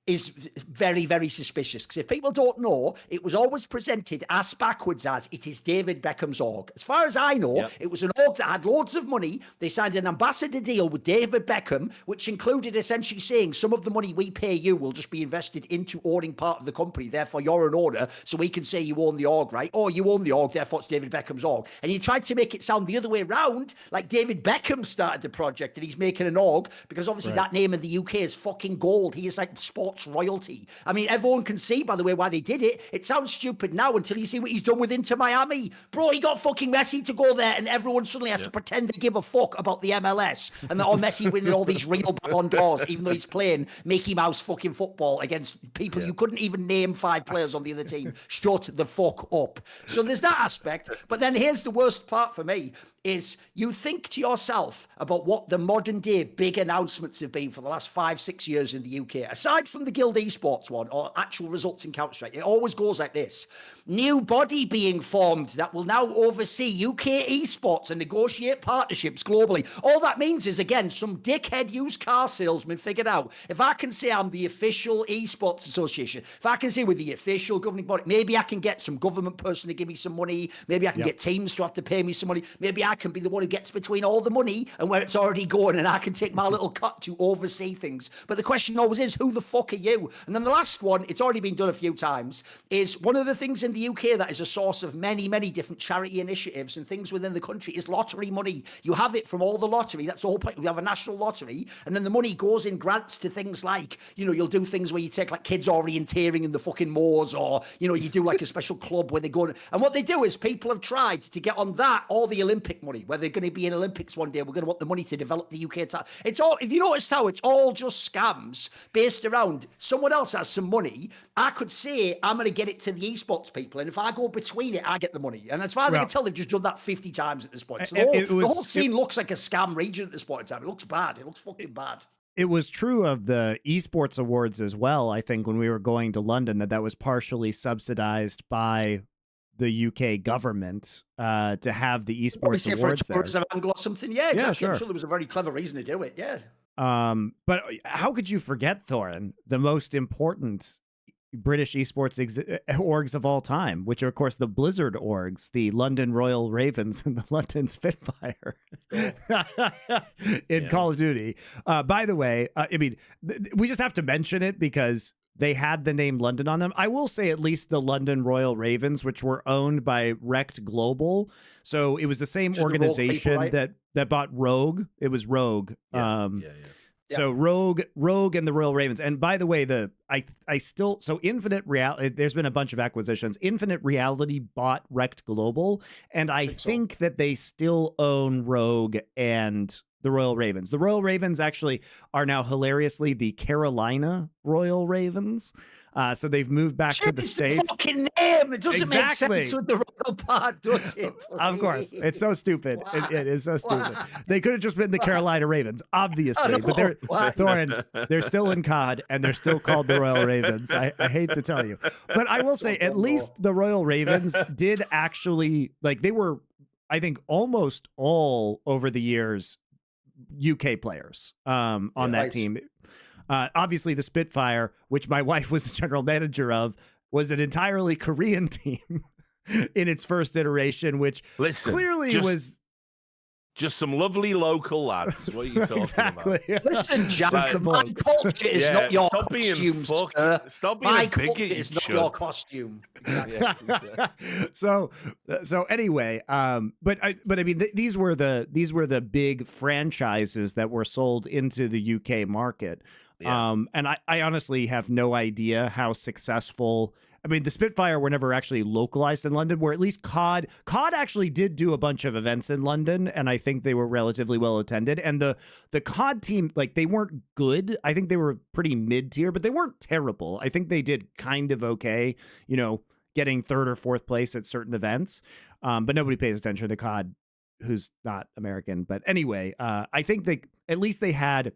is very, very suspicious. Because if people don't know, it was always presented as backwards as it is David Beckham's org. As far as I know, it was an org that had loads of money. They signed an ambassador deal with David Beckham, which included essentially saying some of the money we pay you will just be invested into owning part of the company. Therefore, you're an owner, so we can say you own the org, right? Or you own the org, therefore it's David Beckham's org. And you tried to make it sound the other way around, like David Beckham started the project and he's making an org, because obviously that name in the UK is fucking gold. He is like sports royalty. I mean, everyone can see, by the way, why they did it. It sounds stupid now until you see what he's done with Inter Miami. Bro, he got fucking Messi to go there and everyone suddenly has to pretend they give a fuck about the MLS and that Messi winning all these real Ballon d'Ors, even though he's playing Mickey Mouse fucking football against people you couldn't even name 5 players on the other team. Shut the fuck up. So there's that aspect. But then here's the worst part for me is you think to yourself about what the modern day big announcements have been for the last 5-6 years in the UK. Aside from the Guild Esports one or actual results in Counter-Strike, it always goes like this. New body being formed that will now oversee UK esports and negotiate partnerships globally. All that means is, again, some dickhead used car salesman figured out, if I can say I'm the official esports association, if I can say we're the official governing body, maybe I can get some government person to give me some money, maybe I can get teams to have to pay me some money, maybe I can be the one who gets between all the money and where it's already going, and I can take my little cut to oversee things. But the question always is, who the fuck are you? And then the last one, it's already been done a few times, is one of the things in the UK that is a source of many, many different charity initiatives and things within the country is lottery money. You have it from all the lottery. That's the whole point. We have a national lottery, and then the money goes in grants to things like, you know, you'll do things where you take like kids orienteering in the fucking moors, or, you know, you do like a special club where they go. And what they do is people have tried to get on that or the Olympic money, where they're going to be in Olympics one day. We're going to want the money to develop the UK. It's all, if you noticed how it's all just scams based around someone else has some money. I could say I'm going to get it to the esports people, and if I go between it, I get the money. And as far as I can tell, they've just done that 50 times at this point. So the whole scene looks like a scam region at this point in time. It looks bad. It looks fucking bad. It was true of the esports awards as well. I think when we were going to London, that was partially subsidized by the UK government to have the esports awards there. For a angle or something. Yeah, exactly. Yeah, sure. I'm sure there was a very clever reason to do it. Yeah. But how could you forget, Thorin, the most important British esports orgs of all time, which are, of course, the Blizzard orgs, the London Royal Ravens and the London Spitfire in Call of Duty. By the way, I mean, we just have to mention it because they had the name London on them. I will say at least the London Royal Ravens, which were owned by Rect Global. So it was the same organization that bought Rogue. It was Rogue. So Rogue and the Royal Ravens. And by the way, Infinite Reality, there's been a bunch of acquisitions. Infinite Reality bought Rect Global, and I think that they still own Rogue and the Royal Ravens. The Royal Ravens actually are now hilariously the Carolina Royal Ravens. So they've moved back to the States. Fucking name. It doesn't make sense with the royal part, does it? Of course. It's so stupid. It is so stupid. They could have just been the Carolina Ravens, obviously. But Thorin, they're still in COD, and they're still called the Royal Ravens. I hate to tell you. But I will say, at least the Royal Ravens did actually, like, they were, I think, almost all over the years UK players on that team. Obviously, the Spitfire, which my wife was the general manager of, was an entirely Korean team in its first iteration, which clearly was just some lovely local lads. What are you talking about? Listen, Jack, my culture is not your costume, sir. Stop being my a culture bigot, is not your costume. So anyway, but I mean, these were the big franchises that were sold into the UK market. And I honestly have no idea how successful. I mean, the Spitfire were never actually localized in London, where at least COD actually did do a bunch of events in London, and I think they were relatively well attended. And the COD team, like, they weren't good. I think they were pretty mid-tier, but they weren't terrible. I think they did kind of okay, you know, getting 3rd or 4th place at certain events. But nobody pays attention to COD who's not American. But anyway, I think at least they had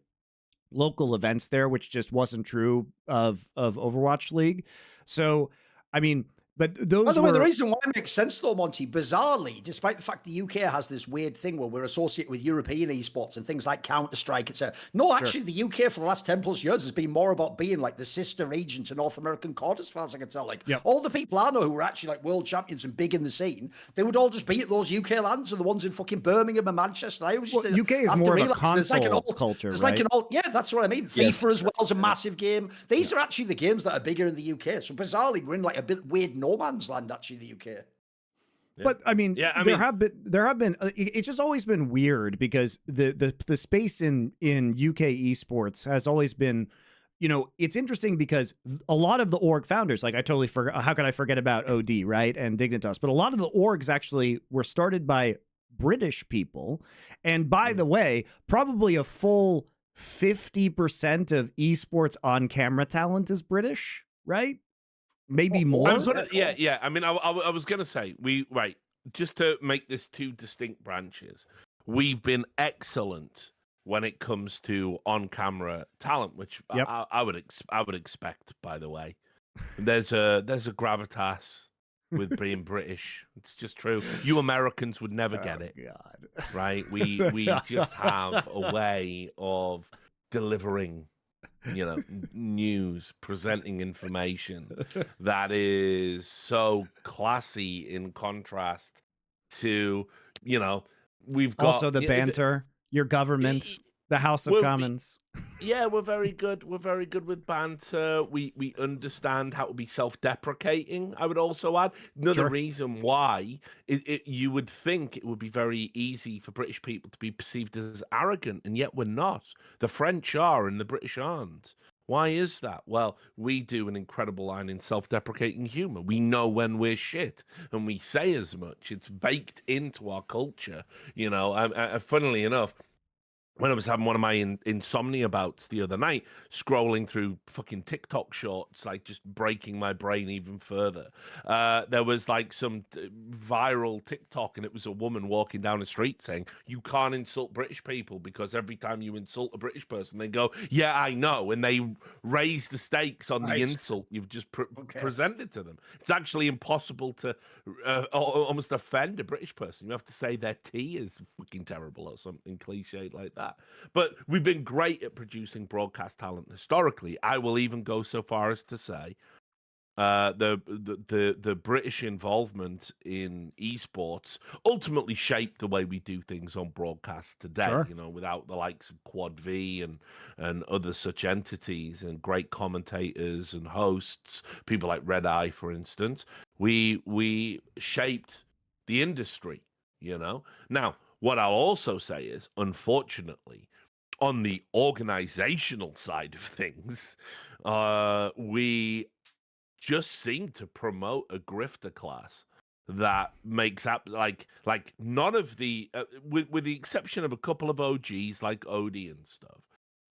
local events there, which just wasn't true of Overwatch League. So, I mean, But By those the way, the were reason why it makes sense though, Monty, bizarrely, despite the fact the UK has this weird thing where we're associated with European esports and things like Counter-Strike, etc. No, actually, the UK for the last 10 plus years has been more about being like the sister region to North American COD, as far as I can tell. Like Yep. all the people I know who were actually like world champions and big in the scene, they would all just be at those UK lands, and the ones in fucking Birmingham and Manchester. I was well, just UK is have more to of a realize there's like an console old culture, there's right? like an old that's what I mean. Yeah. FIFA as well is a massive game. These are actually the games that are bigger in the UK. So bizarrely, we're in like a bit weird no man's land actually, the UK. Yeah. But I mean, Yeah, I there mean- have been. It's just always been weird because the space in UK esports has always been, you know, it's interesting because a lot of the org founders, like I totally forgot. How could I forget about OD, right, and Dignitas? But a lot of the orgs actually were started by British people, and by the way, probably a full 50% of esports on camera talent is British, right? Maybe more. Yeah. I mean, I was gonna say just to make this two distinct branches. We've been excellent when it comes to on-camera talent, which Yep. I would expect. By the way, there's a gravitas with being British. It's just true. You Americans would never get it, God. right? We just have a way of delivering, you know, news, presenting information that is so classy in contrast to, you know, we've got Also the banter, your government, the House of Well, Commons. Yeah, we're very good. We're very good with banter. We understand how to be self-deprecating. I would also add another Sure. reason why you would think it would be very easy for British people to be perceived as arrogant, and yet we're not. The French are, and the British aren't. Why is that? Well, we do an incredible line in self-deprecating humor. We know when we're shit, and we say as much. It's baked into our culture. You know, funnily enough, when I was having one of my insomnia bouts the other night, scrolling through fucking TikTok shorts, like just breaking my brain even further, there was like some viral TikTok, and it was a woman walking down the street saying, "You can't insult British people because every time you insult a British person, they go, 'Yeah, I know,' and they raise the stakes on the insult you've just presented to them. It's actually impossible to almost offend a British person. You have to say their tea is fucking terrible or something cliched like that. But we've been great at producing broadcast talent historically. I will even go so far as to say the British involvement in esports ultimately shaped the way we do things on broadcast today. Sure. You know, without the likes of Quad V and other such entities and great commentators and hosts, people like Red Eye, for instance, we shaped the industry. You know, now what I'll also say is, unfortunately, on the organizational side of things, we just seem to promote a grifter class that makes up like none of the with the exception of a couple of OGs like Odie and stuff.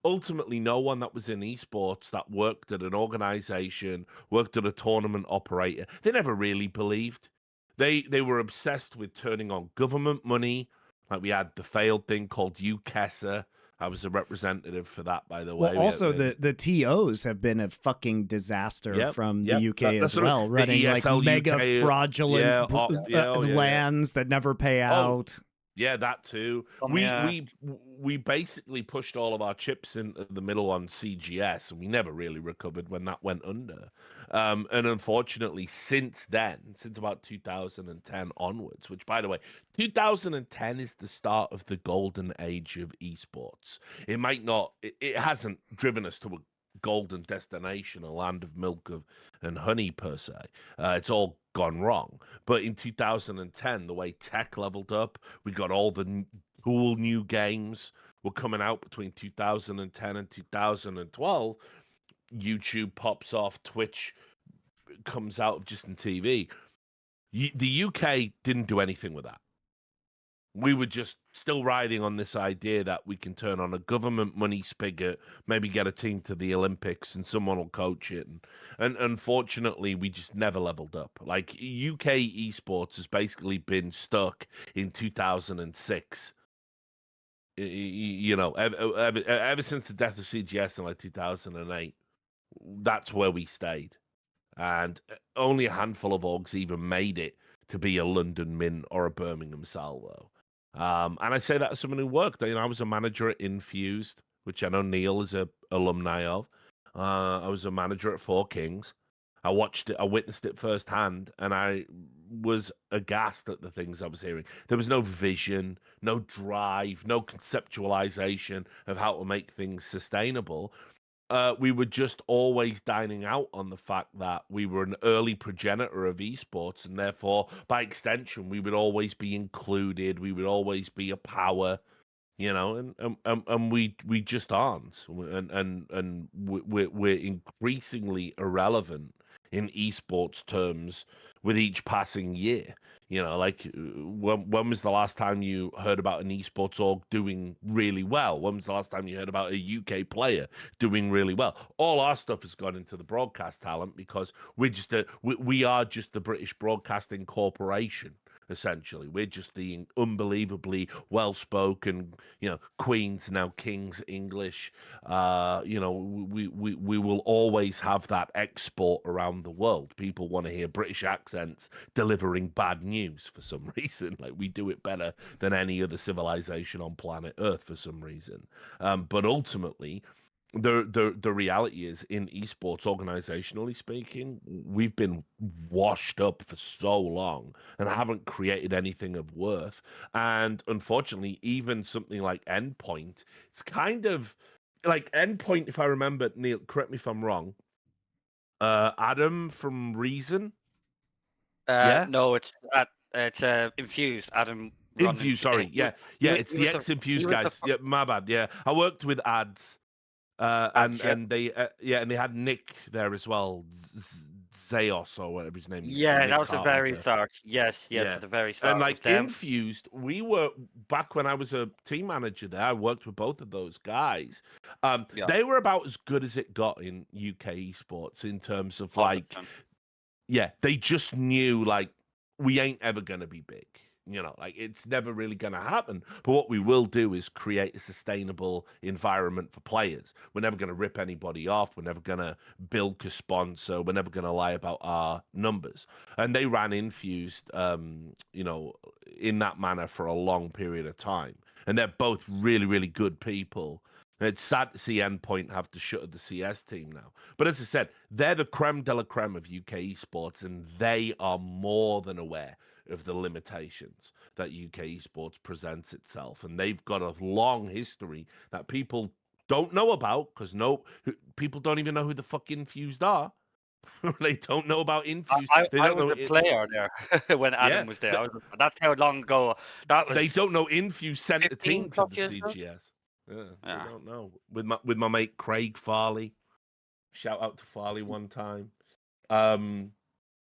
Ultimately, no one that was in esports that worked at an organization, worked at a tournament operator, they never really believed. They were obsessed with turning on government money. Like we had the failed thing called UKESA. I was a representative for that, by the way. Well, also the TOs have been a fucking disaster from the UK as well, running like mega fraudulent lands that never pay out. Yeah, that too. We basically pushed all of our chips into the middle on CGS, and we never really recovered when that went under. And unfortunately, since then, since about 2010 onwards, which, by the way, 2010 is the start of the golden age of esports. It might not, it hasn't driven us to a golden destination, a land of milk and honey per se. It's all gone wrong. But in 2010, the way tech leveled up, we got all the cool new games were coming out between 2010 and 2012. YouTube pops off, Twitch comes out of just in TV. The UK didn't do anything with that. We were just still riding on this idea that we can turn on a government money spigot, maybe get a team to the Olympics and someone will coach it. And unfortunately, we just never leveled up. Like UK esports has basically been stuck in 2006. You know, ever since the death of CGS in like 2008, that's where we stayed. and only a handful of orgs even made it to be a London Mint or a Birmingham Salvo. And I say that as someone who worked. I was a manager at Infused, which I know Neil is a alumni of. I was a manager at Four Kings. I watched it, I witnessed it firsthand, and I was aghast at the things I was hearing. There was no vision, no drive, no conceptualization of how to make things sustainable. We were just always dining out on the fact that we were an early progenitor of esports, and therefore, by extension, we would always be included. We would always be a power, and we just aren't, and we're increasingly irrelevant in esports terms with each passing year. Like when was the last time you heard about an esports org doing really well? When was the last time you heard about a UK player doing really well? All our stuff has gone into the broadcast talent because we are just the British Broadcasting Corporation. Essentially, we're just the unbelievably well-spoken, Queens, now King's English. We will always have that export around the world. People want to hear British accents delivering bad news for some reason. Like, we do it better than any other civilization on planet Earth for some reason. But ultimately, the reality is, in esports, organizationally speaking, we've been washed up for so long and haven't created anything of worth. And unfortunately, even something like Endpoint, it's kind of like Endpoint, if I remember, Neil, correct me if I'm wrong. Adam from Reason, yeah? No, it's Infused. Adam run Infuse, sorry. Yeah, he, it's he the was the he ex-Infuse was the guys. Yeah, my bad. Yeah, I worked with ads. ads, yeah. And they and they had Nick there as well, Zeos or whatever his name used to be, Yeah, that Nick was the very Carpenter. start. Yes, Yeah, at the very and start. It was like them. Infused, we were back when I was a team manager there. I worked with both of those guys. Yeah, They were about as good as it got in UK esports in terms of like, 100%. yeah, they just knew like we ain't ever gonna be big. Like it's never really going to happen. But what we will do is create a sustainable environment for players. We're never going to rip anybody off. We're never going to bilk a sponsor. We're never going to lie about our numbers. And they ran Infused, in that manner for a long period of time. And they're both really, really good people. And it's sad to see Endpoint have to shutter the CS team now. But as I said, they're the creme de la creme of UK esports, and they are more than aware of the limitations that UK esports presents itself. And they've got a long history that people don't know about because people don't even know who the fuck Infused are. They don't know about Infused. They I don't was know a it. player there when Yeah, Adam was there. That's how long ago. That was they don't know Infused sent a 15 team to plus the years ago. CGS. Yeah, they Yeah. don't know. With my mate Craig Farley. Shout out to Farley one time.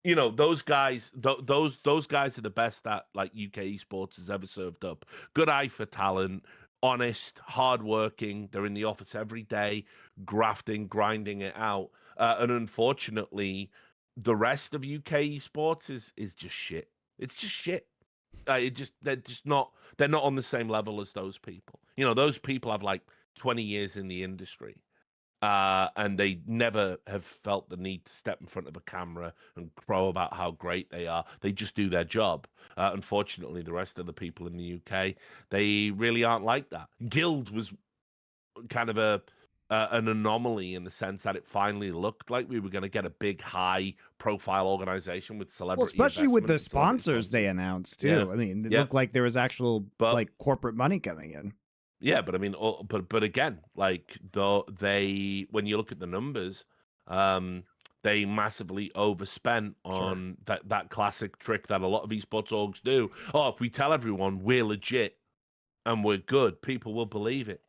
Those guys, those guys are the best that like UK esports has ever served up. Good eye for talent, honest, hardworking. They're in the office every day, grafting, grinding it out. And unfortunately, the rest of UK esports is just shit. It's just shit. They're not on the same level as those people. Those people have like 20 years in the industry, and they never have felt the need to step in front of a camera and crow about how great they are. They just do their job. Unfortunately, the rest of the people in the UK, they really aren't like that. Guild was kind of an anomaly in the sense that it finally looked like we were going to get a big, high-profile organization with Well, celebrity especially with investment the and celebrity sponsors they sponsors. announced Yeah, too. I mean, it yeah. looked like there was actual But like corporate money coming in. yeah, but I mean, but again, like when you look at the numbers, they massively overspent Sure. on that classic trick that a lot of esports orgs do. Oh, if we tell everyone we're legit and we're good, people will believe it.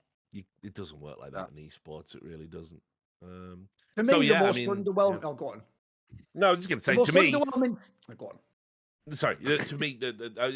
It doesn't work like that in esports. It really doesn't. For So me, the yeah, I most mean, yeah. underwhelming. Oh, go on. No, I'm just gonna The say to most me, underwhelming. Oh, go on. sorry, to me,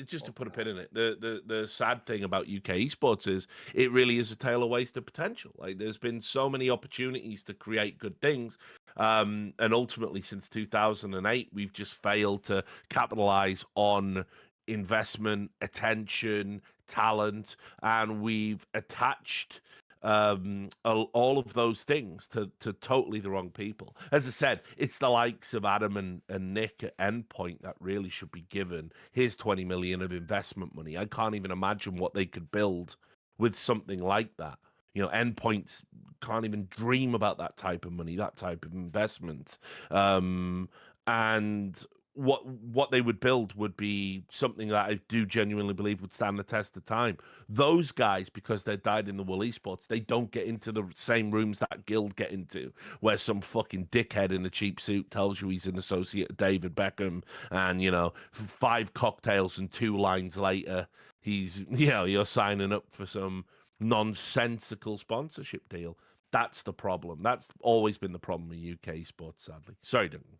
just to put a pin in it, the sad thing about UK esports is it really is a tale of wasted potential. Like there's been so many opportunities to create good things, and ultimately since 2008, we've just failed to capitalize on investment, attention, talent, and we've attached all of those things to totally the wrong people. As I said, it's the likes of Adam and Nick at Endpoint that really should be given. Here's 20 million of investment money. I can't even imagine what they could build with something like that. Endpoints can't even dream about that type of money, that type of investment. And what they would build would be something that I do genuinely believe would stand the test of time. Those guys, because they're dyed in the wool esports, they don't get into the same rooms that Guild get into, where some fucking dickhead in a cheap suit tells you he's an associate of David Beckham, and 5 cocktails and 2 lines later, you're signing up for some nonsensical sponsorship deal. That's the problem. That's always been the problem with UK sports, sadly. Sorry, Duncan.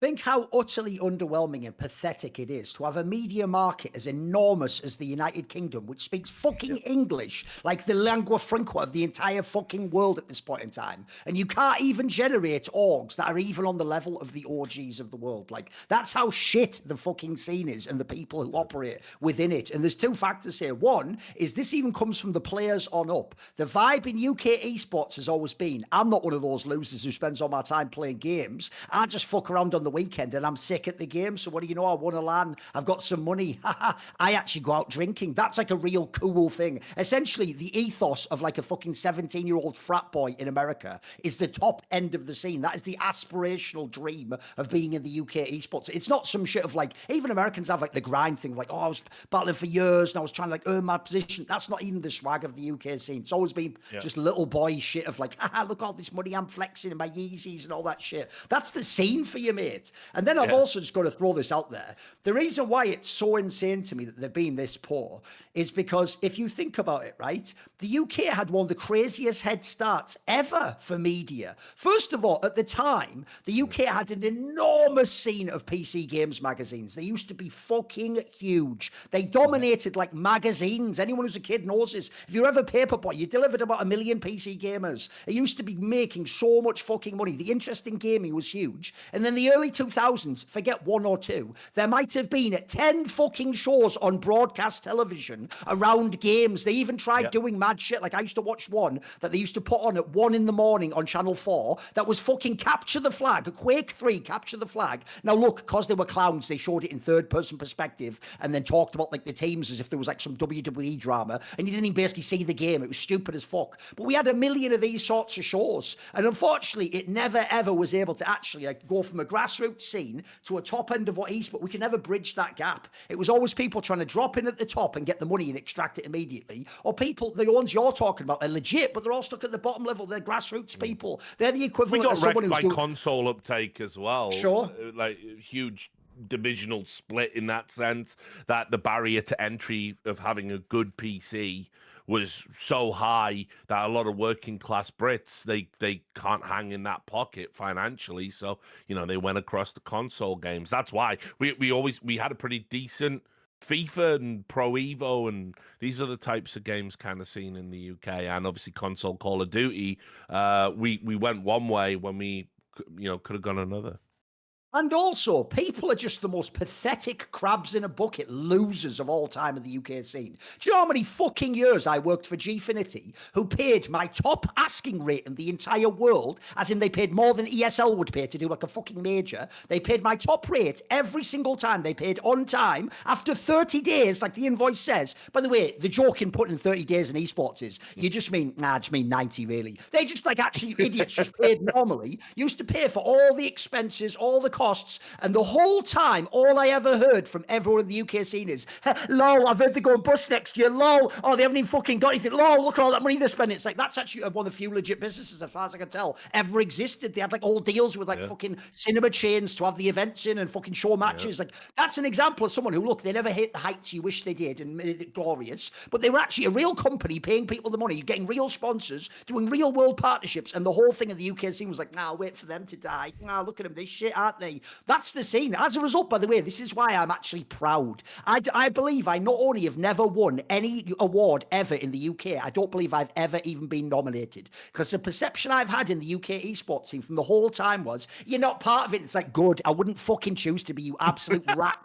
Think how utterly underwhelming and pathetic it is to have a media market as enormous as the United Kingdom, which speaks fucking English like the lingua franca of the entire fucking world at this point in time. And you can't even generate orgs that are even on the level of the orgies of the world. Like, that's how shit the fucking scene is and the people who operate within it. And there's 2 factors here. One is this even comes from the players on up. The vibe in UK esports has always been, I'm not one of those losers who spends all my time playing games. I just fuck around on the weekend and I'm sick at the game. So what do you know? I won a LAN. I've got some money. I actually go out drinking. That's like a real cool thing. Essentially, the ethos of like a fucking 17-year-old frat boy in America is the top end of the scene. That is the aspirational dream of being in the UK esports. It's not some shit of like, even Americans have like the grind thing, like, I was battling for years and I was trying to like earn my position. That's not even the swag of the UK scene. It's always been just little boy shit of like, look all this money I'm flexing and my Yeezys and all that shit. That's the scene for you, mate. And then I've also just got to throw this out there. The reason why it's so insane to me that they've been this poor is because if you think about it, right, the UK had one of the craziest head starts ever for media. First of all, at the time, the UK had an enormous scene of PC games magazines. They used to be fucking huge. They dominated like magazines. Anyone who's a kid knows this. If you're ever Paperboy, you delivered about 1 million PC gamers. It used to be making so much fucking money. The interest in gaming was huge. And then the early 2000s, forget 1 or 2, there might have been 10 fucking shows on broadcast television around games. They even tried doing mad shit. Like I used to watch one that they used to put on at 1 in the morning on Channel 4 that was fucking Capture the Flag, Quake 3, Capture the Flag. Now look, because they were clowns, they showed it in third-person perspective and then talked about like the teams as if there was like some WWE drama, and you didn't even basically see the game. It was stupid as fuck. But we had 1 million of these sorts of shows, and unfortunately it never ever was able to actually like go from a grassroots scene to a top end of what esports. We could never bridge that gap. It was always people trying to drop in at the top and get the money and extract it immediately, or people, the ones you're talking about, are legit, but they're all stuck at the bottom level. They're grassroots people. They're the equivalent of someone who's doing console uptake as well. Sure. Like huge divisional split in that sense, that the barrier to entry of having a good PC was so high that a lot of working class Brits, they can't hang in that pocket financially, so they went across the console games. That's why we had a pretty decent FIFA and Pro Evo, and these are the types of games kind of seen in the UK, and obviously console Call of Duty. We went one way when we could have gone another. And also, people are just the most pathetic crabs in a bucket losers of all time in the UK scene. Do you know how many fucking years I worked for Gfinity, who paid my top asking rate in the entire world, as in they paid more than ESL would pay to do like a fucking major. They paid my top rate every single time. They paid on time after 30 days, like the invoice says. By the way, the joke in putting 30 days in esports is, you just mean 90 really. They just like actually idiots just paid normally. Used to pay for all the expenses, all the costs, and the whole time, all I ever heard from everyone in the UK scene is, lol, I've heard they're going bust next year, lol, oh, they haven't even fucking got anything, lol, look at all that money they're spending. It's like, that's actually one of the few legit businesses, as far as I can tell, ever existed. They had like all deals with like fucking cinema chains to have the events in and fucking show matches. Like, that's an example of someone who, look, they never hit the heights you wish they did and made it glorious, but they were actually a real company paying people the money, getting real sponsors, doing real world partnerships, and the whole thing in the UK scene was like, nah, I'll wait for them to die. Nah, look at them, they shit, aren't they? me. That's the scene. As a result, by the way, this is why I'm actually proud. I believe I not only have never won any award ever in the UK, I don't believe I've ever even been nominated. Because the perception I've had in the UK esports scene from the whole time was, you're not part of it. It's like, good, I wouldn't fucking choose to be, you absolute rat,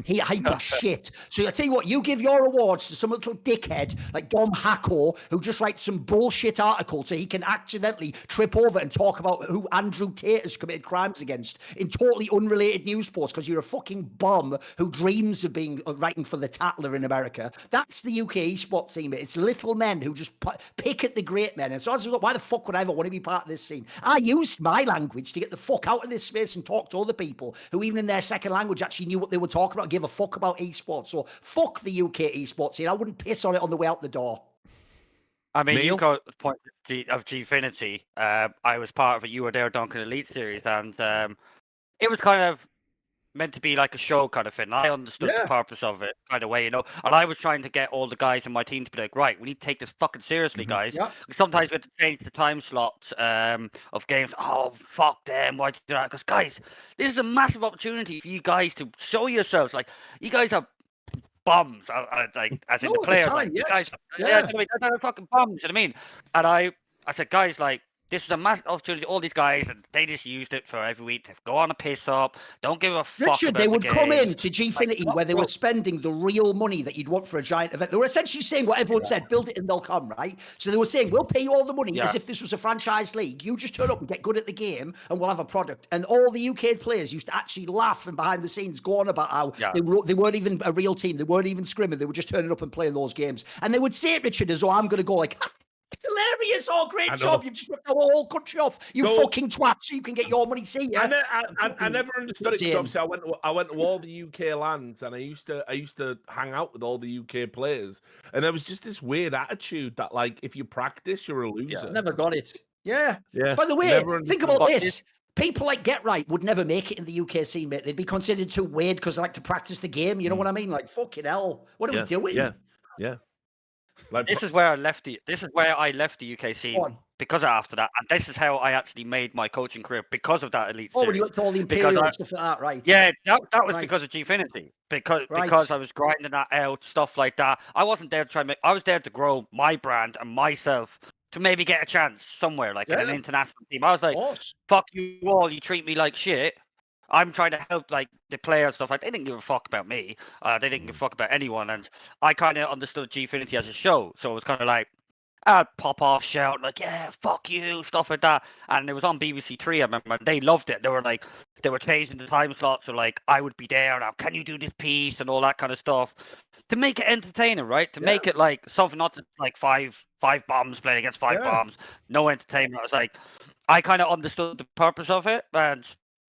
heap of shit. So I tell you what, you give your awards to some little dickhead like Dom Hacko, who just writes some bullshit article so he can accidentally trip over and talk about who Andrew Tate has committed crimes against in totally unrelated news posts because you're a fucking bum who dreams of being writing for the Tatler in America. That's the UK esports scene, mate. It's little men who just pick at the great men. And so as a result, why the fuck would I ever want to be part of this scene? I used my language to get the fuck out of this space and talk to other people who even in their second language actually knew what they were talking about, give a fuck about esports. So fuck the UK esports scene. I wouldn't piss on it on the way out the door. I mean, you Neil? got the point of Gfinity. I was part of a You Were There Duncan Elite series, and it was kind of meant to be like a show kind of thing. I understood the purpose of it kind of way, you know. And I was trying to get all the guys in my team to be like, right, we need to take this fucking seriously, guys. Yeah. Sometimes we have to change the time slots of games. Oh, fuck them. Why'd you do that? Because, guys, this is a massive opportunity for you guys to show yourselves. Like, you guys are bums, like, as in No, the at the players. time, Like, you yes. guys, they're fucking bums, you know what I mean? And I said, guys, like, this is a massive opportunity. All these guys, and they just used it for every week to go on a piss up. Don't give a fuck Richard, about they the would come games. in to Gfinity where they were spending the real money that you'd want for a giant event. They were essentially saying what everyone said, build it and they'll come, right? So they were saying, we'll pay you all the money as if this was a franchise league. You just turn up and get good at the game and we'll have a product. And all the UK players used to actually laugh and behind the scenes go on about how they weren't even a real team. They weren't even scrimming. They were just turning up and playing those games. And they would say it, Richard, as though I'm going to go like, it's hilarious. Oh, great job. You've just ripped the whole country off. You fucking twat, so you can get your money. See ya. I never understood it because obviously I went to all the UK lands and I used to hang out with all the UK players and there was just this weird attitude that like if you practice you're a loser. Never got it. Yeah. Yeah. By the way, never think understood about it. this. People like Get Right would never make it in the UK scene, mate. They'd be considered too weird because they like to practice the game. You know what I mean? Like, fucking hell. What are we doing? Yeah. Like This is where I left the UK scene because after that, and this is how I actually made my coaching career because of that elite series. When you went to all the Imperial and stuff like that, right? Yeah, that was because of Gfinity. Because I was grinding that out, stuff like that. I wasn't there to try and I was there to grow my brand and myself to maybe get a chance somewhere, like in an international team. I was like, fuck you all, you treat me like shit. I'm trying to help like the players stuff. Like they didn't give a fuck about me. They didn't give a fuck about anyone, and I kind of understood Gfinity as a show. So it was kind of like I'd pop off, shout like, "Yeah, fuck you," stuff like that. And it was on BBC Three. I remember they loved it. They were changing the time slots, so like I would be there now. Can you do this piece and all that kind of stuff to make it entertaining, right? To make it like something not just like five bombs playing against five bombs, no entertainment. I was like, I kind of understood the purpose of it, and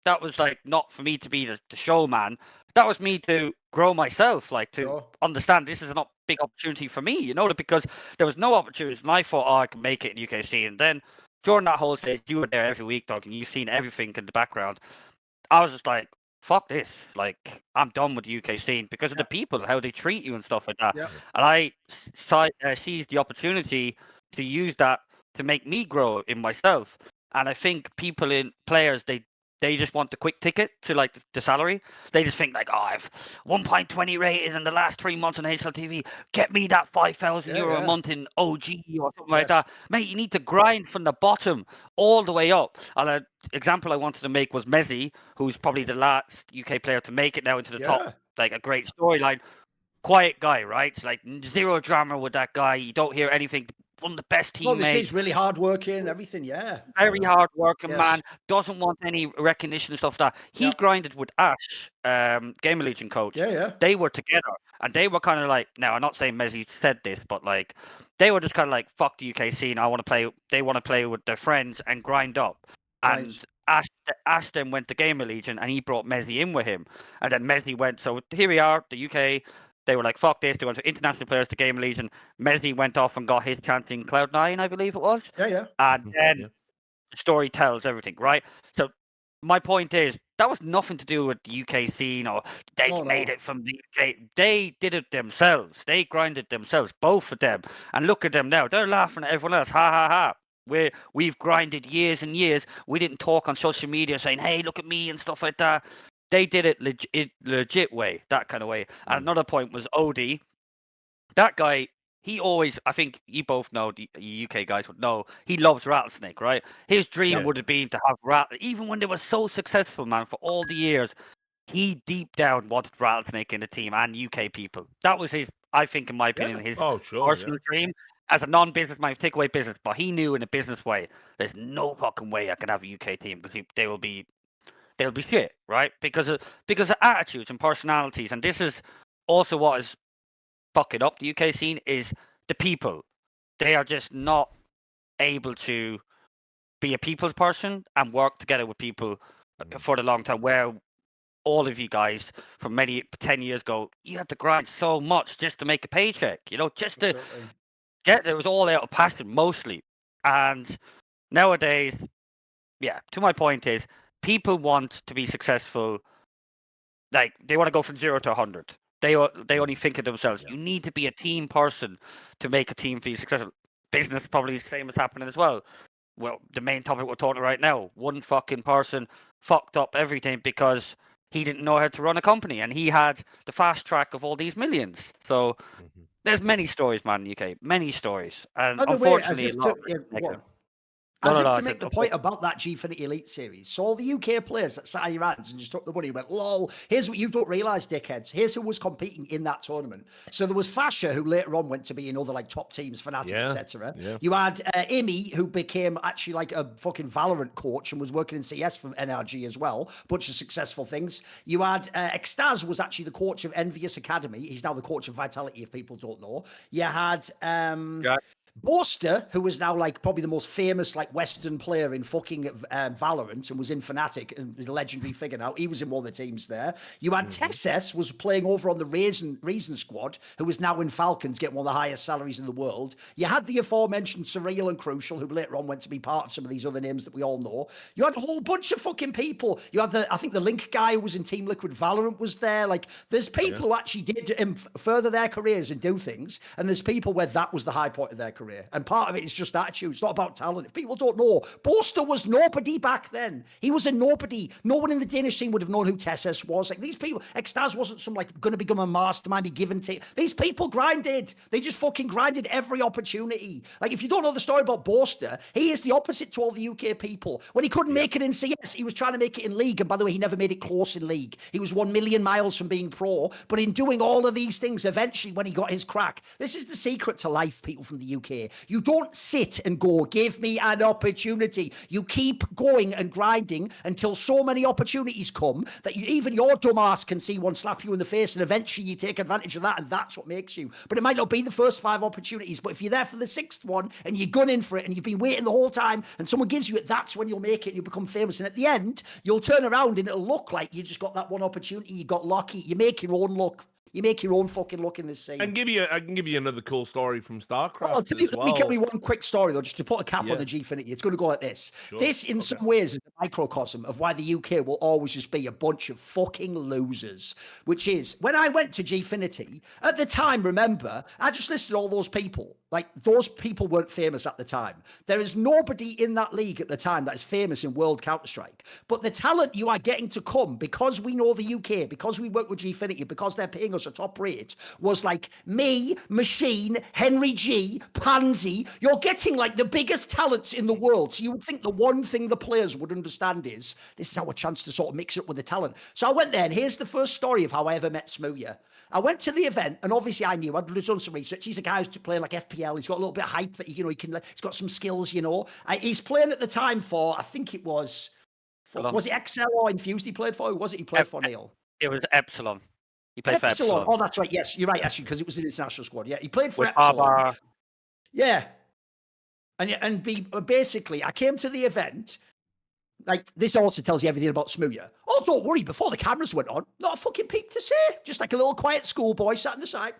that was like not for me to be the showman. That was me to grow myself, like to understand this is not big opportunity for me, you know, because there was no opportunities, and I thought, oh, I can make it in UKC. And then during that whole stage, you were there every week, Doug, and you've seen everything in the background. I was just like, fuck this, like I'm done with the UK scene because of the people, how they treat you and stuff like that. And I seized the opportunity to use that to make me grow in myself. And I think players, they just want the quick ticket to like the salary. They just think like, oh, I've 1.20 rated in the last 3 months on HLTV. Get me that €5,000 a month in OG or something like that. Mate, you need to grind from the bottom all the way up. And an example I wanted to make was Messi, who's probably the last UK player to make it now into the top. Like a great storyline. Quiet guy, right? It's like zero drama with that guy. You don't hear anything. One of the best teammates. He's really hardworking, everything, Very hardworking man. Doesn't want any recognition and stuff like that. He grinded with Ash, Gamer Legion coach. They were together, and they were kind of like. Now, I'm not saying Messi said this, but like, they were just kind of like, "Fuck the UK scene. I want to play." They want to play with their friends and grind up. And Ash then went to Gamer Legion, and he brought Messi in with him. And then Messi went. So here we are, the UK. They were like, fuck this. They went to international players to Gamer Legion. Messi went off and got his chance in Cloud9, I believe it was. And then the story tells everything, right? So my point is, that was nothing to do with the UK scene or they made it from the UK. They did it themselves. They grinded themselves, both of them. And look at them now. They're laughing at everyone else. Ha, ha, ha. We've grinded years and years. We didn't talk on social media saying, "Hey, look at me" and stuff like that. They did it legit way, that kind of way. And another point was Odie. That guy, he always, I think you both know, the UK guys would know, he loves Rattlesnake, right? His dream Yeah. would have been to have even when they were so successful, man, for all the years, he deep down wanted Rattlesnake in the team and UK people. That was his, I think, in my opinion, his Oh, sure. personal dream. As a non-businessman, take away business, but he knew in a business way, there's no fucking way I can have a UK team because they'll be shit, right? Because of attitudes and personalities, and this is also what is fucking up the UK scene is the people. They are just not able to be a people's person and work together with people for the long term. Where all of you guys from 10 years ago, you had to grind so much just to make a paycheck, just to get there. It was all out of passion mostly. And nowadays, yeah, to my point is people want to be successful. Like they want to go from 0 to 100. They only think of themselves. Yeah. You need to be a team person to make a team be successful. Business probably the same is happening as well. Well, the main topic we're talking right now, one fucking person fucked up everything because he didn't know how to run a company and he had the fast track of all these millions. So there's many stories, man, in the UK, many stories. And By the way, as unfortunately, if a lot to, of yeah, it is go on. negative. No, As no, if no, I to said, make the point about that Gfinity Elite series. So all the UK players that sat on your hands and just took the money and went, lol, here's what you don't realise, dickheads. Here's who was competing in that tournament. So there was Fasher, who later on went to be in other like top teams, Fnatic, Yeah, etc. yeah. You had Imi, who became actually like a fucking Valorant coach and was working in CS for NRG as well. Bunch of successful things. You had Extaz was actually the coach of Envious Academy. He's now the coach of Vitality, if people don't know. You had Borster, who was now like probably the most famous like Western player in fucking Valorant and was in Fnatic and a legendary figure now. He was in one of the teams there. You had Tesses was playing over on the Reason squad, who is now in Falcons, getting one of the highest salaries in the world. You had the aforementioned Surreal and Crucial, who later on went to be part of some of these other names that we all know. You had a whole bunch of fucking people. You had I think the Link guy who was in Team Liquid Valorant was there. Like there's people who actually did further their careers and do things, and there's people where that was the high point of their career. And part of it is just attitude. It's not about talent. If people don't know, Boaster was nobody back then. He was a nobody. No one in the Danish scene would have known who Tessus was. Like these people, Extaz wasn't some like going to become a mastermind, be given to. These people grinded. They just fucking grinded every opportunity. Like if you don't know the story about Boaster, he is the opposite to all the UK people. When he couldn't make it in CS, he was trying to make it in League. And by the way, he never made it close in League. He was 1 million miles from being pro. But in doing all of these things, eventually when he got his crack, this is the secret to life, people from the UK. You don't sit and go, give me an opportunity. You keep going and grinding until so many opportunities come that even your dumb ass can see one slap you in the face, and eventually you take advantage of that, and that's what makes you. But it might not be the first 5 opportunities, but if you're there for the 6th one and you're gunning for it and you've been waiting the whole time and someone gives you it, that's when you'll make it and you'll become famous. And at the end, you'll turn around and it'll look like you just got that one opportunity, you got lucky. You make your own luck. You make your own fucking luck in this scene. I can give you another cool story from StarCraft I'll tell you, as well. let me give you one quick story though, just to put a cap on the Gfinity. It's going to go like this. This, in some ways, is a microcosm of why the UK will always just be a bunch of fucking losers. Which is, when I went to Gfinity, at the time, remember, I just listed all those people. Like, those people weren't famous at the time. There is nobody in that league at the time that is famous in World Counter-Strike. But the talent you are getting to come, because we know the UK, because we work with Gfinity, because they're paying us a top rate, was like me, Machine, Henry G, Pansy. You're getting like the biggest talents in the world. So you would think the one thing the players would understand is this is our chance to sort of mix it up with the talent. So I went there, and here's the first story of how I ever met Smooya. I went to the event, and obviously I knew, I'd done some research. He's a guy who's playing like FPL. He's got a little bit of hype that, he's got some skills, He's playing at the time for, I think it was it Excel or Infused he played for? Who was it he played for, Neil? It was Epsilon. He played for Epsilon. Oh, that's right. Yes, you're right, actually, because it was an international squad. Yeah, he played for With Epsilon. Barbar. Yeah. Basically, I came to the event. Like, this also tells you everything about Smooya. Oh, don't worry, before the cameras went on, not a fucking peep to say. Just like a little quiet schoolboy sat on the side.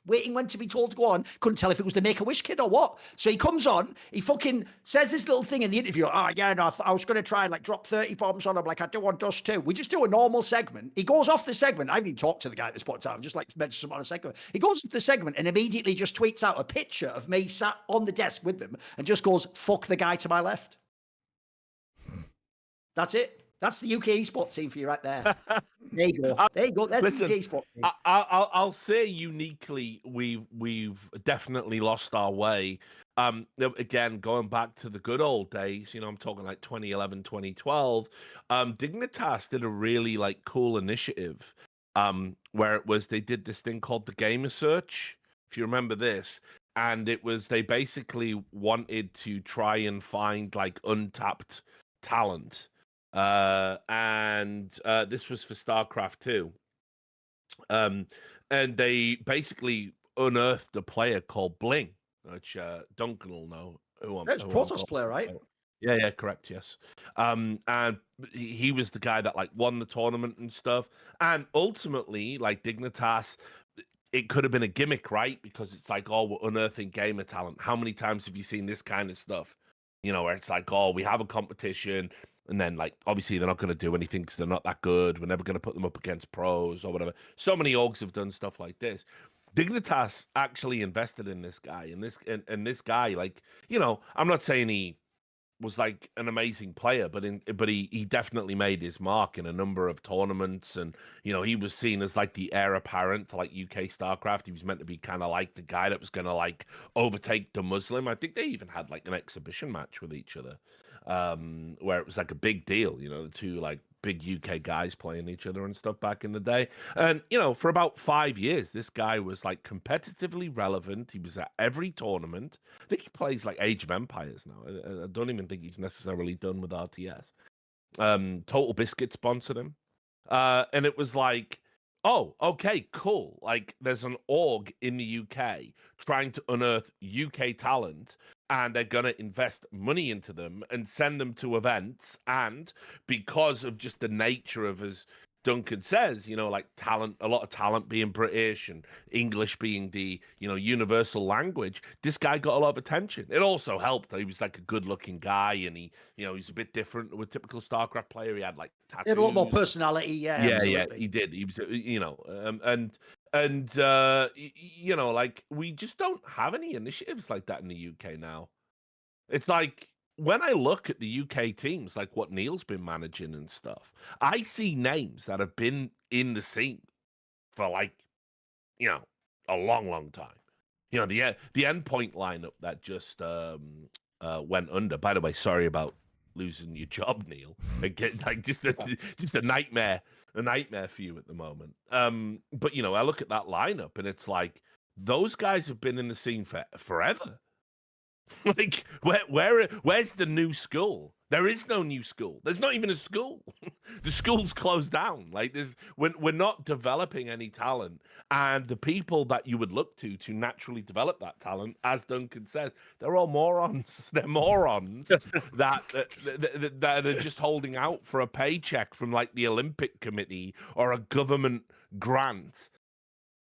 waiting when to be told to go on. Couldn't tell if it was the Make-A-Wish kid or what. So he comes on, he fucking says this little thing in the interview. Oh, yeah, no, I was going to try and like drop 30 bombs on him like I do on Dust 2. We just do a normal segment. He goes off the segment. I haven't even talked to the guy at the spot time. Just like mentioned something on a segment. He goes off the segment and immediately just tweets out a picture of me sat on the desk with them and just goes, fuck the guy to my left. That's it. That's the UK esports scene for you right there. There you go. There you go. There's Listen, the UK esports scene. I'll say uniquely, we've definitely lost our way. Again, going back to the good old days, I'm talking like 2011, 2012. Dignitas did a really like cool initiative, where it was they did this thing called the Gamer Search. If you remember this. And it was they basically wanted to try and find like untapped talent. And this was for StarCraft 2. And they basically unearthed a player called Bling, which Duncan will know. That's Protoss player, right? Yeah, correct, yes. And he was the guy that like won the tournament and stuff. And ultimately, like Dignitas, it could have been a gimmick, right? Because it's like, oh, we're unearthing gamer talent. How many times have you seen this kind of stuff? Where it's like, oh, we have a competition. And then, like, obviously, they're not going to do anything because they're not that good. We're never going to put them up against pros or whatever. So many orgs have done stuff like this. Dignitas actually invested in this guy. And this guy, like, I'm not saying he was like an amazing player, but he definitely made his mark in a number of tournaments, and he was seen as like the heir apparent to like UK StarCraft. He was meant to be kind of like the guy that was going to like overtake the Muslim. I think they even had like an exhibition match with each other, where it was like a big deal. The two like big UK guys playing each other and stuff back in the day. And for about 5 years, this guy was like competitively relevant. He was at every tournament. I think he plays like Age of Empires now. I don't even think he's necessarily done with RTS. Total Biscuit sponsored him. And it was like, oh, okay, cool. Like there's an org in the UK trying to unearth UK talent, and they're going to invest money into them and send them to events. And because of just the nature of, as Duncan says, like talent, a lot of talent being British and English being the, universal language, this guy got a lot of attention. It also helped. He was like a good looking guy, and he's a bit different to a typical StarCraft player. He had like tattoos. He had a lot more personality. Yeah, absolutely. He did. He was, like we just don't have any initiatives like that in the UK now. It's like when I look at the UK teams, like what Neil's been managing and stuff, I see names that have been in the scene for like, a long, long time. The endpoint lineup that just went under. By the way, sorry about losing your job, Neil. Again, like just a nightmare for you at the moment. But I look at that lineup and it's like those guys have been in the scene for forever. Like where's the new school? There is no new school. There's not even a school. The school's closed down. Like we're not developing any talent, and the people that you would look to naturally develop that talent, as Duncan says, they're all morons. They're morons that are just holding out for a paycheck from like the Olympic Committee or a government grant.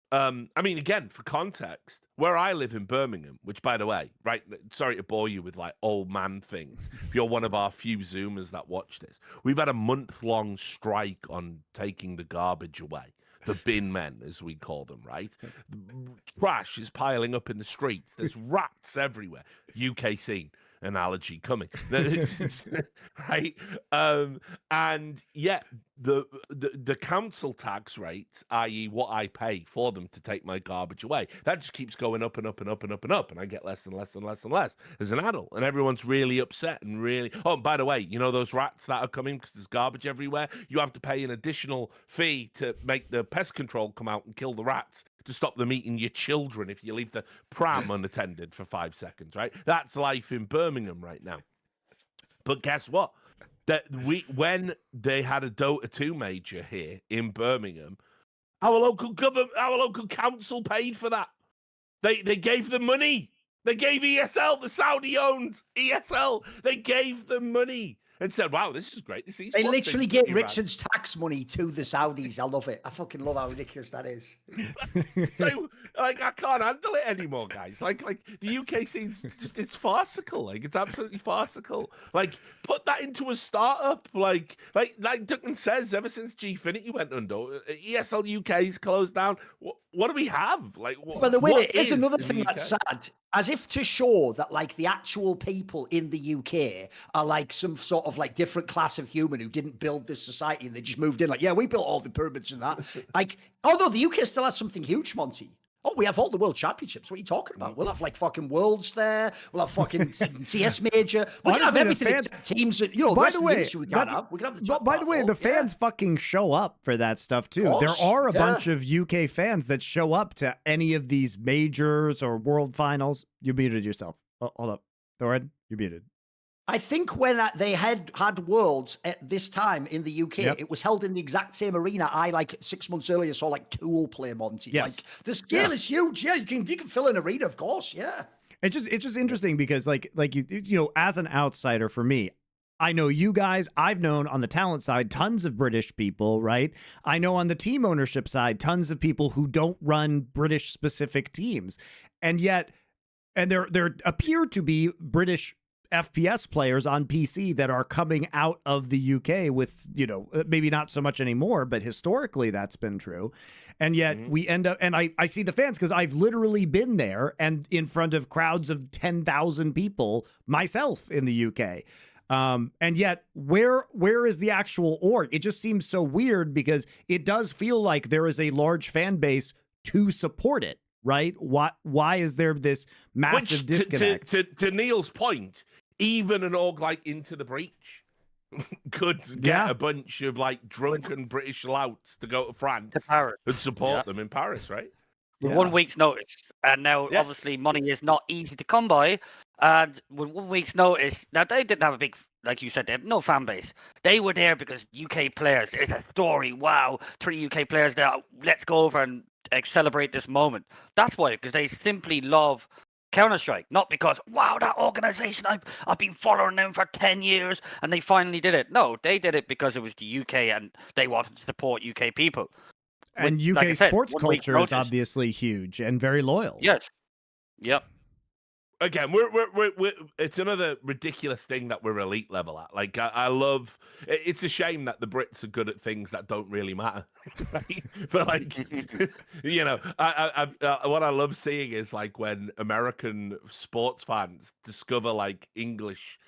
I mean, again, for context, where I live in Birmingham, which, by the way, right, sorry to bore you with like old man things. If you're one of our few Zoomers that watch this, we've had a month-long strike on taking the garbage away. The bin men, as we call them, right? Trash is piling up in the streets. There's rats everywhere. UK scene analogy coming, right? And yet the council tax rate, i.e., what I pay for them to take my garbage away, that just keeps going up and up and up and up and up, and I get less and less and less and less as an adult, and everyone's really upset and really. Oh, and by the way, those rats that are coming because there's garbage everywhere. You have to pay an additional fee to make the pest control come out and kill the rats, to stop them eating your children if you leave the pram unattended for 5 seconds, right? That's life in Birmingham right now. But guess what? When they had a Dota 2 major here in Birmingham, our local council paid for that. They gave them money. They gave ESL, the Saudi-owned ESL. They gave them money and said, "Wow, this is great. This they literally gave Richard's tax money to the Saudis. I love it. I fucking love how ridiculous that is." So Like, I can't handle it anymore, guys. Like the UK scene's just, it's farcical. Like, it's absolutely farcical. Like, put that into a startup. Like Duncan says, ever since Gfinity went under, ESL UK's closed down. What do we have? Like, By the way, what here's is another in thing the that's UK? sad. As if to show that, like, the actual people in the UK are like some sort of like different class of human who didn't build this society and they just moved in. Like, yeah, we built all the pyramids and that. Like, although the UK still has something huge, Monty. Oh, we have all the world championships. What are you talking about? We'll have like fucking worlds there. We'll have fucking CS major. We can have Honestly, the everything fans- except teams. You know, the By rest the of the way, industry we can't have. We can have the but by the way, the fans fucking show up for that stuff too. There course, are a yeah. bunch of UK fans that show up to any of these majors or world finals. You muted yourself. Oh, hold up, Thorin, you're muted. I think when they had Worlds at this time in the UK, Yep. it was held in the exact same arena. I like 6 months earlier saw like Tool play Monty. Yes. Like the scale is huge. Yeah, you can fill an arena, of course. Yeah. It's just interesting because like you know, as an outsider for me, I know you guys. I've known on the talent side tons of British people, right? I know on the team ownership side tons of people who don't run British specific teams, and yet, and there appear to be British FPS players on PC that are coming out of the UK with, you know, maybe not so much anymore, but historically that's been true. And yet we end up, and I see the fans because I've literally been there and in front of crowds of 10,000 people myself in the UK. And yet where is the actual org? It just seems so weird because it does feel like there is a large fan base to support it. Right? Why is there this massive disconnect? To Neil's point, even an org like Into the Breach could get a bunch of like drunken British louts to go to France Paris. and support them in Paris, right? With 1 week's notice. And now, obviously, money is not easy to come by. And with 1 week's notice, now they didn't have a big, like you said, they have no fan base. They were there because UK players, it's a story. Wow, 3 UK players there. Let's go over and celebrate this moment. That's why, because they simply love Counter-Strike, not because, wow, that organization, I've been following them for 10 years and they finally did it. No, they did it because it was the UK and they wanted to support UK people. And UK like I said, sports 1 week's culture is notice. obviously huge and very loyal. Yes. Yep. Again, it's another ridiculous thing that we're elite level at. Like, I love. It's a shame that the Brits are good at things that don't really matter, right? But like, you know, what I love seeing is like when American sports fans discover like English,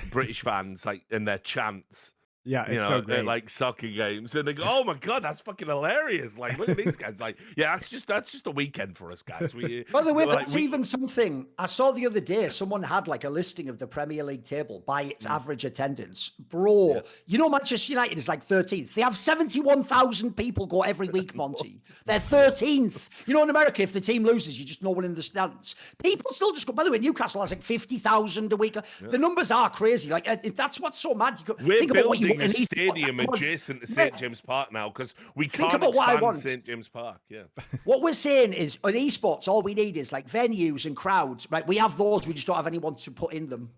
British fans like in their chants. Yeah, You it's know, so at, great. like soccer games, and they go, "Oh my god, that's fucking hilarious!" Like, look at these guys. Like, yeah, that's just a weekend for us guys. By the way, like, that's even something I saw the other day. Someone had like a listing of the Premier League table by its average attendance. Bro, you know Manchester United is like 13th. They have 71,000 people go every week, Monty. They're 13th. You know, in America, if the team loses, you just no one in the stands. People still just go. By the way, Newcastle has like 50,000 a week. The numbers are crazy. Like, that's what's so mad. We're think about what you building want a in stadium adjacent to St James Park now because we can't about what I expand want. St James Park. Yeah. What we're saying is, on esports, all we need is like venues and crowds, right? We have those, we just don't have anyone to put in them.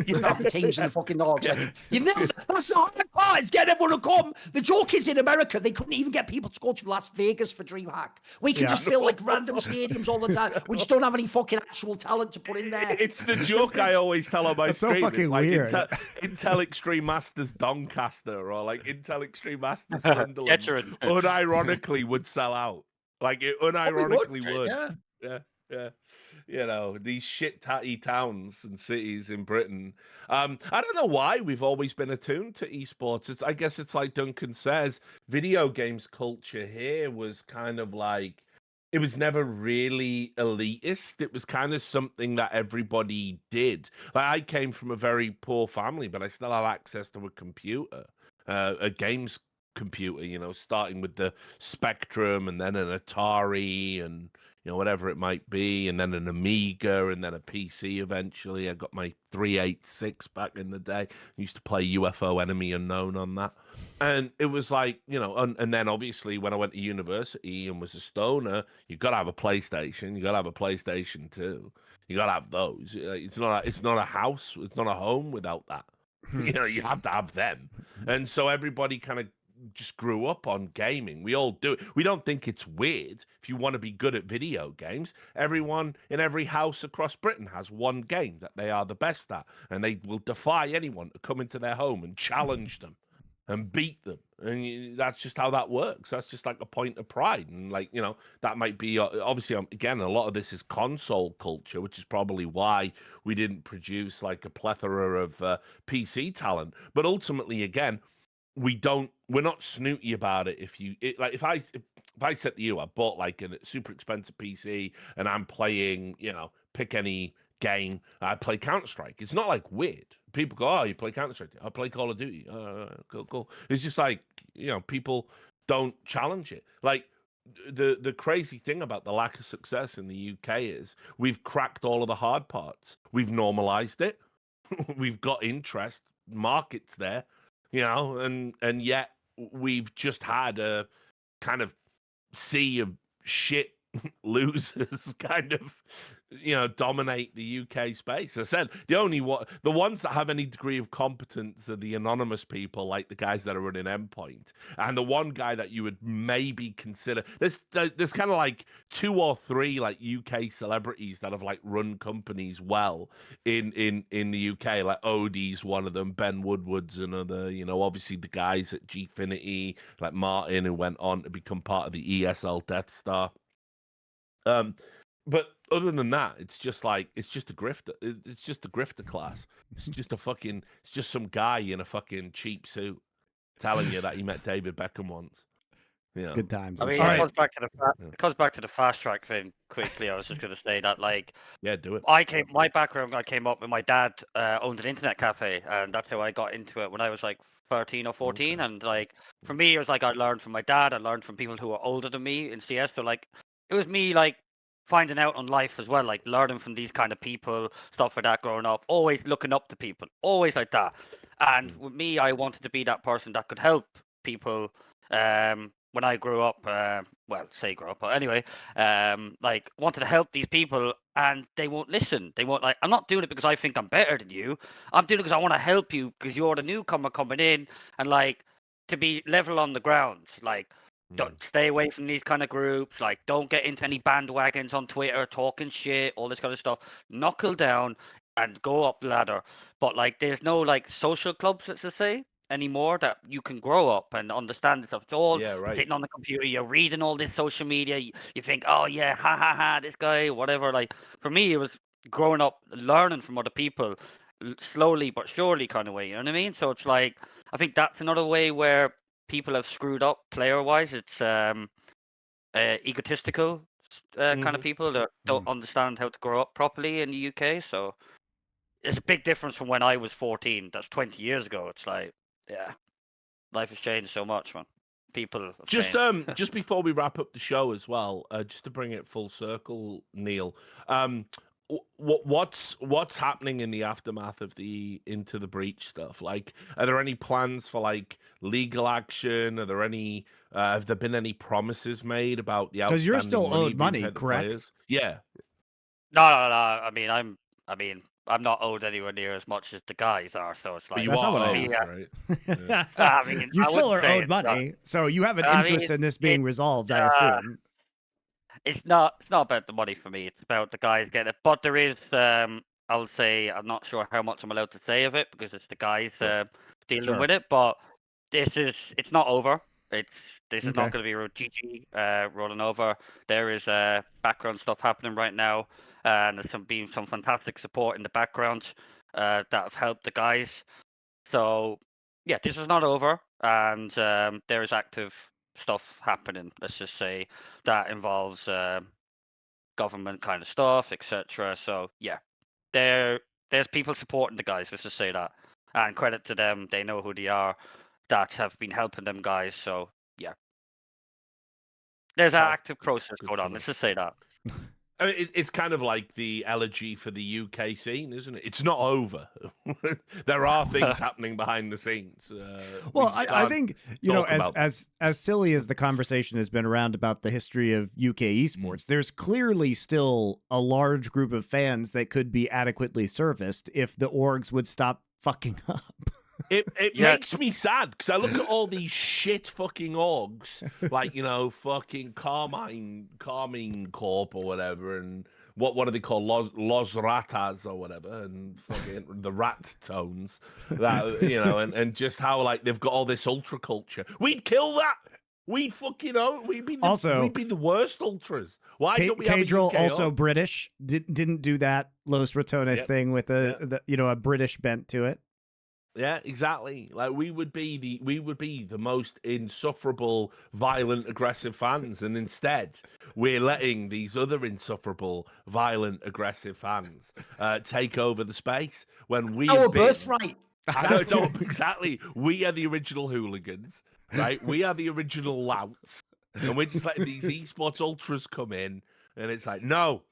You don't have the teams and the fucking dogs. Like, that's the hard part, is getting everyone to come. The joke is in America, they couldn't even get people to go to Las Vegas for DreamHack. We can just fill like random stadiums all the time. We just don't have any fucking actual talent to put in there. It's the joke I always tell on my That's so stream. fucking It's like weird. Intel Extreme Masters Doncaster or like Intel Extreme Masters Sunderland Veteran. unironically would sell out. Like it unironically would. Yeah. You know, these shit tatty towns and cities in Britain. I don't know why we've always been attuned to esports. I guess it's like Duncan says, video games culture here was kind of like, it was never really elitist. It was kind of something that everybody did. Like I came from a very poor family, but I still had access to a computer, a games computer, you know, starting with the Spectrum and then an Atari and, you know, whatever it might be, and then an Amiga and then a PC eventually. I got my 386 back in the day. I used to play UFO Enemy Unknown on that. And it was like, you know, and then obviously when I went to university and was a stoner, you got to have a PlayStation. You got to have a PlayStation 2. You got to have those. It's not a house. It's not a home without that. You know, you have to have them. And so everybody kind of just grew up on gaming. We all do it. We don't think it's weird. If you want to be good at video games, everyone in every house across Britain has one game that they are the best at, and they will defy anyone to come into their home and challenge them and beat them. And that's just how that works. That's just like a point of pride. And like, you know, that might be obviously, again, a lot of this is console culture, which is probably why we didn't produce like a plethora of PC talent. But ultimately, again, we're not snooty about it. If I said to you, I bought like a super expensive PC and I'm playing, you know, pick any game, I play Counter-Strike. It's not like weird. People go, oh, you play Counter-Strike? I play Call of Duty. Cool. It's just like, you know, people don't challenge it. Like the crazy thing about the lack of success in the UK is we've cracked all of the hard parts. We've normalized it. We've got interest, markets there, you know, and yet we've just had a kind of sea of shit losers kind of, you know, dominate the UK space. I said the ones that have any degree of competence are the anonymous people, like the guys that are running Endpoint, and the one guy that you would maybe consider. There's kind of like 2 or 3 like UK celebrities that have like run companies well in the UK. Like Odie's one of them, Ben Woodward's another. You know, obviously the guys at Gfinity, like Martin, who went on to become part of the ESL Death Star. But other than that, it's just like it's just a grifter. It's just a grifter class. It's just some guy in a fucking cheap suit telling you that he met David Beckham once. Yeah, Good times. I mean, All it right. comes back to it comes back to the fast track thing quickly. I was just going to say that, like, yeah, do it. my background, I came up with my dad owned an internet cafe, and that's how I got into it when I was like 13 or 14. Okay. And like for me, it was like I learned from my dad. I learned from people who were older than me in CS. So like it was me like finding out on life as well, like learning from these kind of people, stuff like that. Growing up, always looking up to people, always like that. And with me, I wanted to be that person that could help people. When I grew up, well, say grow up, but anyway, like wanted to help these people, and they won't listen. They won't, like, I'm not doing it because I think I'm better than you. I'm doing it because I want to help you because you're the newcomer coming in, and like to be level on the ground. Like, don't stay away from these kind of groups. Like, don't get into any bandwagons on Twitter talking shit, all this kind of stuff. Knuckle down and go up the ladder. But like, there's no like social clubs, let's just say, anymore that you can grow up and understand stuff. It's all Yeah, right. sitting on the computer. You're reading all this social media. You think, oh yeah, ha ha ha, this guy, whatever. Like for me, it was growing up, learning from other people, slowly but surely, kind of way. You know what I mean? So it's like I think that's another way where people have screwed up player wise. It's egotistical kind of people that don't understand how to grow up properly in the UK. So it's a big difference from when I was 14. That's 20 years ago. It's like, yeah, life has changed so much, man. People have Just changed. just before we wrap up the show as well, just to bring it full circle, Neil. What's happening in the aftermath of the Into the Breach stuff? Like, are there any plans for like legal action? Are there any? Have there been any promises made about the Because you're outstanding still money owed being money, paid to correct? players? Yeah, No. I mean, I'm not owed anywhere near as much as the guys are. So it's but like, you That's not are what I owed, asked. right? Yeah. I mean, You I still wouldn't are say owed it's not. money, so you have an I mean, interest in this being resolved, I uh, assume. it's not about the money for me. It's about the guys getting it. But there is, I'll say, I'm not sure how much I'm allowed to say of it because it's the guys Sure. dealing Sure. with it. But it's not over. This is Okay. not going to be GG rolling over. There is background stuff happening right now, and there's been some fantastic support in the background that have helped the guys. So yeah, this is not over, and there is active stuff happening. Let's just say that involves government kind of stuff, etc. So yeah, there's people supporting the guys. Let's just say that, and credit to them. They know who they are that have been helping them guys. So yeah, there's an Okay. active process Good going to on. know. Let's just say that. I mean, it's kind of like the elegy for the UK scene, isn't it? It's not over. There are things happening behind the scenes. Well, just I can't think, you know, talk about them. as silly as the conversation has been around about the history of UK esports, there's clearly still a large group of fans that could be adequately serviced if the orgs would stop fucking up. It Yeah. makes me sad because I look at all these shit fucking orgs, like fucking Carmine Corp or whatever, and what do they call Los Ratas or whatever, and fucking the Rat Tones, that and just how like they've got all this ultra culture. We'd kill that. We'd fucking Also, we'd be the worst ultras. Why don't we have a Cadril UK also org? British. Didn't do that Los Ratones Yep. thing with a British bent to it. Yeah, exactly. Like we would be the most insufferable, violent, aggressive fans, and instead we're letting these other insufferable, violent, aggressive fans take over the space when we Our have been. birthright. I know it's all exactly. We are the original hooligans, right? We are the original louts, and we're just letting these esports ultras come in, and it's like, no,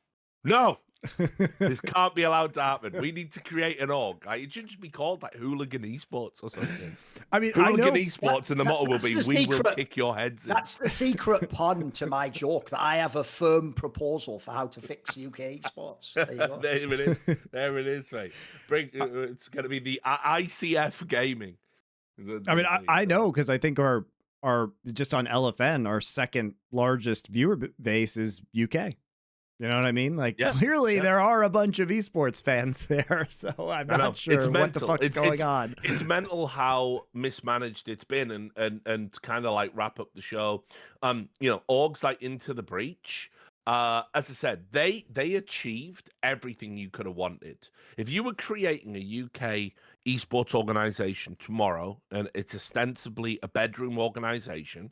this can't be allowed to happen. We need to create an org. Like, it should just be called like Hooligan Esports or something. I mean, I Hooligan know Esports, and the motto will be, "We will kick your heads in." That's the secret pun to my joke that I have a firm proposal for how to fix UK esports. There you go. There it is. There it is, mate. It's going to be the ICF Gaming. I mean, I know because I think our just on LFN, our second largest viewer base is UK. You know what I mean? Like, clearly there are a bunch of esports fans there, so I'm not sure what the fuck's going on. It's mental how mismanaged it's been, and kind of like wrap up the show. Orgs like Into the Breach. As I said, they achieved everything you could have wanted. If you were creating a UK esports organization tomorrow, and it's ostensibly a bedroom organization,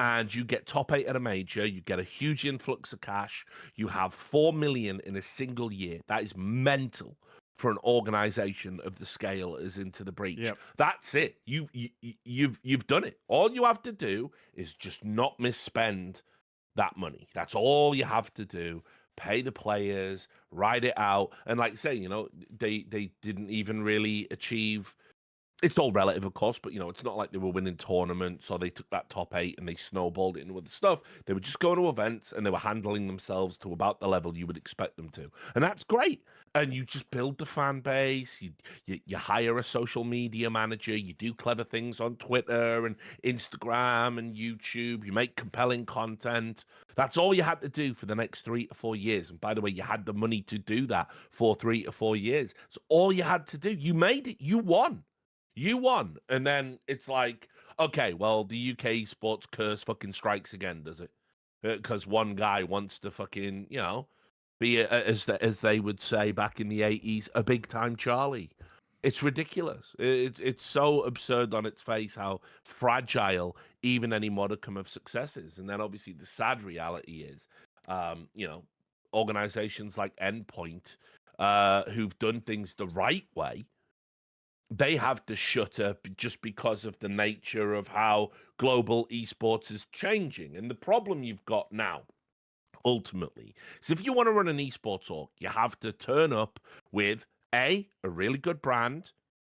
and you get top 8 at a major, you get a huge influx of cash, you have 4 million in a single year. That is mental for an organization of the scale as Into the Breach. Yep. That's it. You've done it. All you have to do is just not misspend that money. That's all you have to do. Pay the players, ride it out, and like I say, they didn't even really achieve. It's all relative, of course, but it's not like they were winning tournaments or they took that top 8 and they snowballed it into other stuff. They were just going to events and they were handling themselves to about the level you would expect them to, and that's great. And you just build the fan base. You hire a social media manager. You do clever things on Twitter and Instagram and YouTube. You make compelling content. That's all you had to do for the next 3 to 4 years. And by the way, you had the money to do that for 3 to 4 years. So all you had to do. You made it. You won. You won. And then it's like, okay, well, the UK sports curse fucking strikes again, does it? Because one guy wants to fucking, be, as they would say back in the 80s, a big-time Charlie. It's ridiculous. It's so absurd on its face how fragile even any modicum of success is. And then obviously the sad reality is, organizations like Endpoint, who've done things the right way, they have to shut up just because of the nature of how global esports is changing. And the problem you've got now, ultimately, is if you want to run an esports org, you have to turn up with a really good brand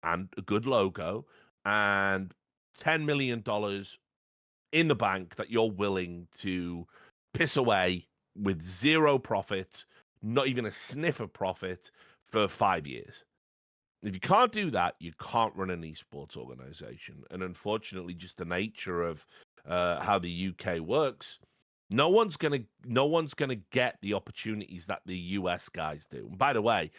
and a good logo and $10 million in the bank that you're willing to piss away with zero profit, not even a sniff of profit for 5 years. If you can't do that, you can't run an esports organization. And unfortunately, just the nature of how the UK works, no one's gonna get the opportunities that the US guys do. And by the way,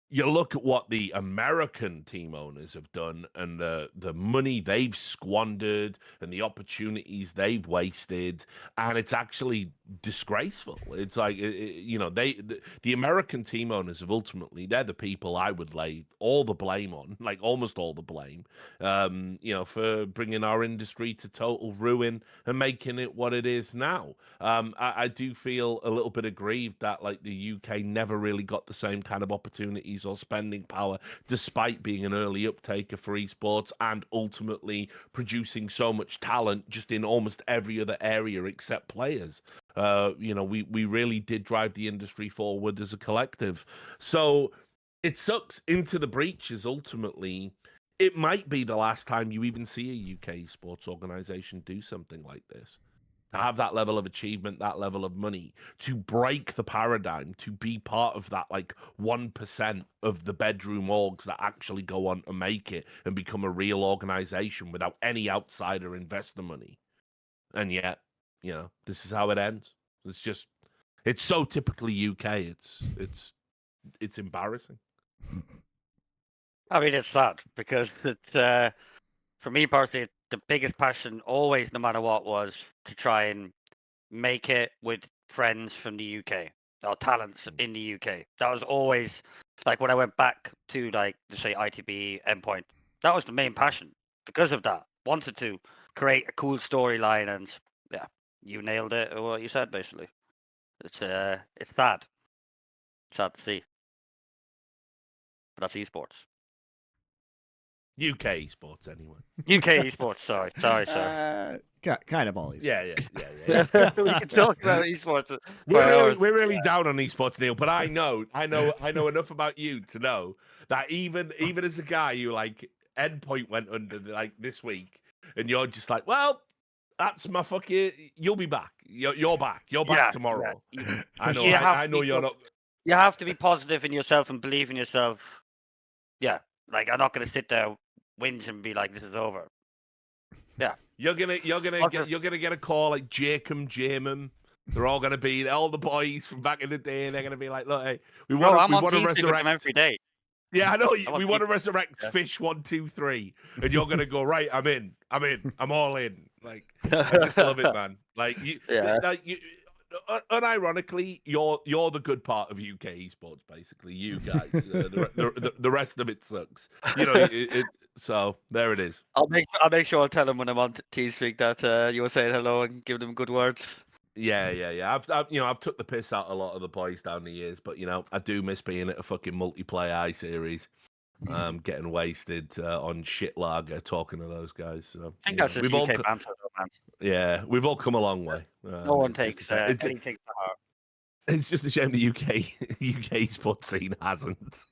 you look at what the American team owners have done and the money they've squandered and the opportunities they've wasted, and it's actually disgraceful. It's like, the American team owners have ultimately, they're the people I would lay all the blame on, like almost all the blame, for bringing our industry to total ruin and making it what it is now. I do feel a little bit aggrieved that like the UK never really got the same kind of opportunities or spending power, despite being an early uptaker for esports and ultimately producing so much talent just in almost every other area except players. We really did drive the industry forward as a collective. So it sucks. Into the Breach is ultimately, it might be the last time you even see a UK sports organization do something like this. to have that level of achievement, that level of money, to break the paradigm, to be part of that like 1% of the bedroom orgs that actually go on to make it and become a real organization without any outsider investor money. And yet, you know, this is how it ends. It's so typically UK. It's embarrassing. I mean, it's sad because it's for me personally, the biggest passion always, no matter what, was to try and make it with friends from the UK or talents in the UK. That was always like when I went back to like say ITB Endpoint. That was the main passion because of that. Wanted to create a cool storyline, and yeah, you nailed it. Or what you said basically. It's sad. Sad to see. But that's esports. UK esports, anyway. UK esports. Sorry. Kind of all these. Yeah. We can talk about esports. We're really down on esports, Neil. But I know enough about you to know that even as a guy who like Endpoint went under like this week, and you're just like, well, that's my fucking. You'll be back. You're back. You're back tomorrow. Yeah. I know. I know you're not. You have to be positive in yourself and believe in yourself. Yeah, like I'm not gonna sit there, whinge and be like, "This is over." Yeah, You're gonna get a call like Jacob, Jamin. They're all gonna be all the boys from back in the day. They're gonna be like, "Look, hey, we want to resurrect them every day." Yeah, I know. We want to resurrect Fish 1, 2, 3, and you're gonna go right. I'm in. I'm all in. Like I just love it, man. Like you, unironically, you're the good part of UK esports. Basically, you guys. The rest of it sucks. You know. So there it is. I'll make sure I tell them when I'm on TeamSpeak that you were saying hello and give them good words. Yeah. I've took the piss out a lot of the boys down the years, but I do miss being at a fucking multiplayer i-series, getting wasted on shit lager, talking to those guys. So I think that's just UK banter, man. Yeah, we've all come a long way. No one takes anything to heart. It's just a shame the UK sports scene hasn't.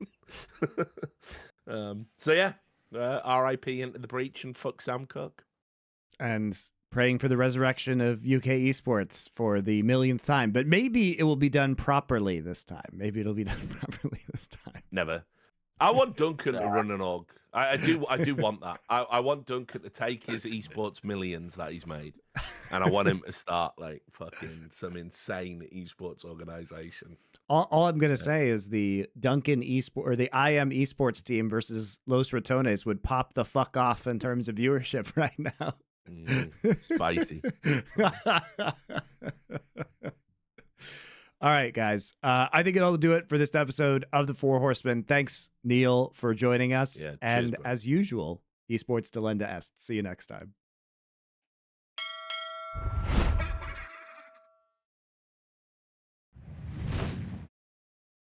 So yeah, RIP into the breach and fuck Sam Cook. And praying for the resurrection of UK esports for the millionth time. But maybe it will be done properly this time. Maybe it'll be done properly this time. Never. I want Duncan to run an org. I do want that. I want Duncan to take his esports millions that he's made, and I want him to start like fucking some insane esports organization. All I'm gonna say is the Duncan esport or the IM esports team versus Los Ratones would pop the fuck off in terms of viewership right now. Spicy. All right, guys. I think it'll do it for this episode of the Four Horsemen. Thanks, Neil, for joining us. Yeah, and cheers, as usual, esports delenda est. See you next time.